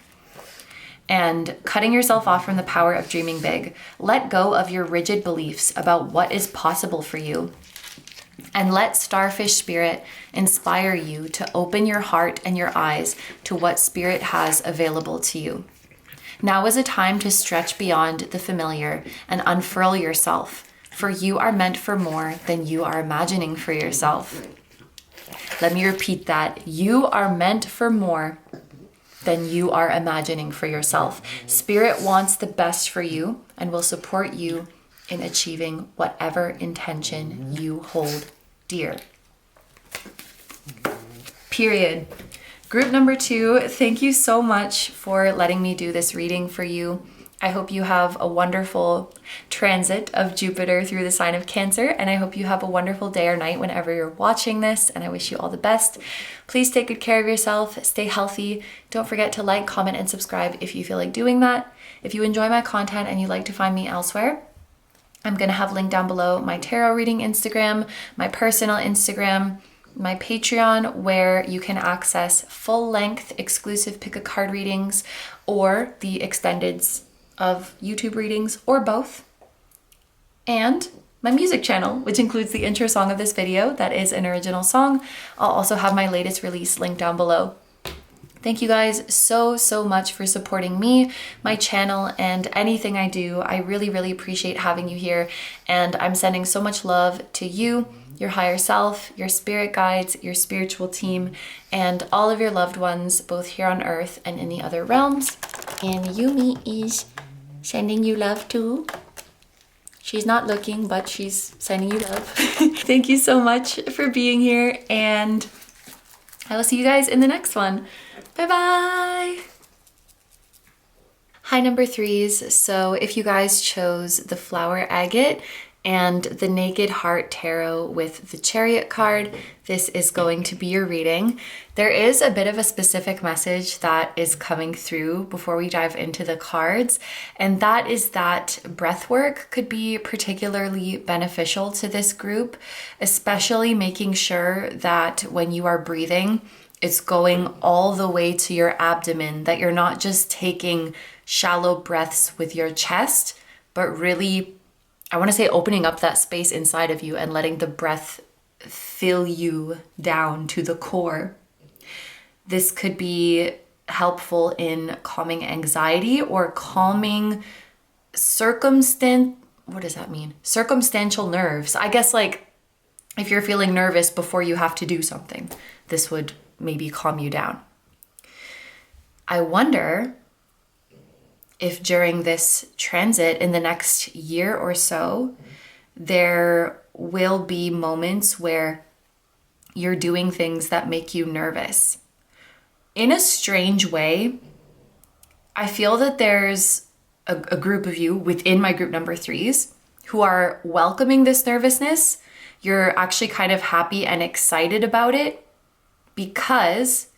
And cutting yourself off from the power of dreaming big. Let go of your rigid beliefs about what is possible for you. And let Starfish Spirit inspire you to open your heart and your eyes to what Spirit has available to you. Now is a time to stretch beyond the familiar and unfurl yourself, for you are meant for more than you are imagining for yourself. Let me repeat that. You are meant for more than you are imagining for yourself. Spirit wants the best for you and will support you in achieving whatever intention you hold dear. Period. Group number 2, thank you so much for letting me do this reading for you. I hope you have a wonderful transit of Jupiter through the sign of Cancer, and I hope you have a wonderful day or night whenever you're watching this, and I wish you all the best. Please take good care of yourself, stay healthy. Don't forget to like, comment, and subscribe if you feel like doing that. If you enjoy my content and you'd like to find me elsewhere, I'm gonna have linked down below my tarot reading Instagram, my personal Instagram, my Patreon, where you can access full-length exclusive pick a card readings or the extendeds of YouTube readings, or both, and my music channel, which includes the intro song of this video that is an original song. I'll also have my latest release linked down below. Thank you guys so much for supporting me, my channel, and anything I do. I really appreciate having you here, and I'm sending so much love to you, your higher self, your spirit guides, your spiritual team, and all of your loved ones, both here on Earth and in the other realms. And Yumi is sending you love too. She's not looking, but she's sending you love. Thank you so much for being here, and I will see you guys in the next one. Bye-bye. Hi, number threes. So if you guys chose the Flower Agate and the Naked Heart Tarot with the Chariot card, this is going to be your reading. There is a bit of a specific message that is coming through before we dive into the cards, and that is that breath work could be particularly beneficial to this group, especially making sure that when you are breathing, it's going all the way to your abdomen, that you're not just taking shallow breaths with your chest, but really, I want to say, opening up that space inside of you and letting the breath fill you down to the core. This could be helpful in calming anxiety or calming what does that mean? Circumstantial nerves. I guess, like, if you're feeling nervous before you have to do something, this would maybe calm you down. I wonder if during this transit in the next year or so, there will be moments where you're doing things that make you nervous. In a strange way, I feel that there's a group of you within my group number threes who are welcoming this nervousness. You're actually kind of happy and excited about it because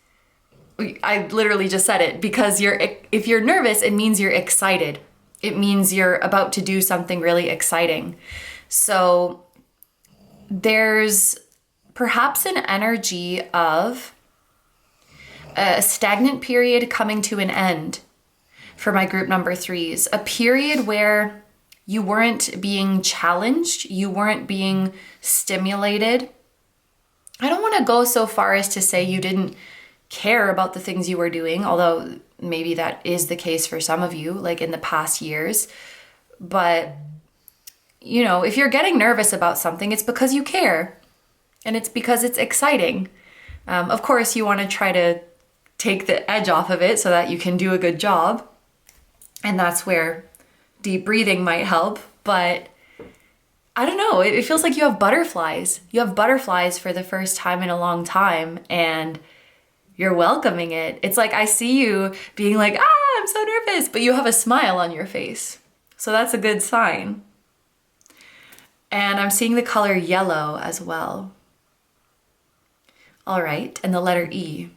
I literally just said it, because if you're nervous, it means you're excited. It means you're about to do something really exciting. So there's perhaps an energy of a stagnant period coming to an end for my group number threes, a period where you weren't being challenged, you weren't being stimulated. I don't want to go so far as to say you didn't care about the things you were doing, although maybe that is the case for some of you, like in the past years. But, you know, if you're getting nervous about something, it's because you care, and it's because it's exciting. Of course, you want to try to take the edge off of it so that you can do a good job, and that's where deep breathing might help. But I don't know, it feels like you have butterflies. You have butterflies for the first time in a long time, and you're welcoming it. It's like I see you being like, I'm so nervous, but you have a smile on your face. So that's a good sign. And I'm seeing the color yellow as well. All right, and the letter E.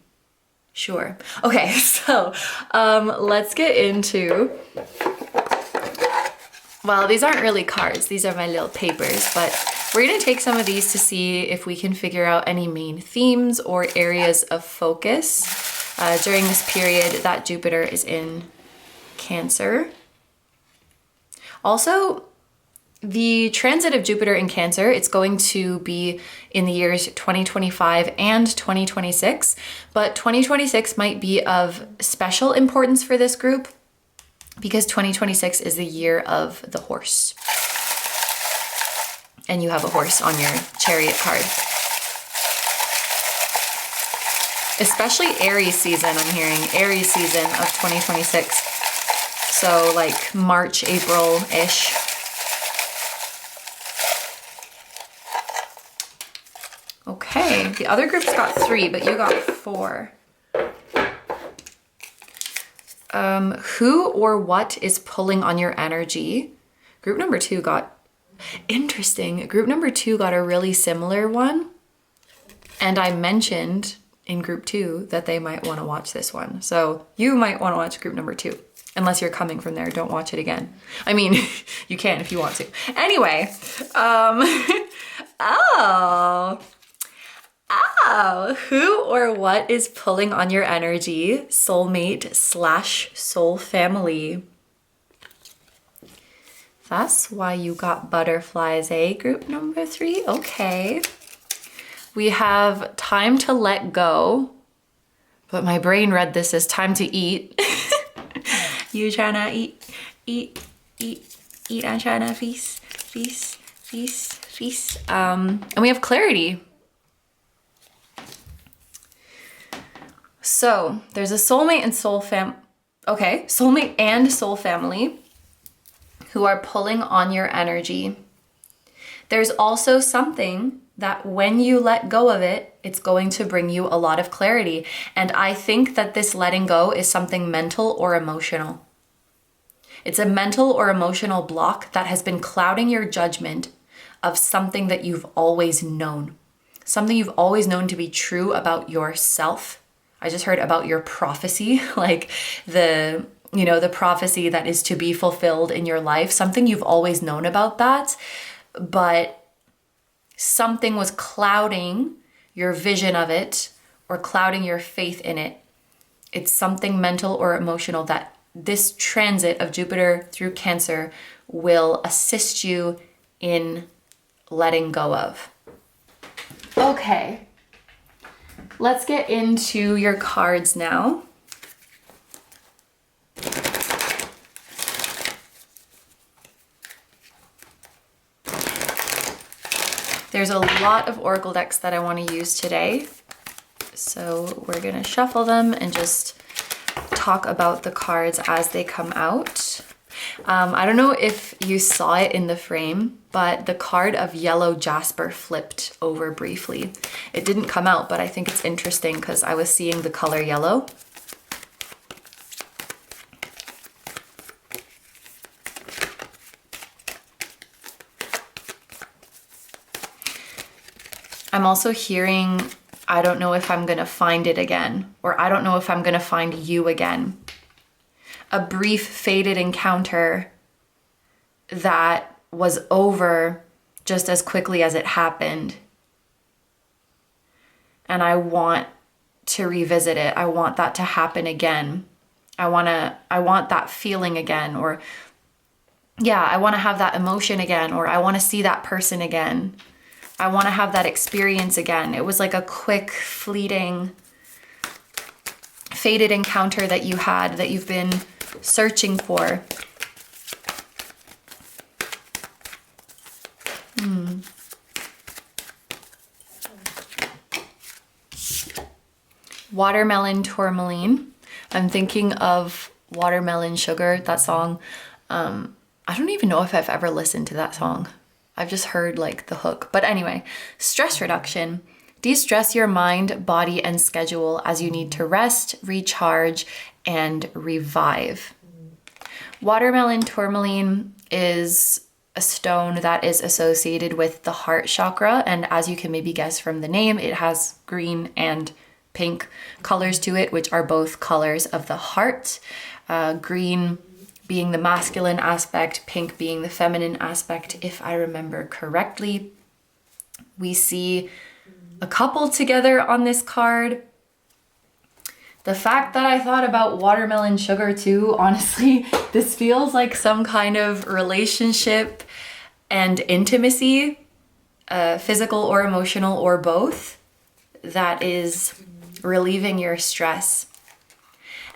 Sure. Okay, so let's get into, well, these aren't really cards. These are my little papers, but we're gonna take some of these to see if we can figure out any main themes or areas of focus during this period that Jupiter is in Cancer. Also, the transit of Jupiter in Cancer, it's going to be in the years 2025 and 2026, but 2026 might be of special importance for this group because 2026 is the year of the horse. And you have a horse on your Chariot card. Especially Aries season, I'm hearing. Aries season of 2026. So like March, April-ish. Okay, the other group's got 3, but you got 4. Who or what is pulling on your energy? Group number 2 got interesting. Group number 2 got a really similar one. And I mentioned in group 2 that they might want to watch this one. So you might want to watch group number 2. Unless you're coming from there, don't watch it again. I mean, you can if you want to. Anyway, who or what is pulling on your energy? Soulmate / soul family. That's why you got butterflies, eh? Group number 3, okay. We have time to let go, but my brain read this as time to eat. You tryna eat, I'm tryna feast. And we have clarity. So there's a soulmate and soulmate and soul family who are pulling on your energy. There's also something that when you let go of it, it's going to bring you a lot of clarity. And I think that this letting go is something mental or emotional. It's a mental or emotional block that has been clouding your judgment of something that you've always known. Something you've always known to be true about yourself. I just heard about your prophecy, like the prophecy that is to be fulfilled in your life. Something you've always known about that, but something was clouding your vision of it or clouding your faith in it. It's something mental or emotional that this transit of Jupiter through Cancer will assist you in letting go of. Okay, let's get into your cards now. There's a lot of oracle decks that I want to use today. So we're going to shuffle them and just talk about the cards as they come out. I don't know if you saw it in the frame, but the card of yellow jasper flipped over briefly. It didn't come out, but I think it's interesting because I was seeing the color yellow. I'm also hearing, I don't know if I'm gonna find it again, or I don't know if I'm gonna find you again. A brief faded encounter that was over just as quickly as it happened. And I want to revisit it. I want that to happen again. I want that feeling again, or yeah, I want to have that emotion again, or I want to see that person again. I want to have that experience again. It was like a quick, fleeting, faded encounter that you had, that you've been searching for. Watermelon tourmaline. I'm thinking of Watermelon Sugar, that song. I don't even know if I've ever listened to that song. I've just heard like the hook. But anyway, stress reduction. De-stress your mind, body, and schedule as you need to rest, recharge, and revive. Watermelon tourmaline is a stone that is associated with the heart chakra. And as you can maybe guess from the name, it has green and pink colors to it, which are both colors of the heart. Green being the masculine aspect, pink being the feminine aspect, if I remember correctly. We see a couple together on this card. The fact that I thought about watermelon sugar too, honestly, this feels like some kind of relationship and intimacy, physical or emotional or both, that is relieving your stress.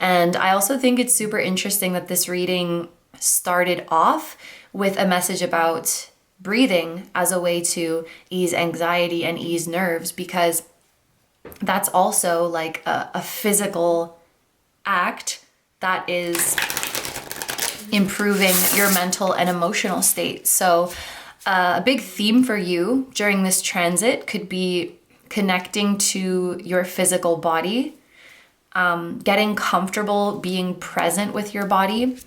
And I also think it's super interesting that this reading started off with a message about breathing as a way to ease anxiety and ease nerves, because that's also like a physical act that is improving your mental and emotional state. So a big theme for you during this transit could be connecting to your physical body, getting comfortable being present with your body,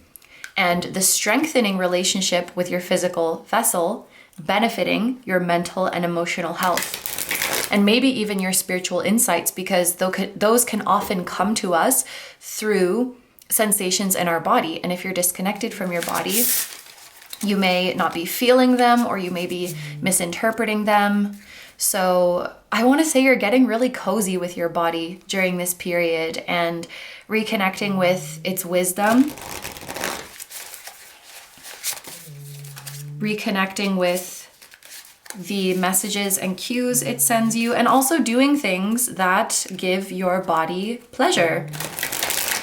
and the strengthening relationship with your physical vessel, benefiting your mental and emotional health, and maybe even your spiritual insights, because those can often come to us through sensations in our body. And if you're disconnected from your body, you may not be feeling them, or you may be misinterpreting them. So I want to say you're getting really cozy with your body during this period and reconnecting with its wisdom, reconnecting with the messages and cues it sends you, and also doing things that give your body pleasure.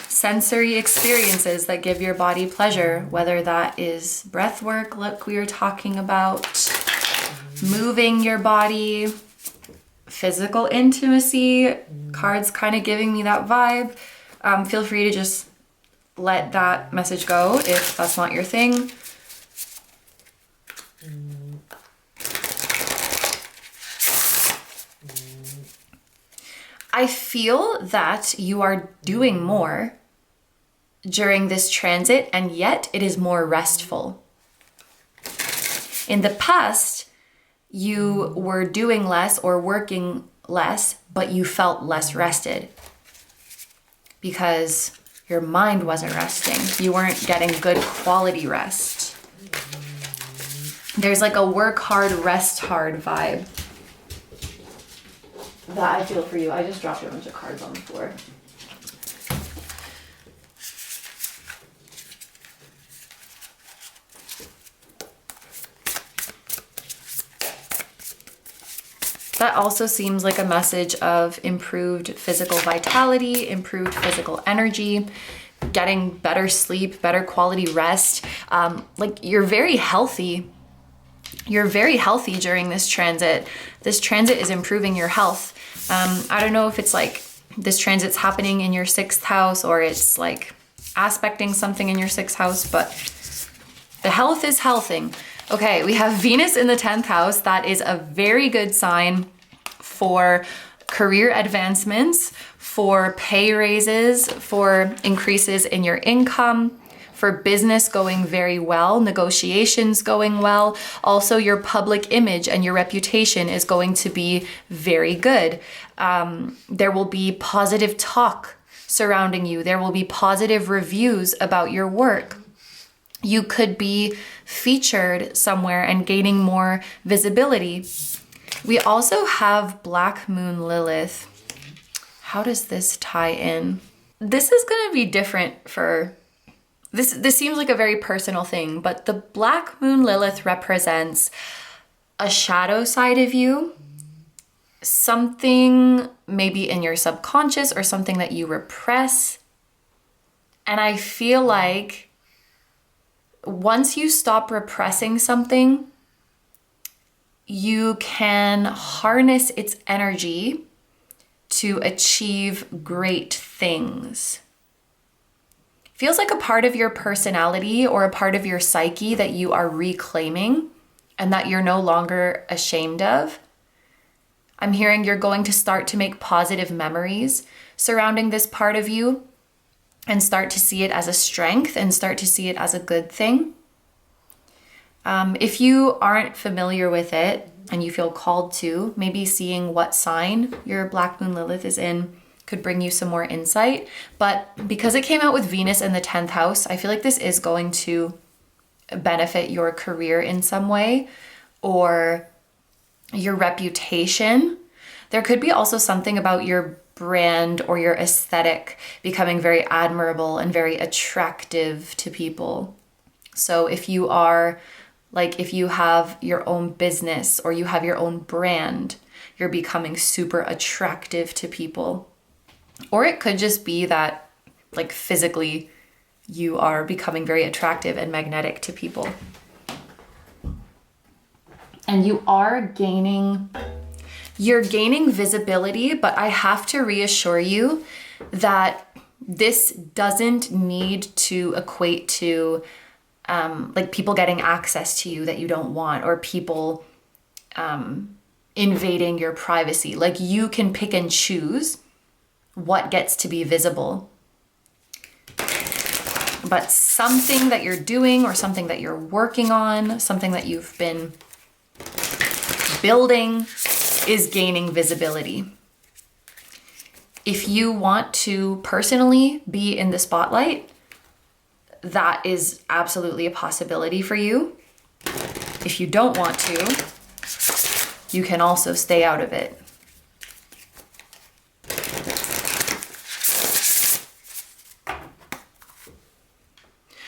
Sensory experiences that give your body pleasure, whether that is breath work, like we were talking about, moving your body, physical intimacy. Cards kind of giving me that vibe. Feel free to just let that message go if that's not your thing. I feel that you are doing more during this transit, and yet it is more restful. In the past, you were doing less or working less, but you felt less rested because your mind wasn't resting. You weren't getting good quality rest. There's like a work hard, rest hard vibe that I feel for you. I just dropped a bunch of cards on the floor. That also seems like a message of improved physical vitality, improved physical energy, getting better sleep, better quality rest. Like you're very healthy. You're very healthy during this transit. This transit is improving your health. I don't know if it's like this transit's happening in your 6th house, or it's like aspecting something in your 6th house, but the health is healthing. Okay, we have Venus in the 10th house. That is a very good sign for career advancements, for pay raises, for increases in your income, for business going very well, negotiations going well. Also, your public image and your reputation is going to be very good. There will be positive talk surrounding you. There will be positive reviews about your work. You could be featured somewhere and gaining more visibility. We also have Black Moon Lilith. How does this tie in? This is going to be different for this seems like a very personal thing, but the Black Moon Lilith represents a shadow side of you, something maybe in your subconscious or something that you repress. And I feel like once you stop repressing something, you can harness its energy to achieve great things. Feels like a part of your personality or a part of your psyche that you are reclaiming and that you're no longer ashamed of. I'm hearing you're going to start to make positive memories surrounding this part of you and start to see it as a strength and start to see it as a good thing. If you aren't familiar with it and you feel called to, maybe seeing what sign your Black Moon Lilith is in could bring you some more insight. But because it came out with Venus in the 10th house, I feel like this is going to benefit your career in some way or your reputation. There could be also something about your brand or your aesthetic becoming very admirable and very attractive to people. So if you are if you have your own business or you have your own brand, you're becoming super attractive to people. Or it could just be that physically you are becoming very attractive and magnetic to people. And you're gaining visibility, but I have to reassure you that this doesn't need to equate to people getting access to you that you don't want, or people invading your privacy. You can pick and choose what gets to be visible. But something that you're doing or something that you're working on, something that you've been building is gaining visibility. If you want to personally be in the spotlight, that is absolutely a possibility for you. If you don't want to, you can also stay out of it.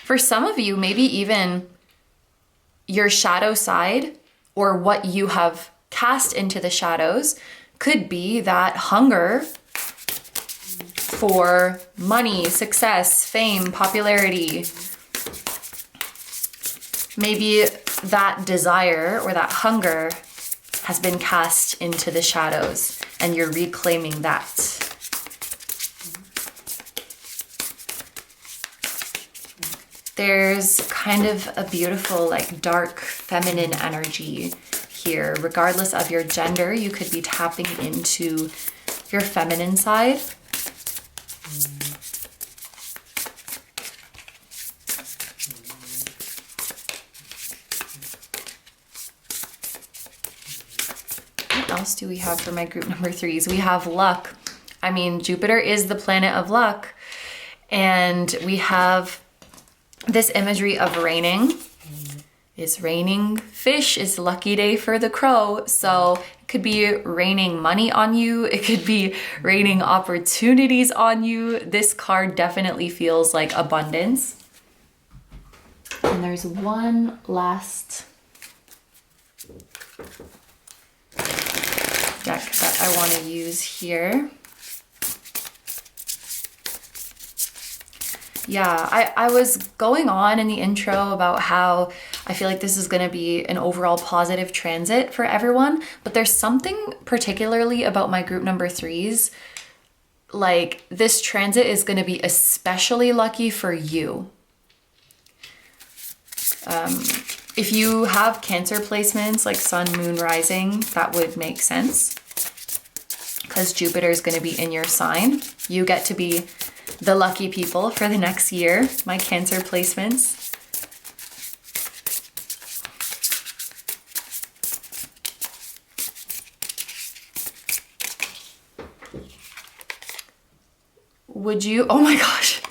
For some of you, maybe even your shadow side or what you have cast into the shadows could be that hunger for money, success, fame, popularity. Maybe that desire or that hunger has been cast into the shadows and you're reclaiming that. There's kind of a beautiful, like, dark feminine energy here. Regardless of your gender, you could be tapping into your feminine side. What else do we have for my group number 3s? We have luck. I mean, Jupiter is the planet of luck. And we have this imagery of raining. It's raining fish, it's lucky day for the crow. So it could be raining money on you. It could be raining opportunities on you. This card definitely feels like abundance. And there's one last deck that I want to use here. Yeah, I was going on in the intro about how I feel like this is going to be an overall positive transit for everyone, but there's something particularly about my group number 3s. Like, this transit is going to be especially lucky for you. If you have Cancer placements like Sun, Moon, Rising, that would make sense because Jupiter is going to be in your sign. You get to be the lucky people for the next year, my Cancer placements. Would you, oh my gosh,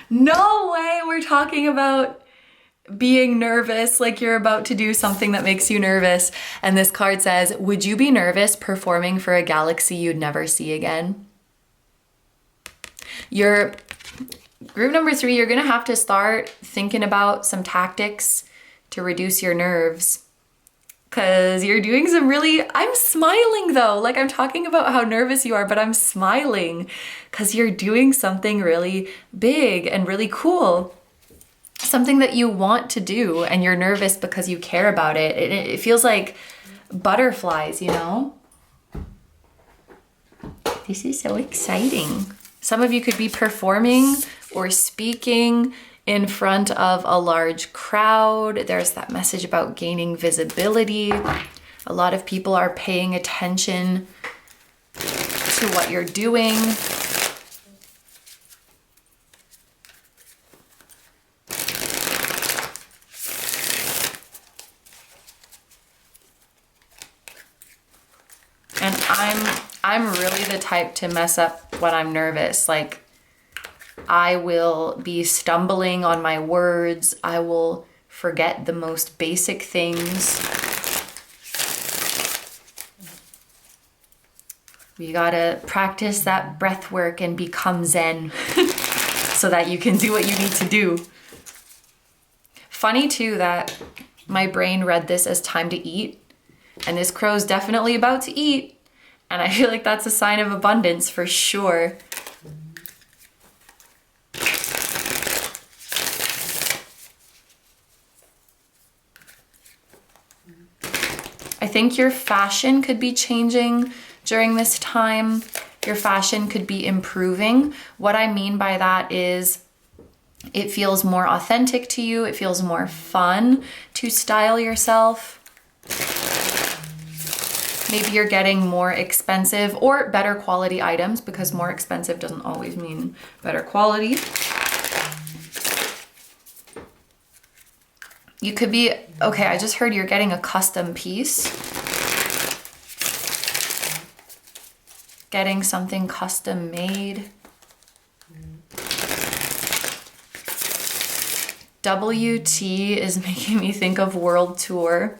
no way we're talking about being nervous, like you're about to do something that makes you nervous. And this card says, would you be nervous performing for a galaxy you'd never see again? Your group number 3, you're gonna have to start thinking about some tactics to reduce your nerves, because you're doing some really, I'm smiling though, like I'm talking about how nervous you are, but I'm smiling because you're doing something really big and really cool, something that you want to do, and you're nervous because you care about it. It feels like butterflies, you know? This is so exciting. Some of you could be performing or speaking in front of a large crowd. There's that message about gaining visibility. A lot of people are paying attention to what you're doing. And I'm really the type to mess up when I'm nervous. Like, I will be stumbling on my words. I will forget the most basic things. You gotta practice that breath work and become zen so that you can do what you need to do. Funny too that my brain read this as time to eat, and this crow's definitely about to eat. And I feel like that's a sign of abundance for sure. I think your fashion could be changing during this time. Your fashion could be improving. What I mean by that is it feels more authentic to you. It feels more fun to style yourself. Maybe you're getting more expensive or better quality items, because more expensive doesn't always mean better quality. You could be, okay, I just heard you're getting a custom piece. Getting something custom made. WT is making me think of World Tour.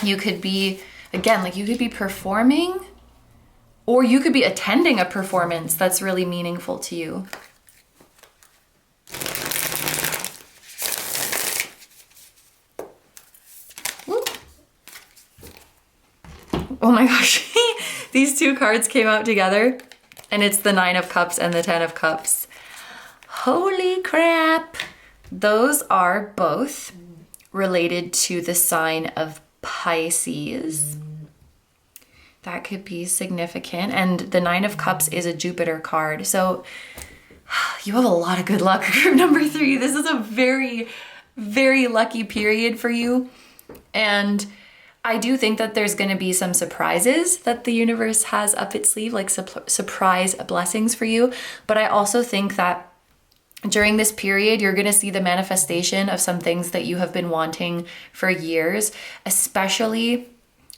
You could be, again, like you could be performing, or you could be attending a performance that's really meaningful to you. Woo. Oh my gosh, these two cards came out together, and it's the 9 of Cups and the 10 of Cups. Holy crap! Those are both related to the sign of Pisces. That could be significant. And the 9 of Cups is a Jupiter card. So you have a lot of good luck, group number 3. This is a very, very lucky period for you. And I do think that there's going to be some surprises that the universe has up its sleeve, like surprise blessings for you. But I also think that during this period, you're going to see the manifestation of some things that you have been wanting for years, especially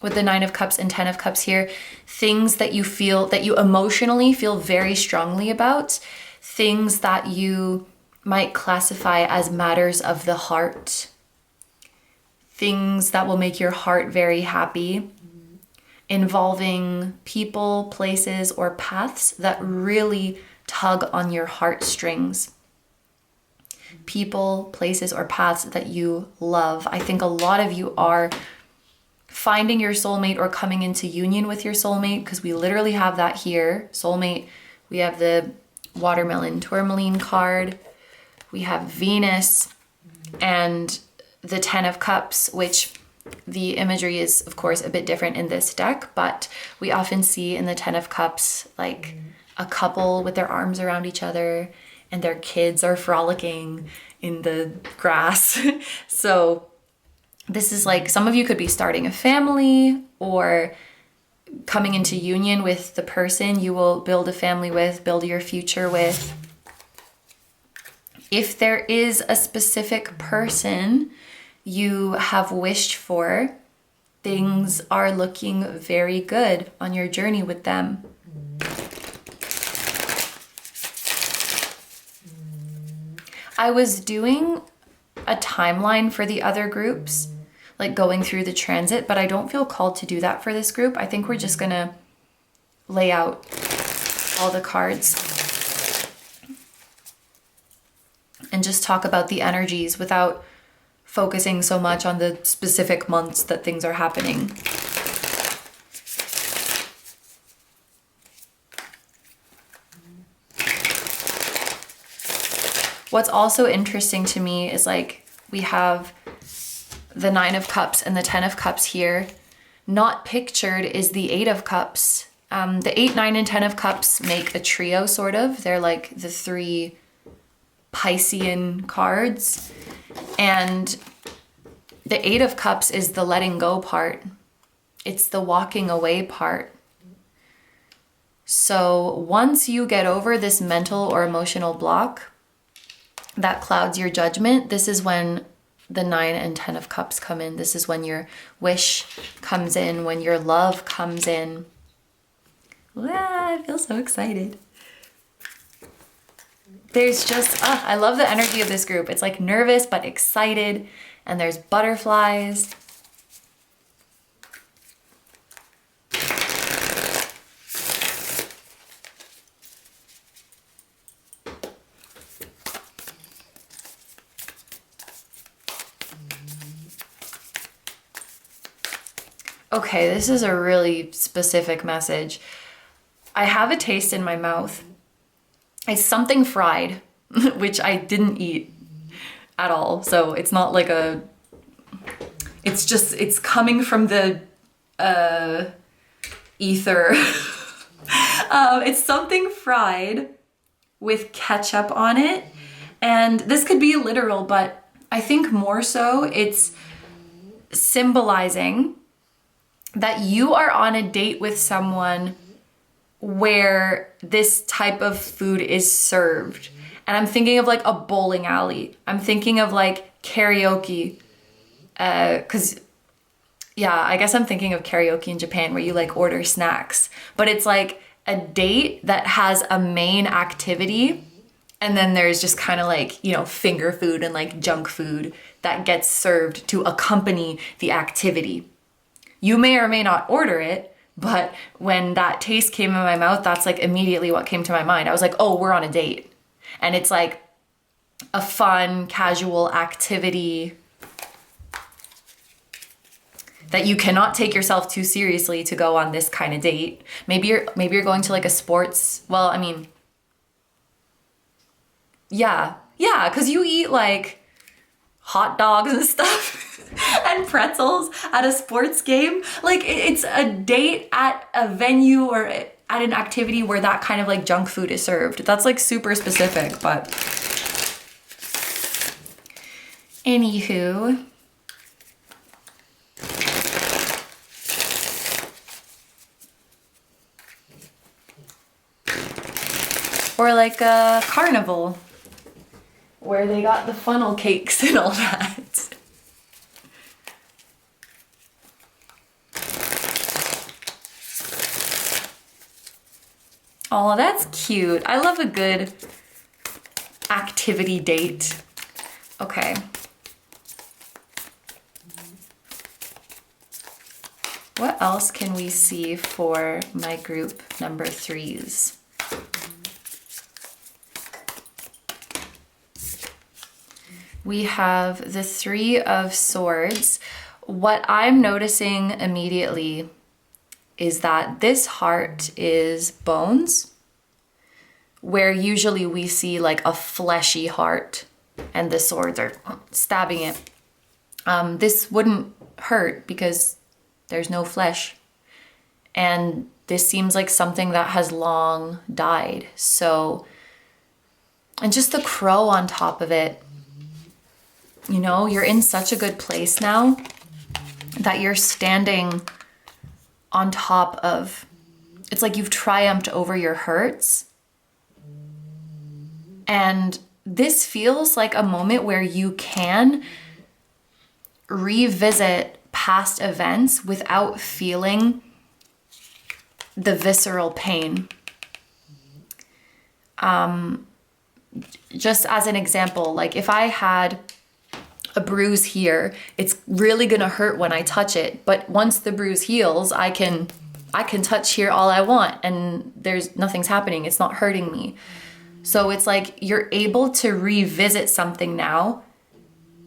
with the 9 of Cups and 10 of Cups here, things that you feel, that you emotionally feel very strongly about, things that you might classify as matters of the heart, things that will make your heart very happy, involving people, places, or paths that really tug on your heartstrings. People, places, or paths that you love. I think a lot of you are finding your soulmate or coming into union with your soulmate, because we literally have that here. Soulmate, we have the watermelon tourmaline card, we have Venus, and the 10 of Cups, which the imagery is of course a bit different in this deck, but we often see in the 10 of Cups like a couple with their arms around each other and their kids are frolicking in the grass. So this is like, some of you could be starting a family or coming into union with the person you will build a family with, build your future with. If there is a specific person you have wished for, things are looking very good on your journey with them. I was doing a timeline for the other groups, like going through the transit, but I don't feel called to do that for this group. I think we're just gonna lay out all the cards and just talk about the energies without focusing so much on the specific months that things are happening. What's also interesting to me is like we have the 9 of Cups and the 10 of Cups here. Not pictured is the 8 of Cups. The 8, 9, and 10 of Cups make a trio, sort of. They're like the 3 Piscean cards. And the 8 of Cups is the letting go part. It's the walking away part. So once you get over this mental or emotional block that clouds your judgment, this is when the 9 and 10 of Cups come in. This is when your wish comes in, when your love comes in. Ah, I feel so excited. There's just, I love the energy of this group. It's like nervous but excited, and there's butterflies. Okay, this is a really specific message. I have a taste in my mouth. It's something fried, which I didn't eat at all. So it's not like a, it's just, it's coming from the ether. It's something fried with ketchup on it. And this could be literal, but I think more so it's symbolizing that you are on a date with someone where this type of food is served. And I'm thinking of like a bowling alley. I'm thinking of like karaoke. I guess I'm thinking of karaoke in Japan where you like order snacks. But it's like a date that has a main activity. And then there's just kind of like, you know, finger food and like junk food that gets served to accompany the activity. You may or may not order it, but when that taste came in my mouth, that's like immediately what came to my mind. I was like, oh, we're on a date. And it's like a fun, casual activity that you cannot take yourself too seriously to go on this kind of date. Maybe you're going to like a sports, well, I mean, yeah, because you eat like hot dogs and stuff and pretzels at a sports game. Like it's a date at a venue or at an activity where that kind of like junk food is served. That's like super specific, but anywho. Or like a carnival where they got the funnel cakes and all that. Oh, that's cute. I love a good activity date. Okay. What else can we see for my group number 3s? We have the 3 of Swords. What I'm noticing immediately is that this heart is bones, where usually we see like a fleshy heart and the swords are stabbing it. This wouldn't hurt because there's no flesh. And this seems like something that has long died. So, and just the crow on top of it. You know, you're in such a good place now that you're standing on top of, it's like you've triumphed over your hurts. And this feels like a moment where you can revisit past events without feeling the visceral pain. Just as an example, like if I had a bruise here, it's really gonna hurt when I touch it. But once the bruise heals, I can touch here all I want and nothing's happening. It's not hurting me. So it's like you're able to revisit something now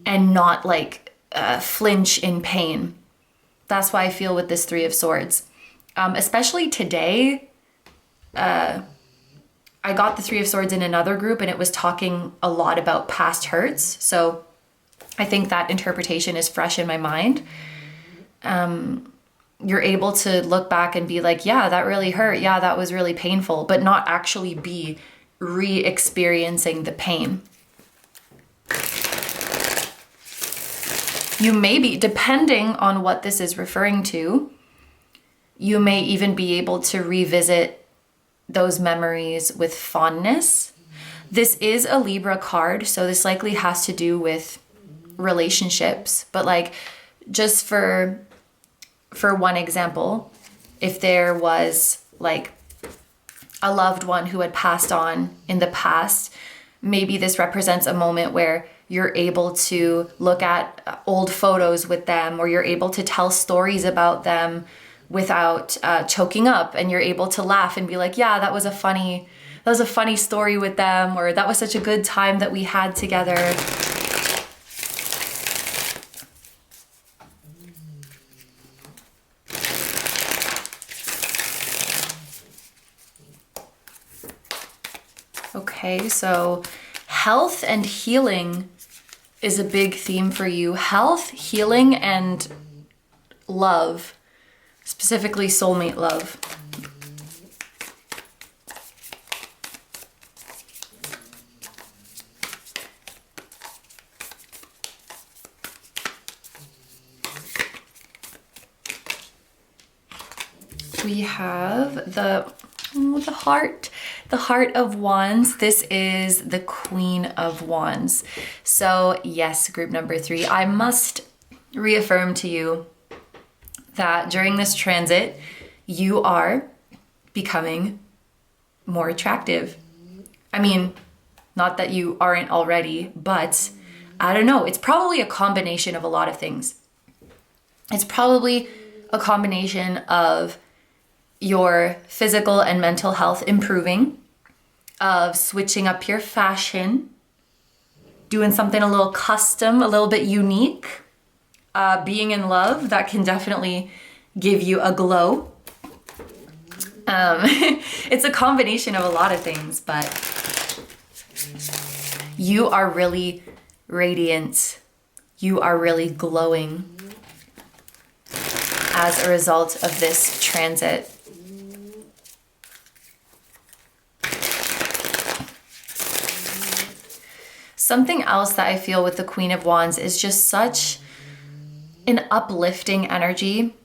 and not like flinch in pain. That's why I feel with this 3 of Swords. Especially today, I got the 3 of Swords in another group and it was talking a lot about past hurts. So I think that interpretation is fresh in my mind. You're able to look back and be like, yeah, that really hurt. Yeah, that was really painful, but not actually be re-experiencing the pain. You may be, depending on what this is referring to, you may even be able to revisit those memories with fondness. This is a Libra card, so this likely has to do with relationships, but like just for one example, if there was like a loved one who had passed on in the past, maybe this represents a moment where you're able to look at old photos with them, or you're able to tell stories about them without choking up, and you're able to laugh and be like, yeah, that was a funny story with them, or that was such a good time that we had together. Okay, so health and healing is a big theme for you. Health, healing, and love, specifically soulmate love. We have the heart of wands. This is the Queen of Wands. So yes, group number 3, I must reaffirm to you that during this transit, you are becoming more attractive. I mean, not that you aren't already, but I don't know. It's probably a combination of a lot of things. It's probably a combination of your physical and mental health improving, of switching up your fashion, doing something a little custom, a little bit unique, being in love. That can definitely give you a glow. It's a combination of a lot of things, but you are really radiant. You are really glowing as a result of this transit. Something else that I feel with the Queen of Wands is just such an uplifting energy.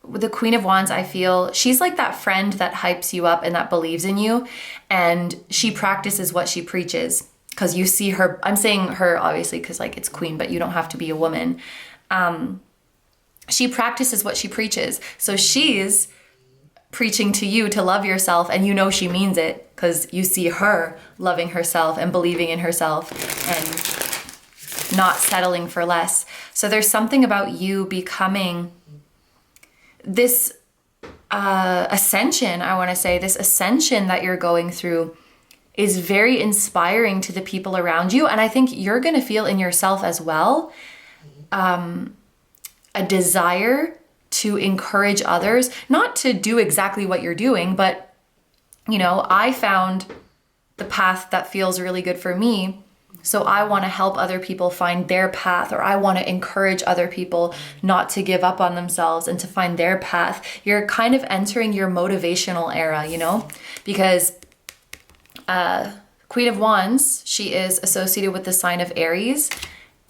With the Queen of Wands, I feel she's like that friend that hypes you up and that believes in you, and she practices what she preaches. Because you see her, I'm saying her obviously because like it's queen, but you don't have to be a woman. She practices what she preaches. So she's preaching to you to love yourself, and you know she means it because you see her loving herself and believing in herself and not settling for less. So there's something about you becoming this ascension, I want to say, this ascension that you're going through is very inspiring to the people around you. And I think you're going to feel in yourself as well a desire to encourage others, not to do exactly what you're doing, but, you know, I found the path that feels really good for me. So I want to help other people find their path, or I want to encourage other people not to give up on themselves and to find their path. You're kind of entering your motivational era, you know, because Queen of Wands, she is associated with the sign of Aries.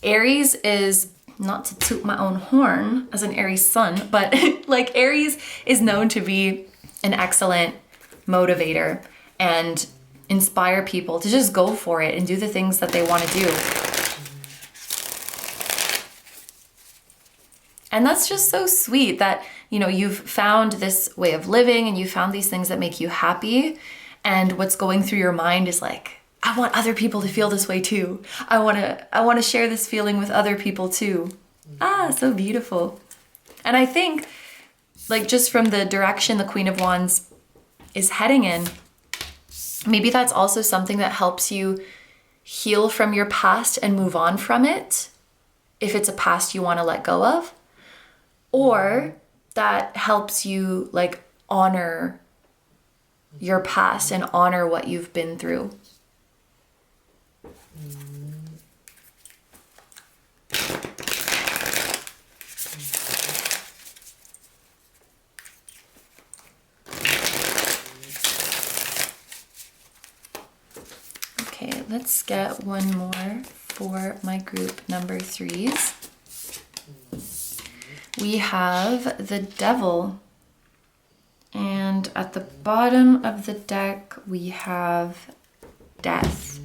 Aries is, not to toot my own horn as an Aries sun, but like Aries is known to be an excellent motivator and inspire people to just go for it and do the things that they want to do. And that's just so sweet that, you know, you've found this way of living and you found these things that make you happy. And what's going through your mind is like, I want other people to feel this way too. I want to share this feeling with other people too. So beautiful. And I think, like, just from the direction the Queen of Wands is heading in, maybe that's also something that helps you heal from your past and move on from it, if it's a past you want to let go of, or that helps you like honor your past and honor what you've been through. Okay, let's get one more for my group number 3s. We have the Devil. And at the bottom of the deck, we have Death.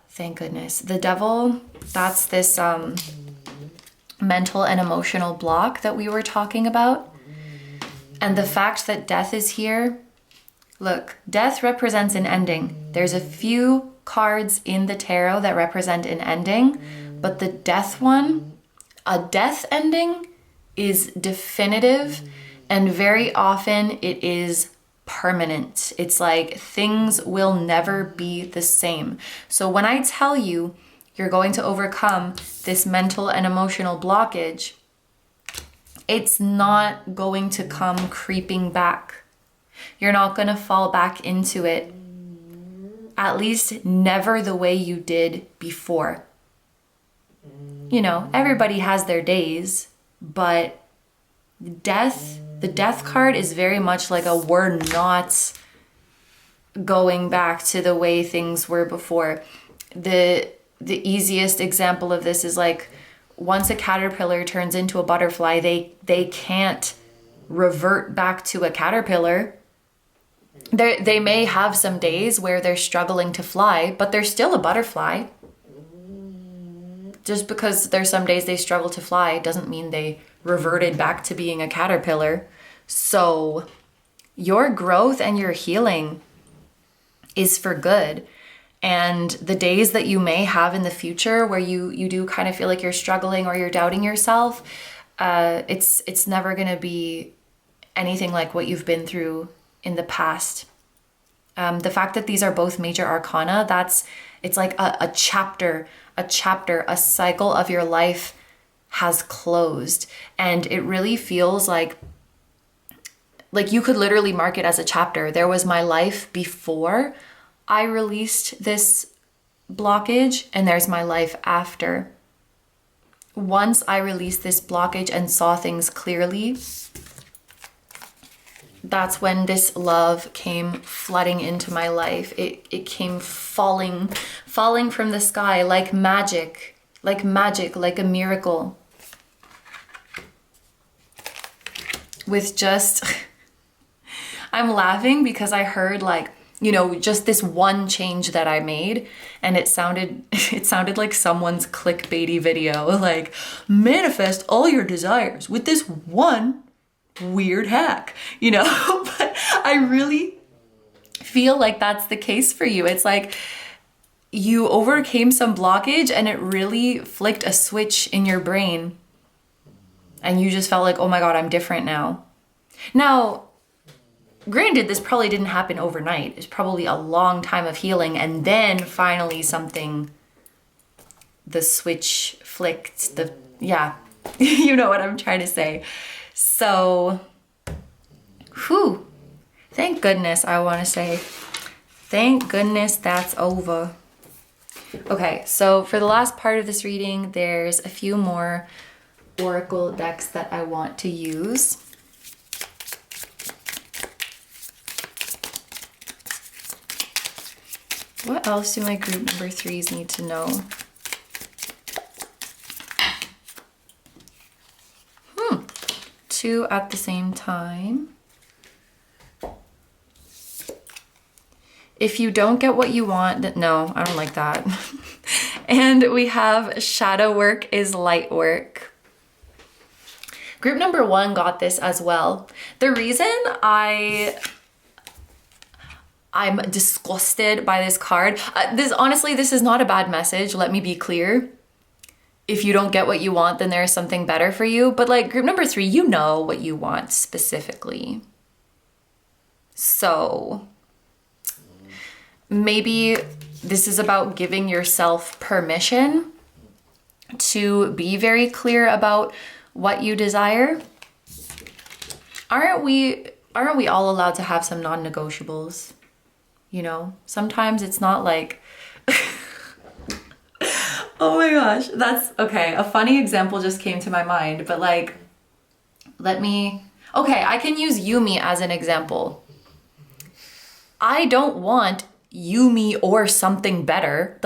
Thank goodness. The Devil, that's this mental and emotional block that we were talking about. And the fact that Death is here, look, Death represents an ending. There's a few cards in the tarot that represent an ending, but the Death one, a death ending is definitive, and very often it is permanent. It's like things will never be the same. So when I tell you you're going to overcome this mental and emotional blockage, it's not going to come creeping back. You're not going to fall back into it. At least never the way you did before. You know, everybody has their days, but the death card is very much like a we're not going back to the way things were before. The easiest example of this is like once a caterpillar turns into a butterfly, they can't revert back to a caterpillar. They may have some days where they're struggling to fly, but they're still a butterfly. Just because there's some days they struggle to fly doesn't mean they reverted back to being a caterpillar. So your growth and your healing is for good. And the days that you may have in the future where you do kind of feel like you're struggling or you're doubting yourself, it's never going to be anything like what you've been through in the past. The fact that these are both major arcana, it's like a chapter, a cycle of your life has closed. And it really feels like you could literally mark it as a chapter. There was my life before I released this blockage, and there's my life after. Once I released this blockage and saw things clearly, that's when this love came flooding into my life. It came falling from the sky like magic, like a miracle. With just, I'm laughing because I heard just this one change that I made, and it sounded like someone's clickbaity video, like manifest all your desires with this one weird hack, but I really feel like that's the case for you. It's like you overcame some blockage and it really flicked a switch in your brain and you just felt like, oh my God, I'm different now. Now, granted, this probably didn't happen overnight. It's probably a long time of healing, and then finally the switch flicked, you know what I'm trying to say. So, thank goodness, I want to say. Thank goodness that's over. Okay, so for the last part of this reading, there's a few more oracle decks that I want to use. What else do my group number 3s need to know? Two at the same time. If you don't get what you want, no, I don't like that. And we have shadow work is light work. Group number 1 got this as well. The reason I'm disgusted by this card, this is not a bad message, let me be clear. If you don't get what you want, then there's something better for you. But group number 3, you know what you want specifically. So maybe this is about giving yourself permission to be very clear about what you desire. Aren't we all allowed to have some non-negotiables? Sometimes it's not like oh my gosh, that's okay. A funny example just came to my mind, but I can use Yumi as an example. I don't want Yumi or something better.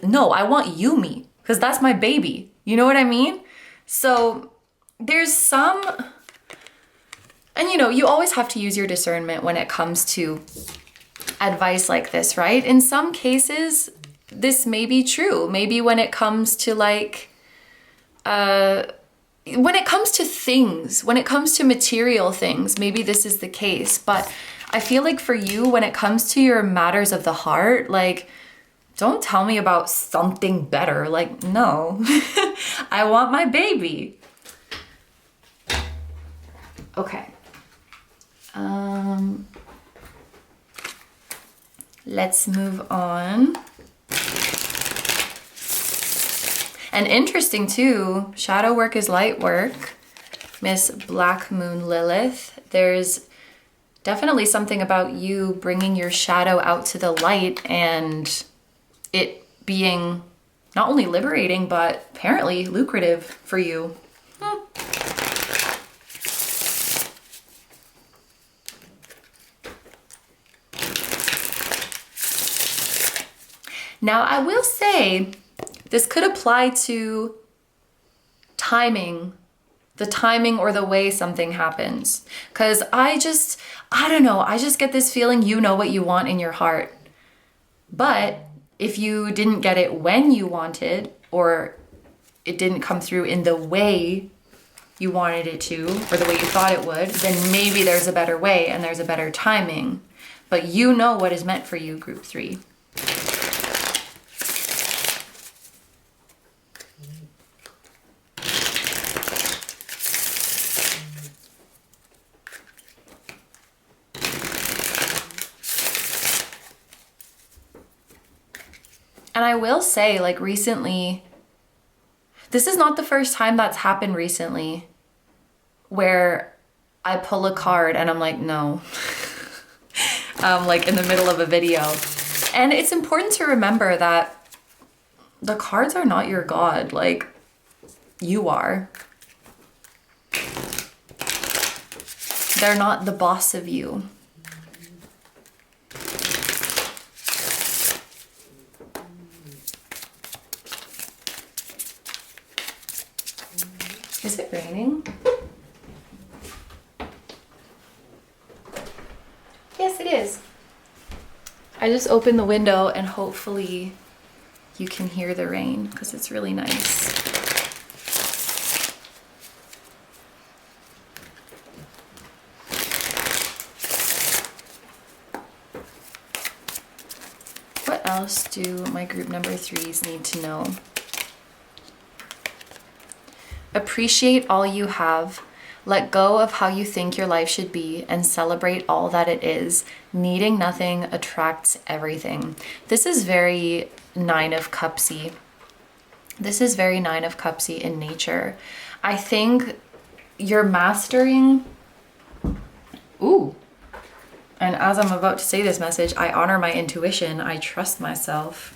No, I want Yumi because that's my baby. You know what I mean? So there's some, and you always have to use your discernment when it comes to advice like this, right? In some cases, this may be true. Maybe when it comes to when it comes to things, when it comes to material things, maybe this is the case. But I feel like for you, when it comes to your matters of the heart, don't tell me about something better. No, I want my baby. Okay. Let's move on. And interesting too, shadow work is light work. Miss Black Moon Lilith. There's definitely something about you bringing your shadow out to the light and it being not only liberating, but apparently lucrative for you. Now, I will say, this could apply to timing the timing or the way something happens. Because I don't know, I just get this feeling you know what you want in your heart. But if you didn't get it when you wanted, or it didn't come through in the way you wanted it to, or the way you thought it would, then maybe there's a better way and there's a better timing. But you know what is meant for you, group 3. And I will say, like, recently, this is not the first time that's happened recently, where I pull a card and I'm like, no, like in the middle of a video. And it's important to remember that the cards are not your God, like you are. They're not the boss of you. Is it raining? Yes, it is. I just opened the window and hopefully you can hear the rain because it's really nice. What else do my group number 3s need to know? Appreciate all you have. Let go of how you think your life should be and celebrate all that it is. Needing nothing attracts everything. This is very 9 of Cupsy. This is very 9 of Cupsy in nature. I think you're mastering... Ooh. And as I'm about to say this message, I honor my intuition. I trust myself.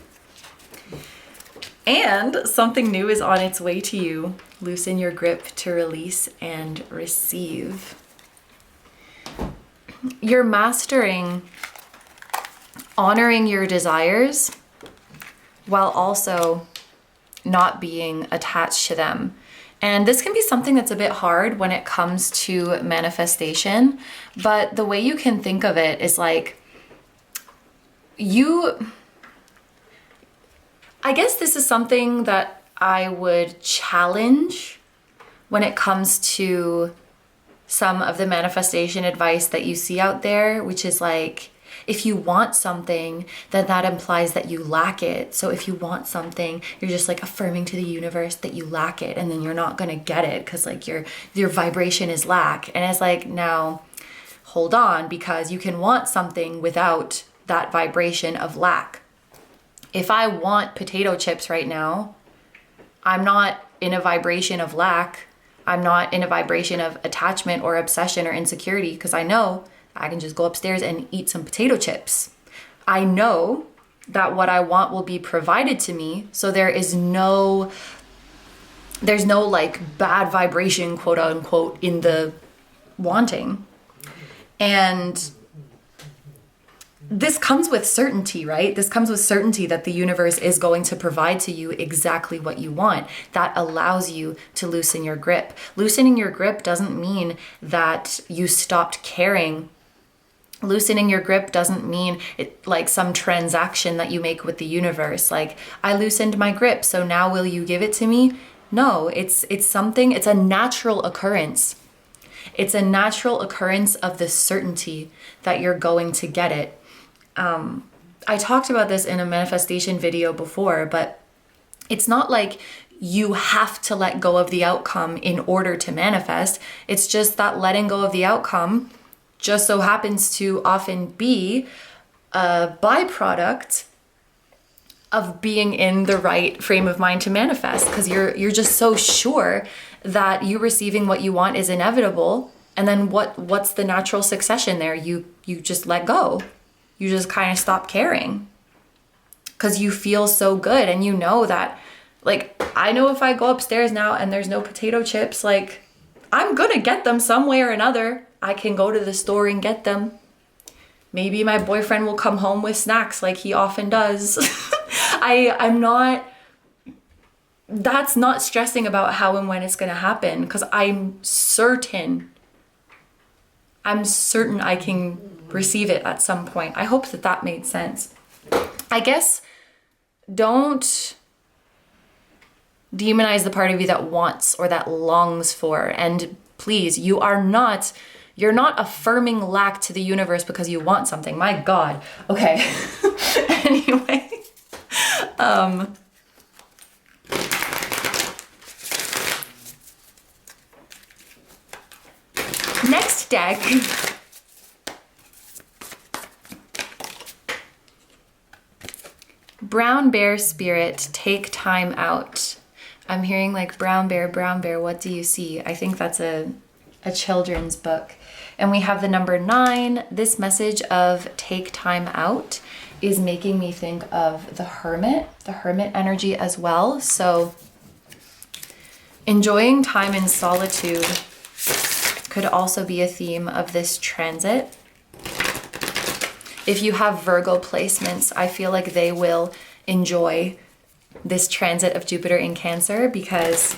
And something new is on its way to you. Loosen your grip to release and receive. You're mastering honoring your desires while also not being attached to them. And this can be something that's a bit hard when it comes to manifestation, but the way you can think of it is like I guess this is something that I would challenge when it comes to some of the manifestation advice that you see out there, which is like, if you want something, then that implies that you lack it. So if you want something, you're just like affirming to the universe that you lack it, and then you're not gonna get it because like your vibration is lack. And it's like, now hold on, because you can want something without that vibration of lack. If I want potato chips right now, I'm not in a vibration of lack. I'm not in a vibration of attachment or obsession or insecurity, because I know I can just go upstairs and eat some potato chips. I know that what I want will be provided to me, so there's no like bad vibration, quote unquote, in the wanting. And this comes with certainty, right? This comes with certainty that the universe is going to provide to you exactly what you want. That allows you to loosen your grip. Loosening your grip doesn't mean that you stopped caring. Loosening your grip doesn't mean it like some transaction that you make with the universe. Like, I loosened my grip, so now will you give it to me? No, it's something, it's a natural occurrence. It's a natural occurrence of the certainty that you're going to get it. I talked about this in a manifestation video before, but it's not like you have to let go of the outcome in order to manifest. It's just that letting go of the outcome just so happens to often be a byproduct of being in the right frame of mind to manifest, because you're just so sure that you receiving what you want is inevitable. And then what's the natural succession there? You just let go. You just kind of stop caring because you feel so good. And you know that, like, I know if I go upstairs now and there's no potato chips, like, I'm gonna get them some way or another. I can go to the store and get them. Maybe my boyfriend will come home with snacks like he often does. I'm not that's not stressing about how and when it's going to happen, because I'm certain I can receive it at some point. I hope that that made sense. I guess don't demonize the part of you that wants or that longs for. And please, you're not affirming lack to the universe because you want something. My God. Okay. Anyway. Next deck. Brown bear spirit, take time out. I'm hearing like brown bear, what do you see? I think that's a children's book. And we have the number 9. This message of take time out is making me think of the hermit energy as well. So enjoying time in solitude could also be a theme of this transit. If you have Virgo placements, I feel like they will enjoy this transit of Jupiter in Cancer, because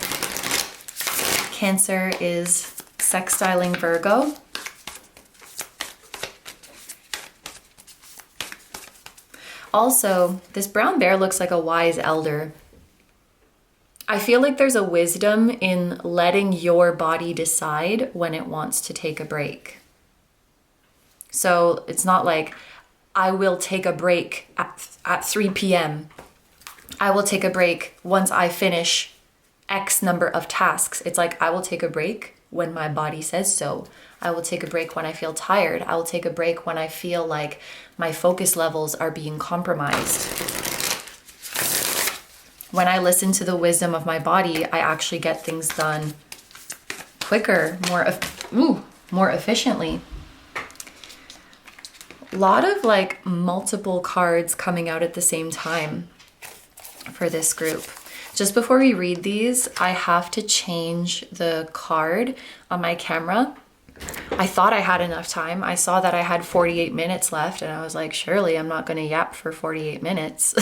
Cancer is sextiling Virgo. Also, this brown bear looks like a wise elder. I feel like there's a wisdom in letting your body decide when it wants to take a break. So it's not like, I will take a break at 3 p.m. I will take a break once I finish X number of tasks. It's like, I will take a break when my body says so. I will take a break when I feel tired. I will take a break when I feel like my focus levels are being compromised. When I listen to the wisdom of my body, I actually get things done quicker, more efficiently. A lot of like multiple cards coming out at the same time for this group. Just before we read these, I have to change the card on my camera. I thought I had enough time. I saw that I had 48 minutes left and I was like, surely I'm not going to yap for 48 minutes.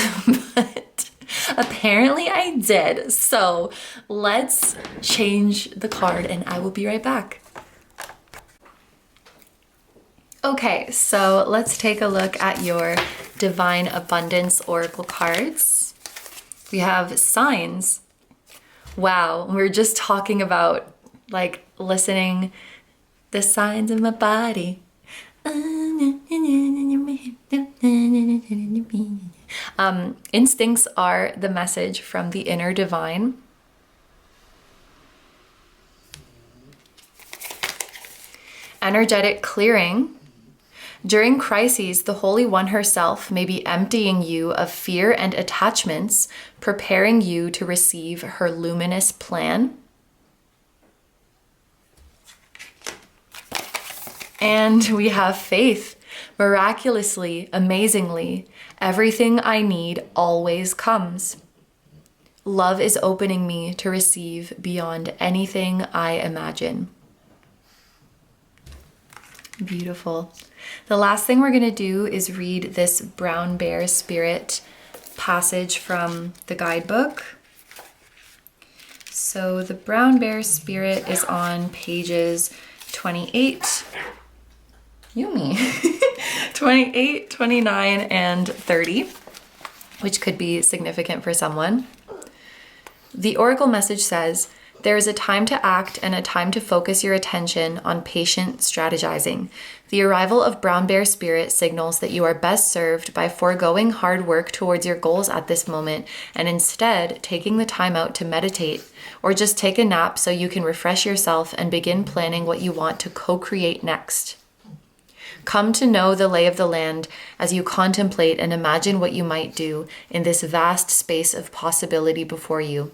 But apparently I did. So let's change the card and I will be right back. Okay, so let's take a look at your Divine Abundance Oracle cards. We have signs. Wow, we were just talking about like listening the signs of my body. Instincts are the message from the inner divine. Energetic clearing. During crises, the Holy One herself may be emptying you of fear and attachments, preparing you to receive her luminous plan. And we have faith. Miraculously, amazingly, everything I need always comes. Love is opening me to receive beyond anything I imagine. Beautiful. The last thing we're going to do is read this brown bear spirit passage from the guidebook. So the brown bear spirit is on pages 28, 28, 29, and 30, which could be significant for someone. The oracle message says, there is a time to act and a time to focus your attention on patient strategizing. The arrival of brown bear spirit signals that you are best served by foregoing hard work towards your goals at this moment and instead taking the time out to meditate or just take a nap so you can refresh yourself and begin planning what you want to co-create next. Come to know the lay of the land as you contemplate and imagine what you might do in this vast space of possibility before you.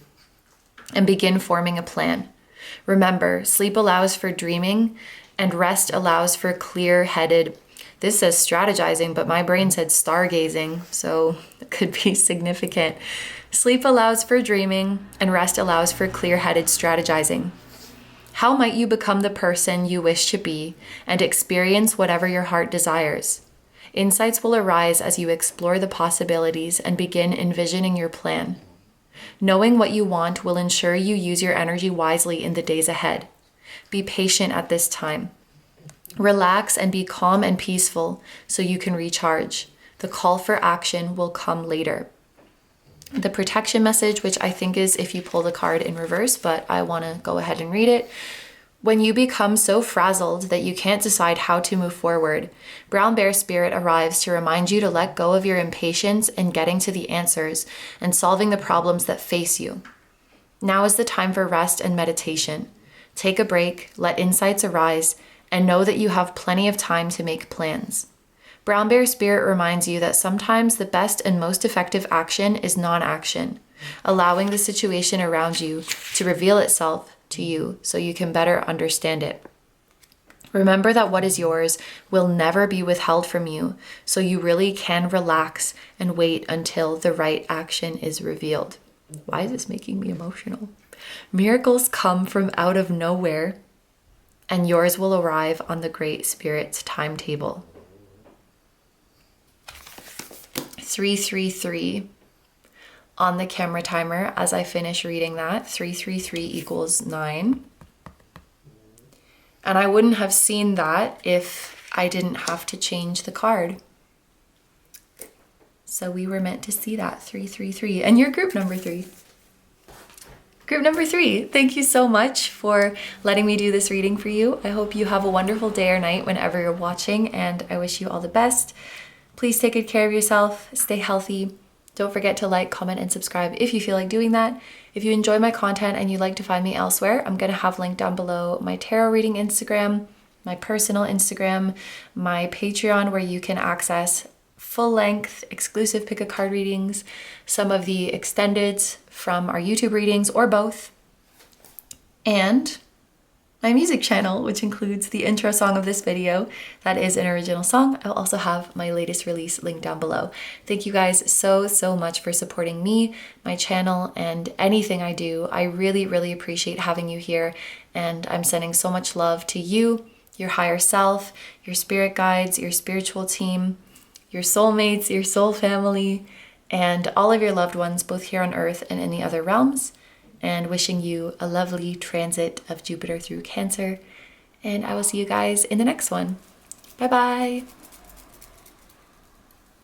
And begin forming a plan. Remember, sleep allows for dreaming and rest allows for clear-headed, this says strategizing, but my brain said stargazing, so it could be significant. Sleep allows for dreaming and rest allows for clear-headed strategizing. How might you become the person you wish to be and experience whatever your heart desires? Insights will arise as you explore the possibilities and begin envisioning your plan. Knowing what you want will ensure you use your energy wisely in the days ahead. Be patient at this time. Relax and be calm and peaceful so you can recharge. The call for action will come later. The protection message, which I think is if you pull the card in reverse, but I want to go ahead and read it. When you become so frazzled that you can't decide how to move forward, Brown Bear Spirit arrives to remind you to let go of your impatience in getting to the answers and solving the problems that face you. Now is the time for rest and meditation. Take a break, let insights arise, and know that you have plenty of time to make plans. Brown Bear Spirit reminds you that sometimes the best and most effective action is non-action, allowing the situation around you to reveal itself to you so you can better understand it. Remember that what is yours will never be withheld from you, so you really can relax and wait until the right action is revealed. Why is this making me emotional? Miracles come from out of nowhere, and yours will arrive on the Great Spirit's timetable. 333 on the camera timer as I finish reading that. 333 equals 9. And I wouldn't have seen that if I didn't have to change the card. So we were meant to see that, 333. And you're group number 3. Group number 3, thank you so much for letting me do this reading for you. I hope you have a wonderful day or night whenever you're watching, and I wish you all the best. Please take good care of yourself, stay healthy. Don't forget to like, comment, and subscribe if you feel like doing that. If you enjoy my content and you'd like to find me elsewhere, I'm going to have linked down below my tarot reading Instagram, my personal Instagram, my Patreon where you can access full-length exclusive pick a card readings, some of the extendeds from our YouTube readings or both, and my music channel, which includes the intro song of this video. That is an original song. I'll also have my latest release linked down below. Thank you guys so much for supporting me, my channel, and anything I do. I really appreciate having you here, and I'm sending so much love to you, your higher self, your spirit guides, your spiritual team, your soulmates, your soul family, and all of your loved ones, both here on Earth and in the other realms. And wishing you a lovely transit of Jupiter through Cancer. And I will see you guys in the next one. Bye bye.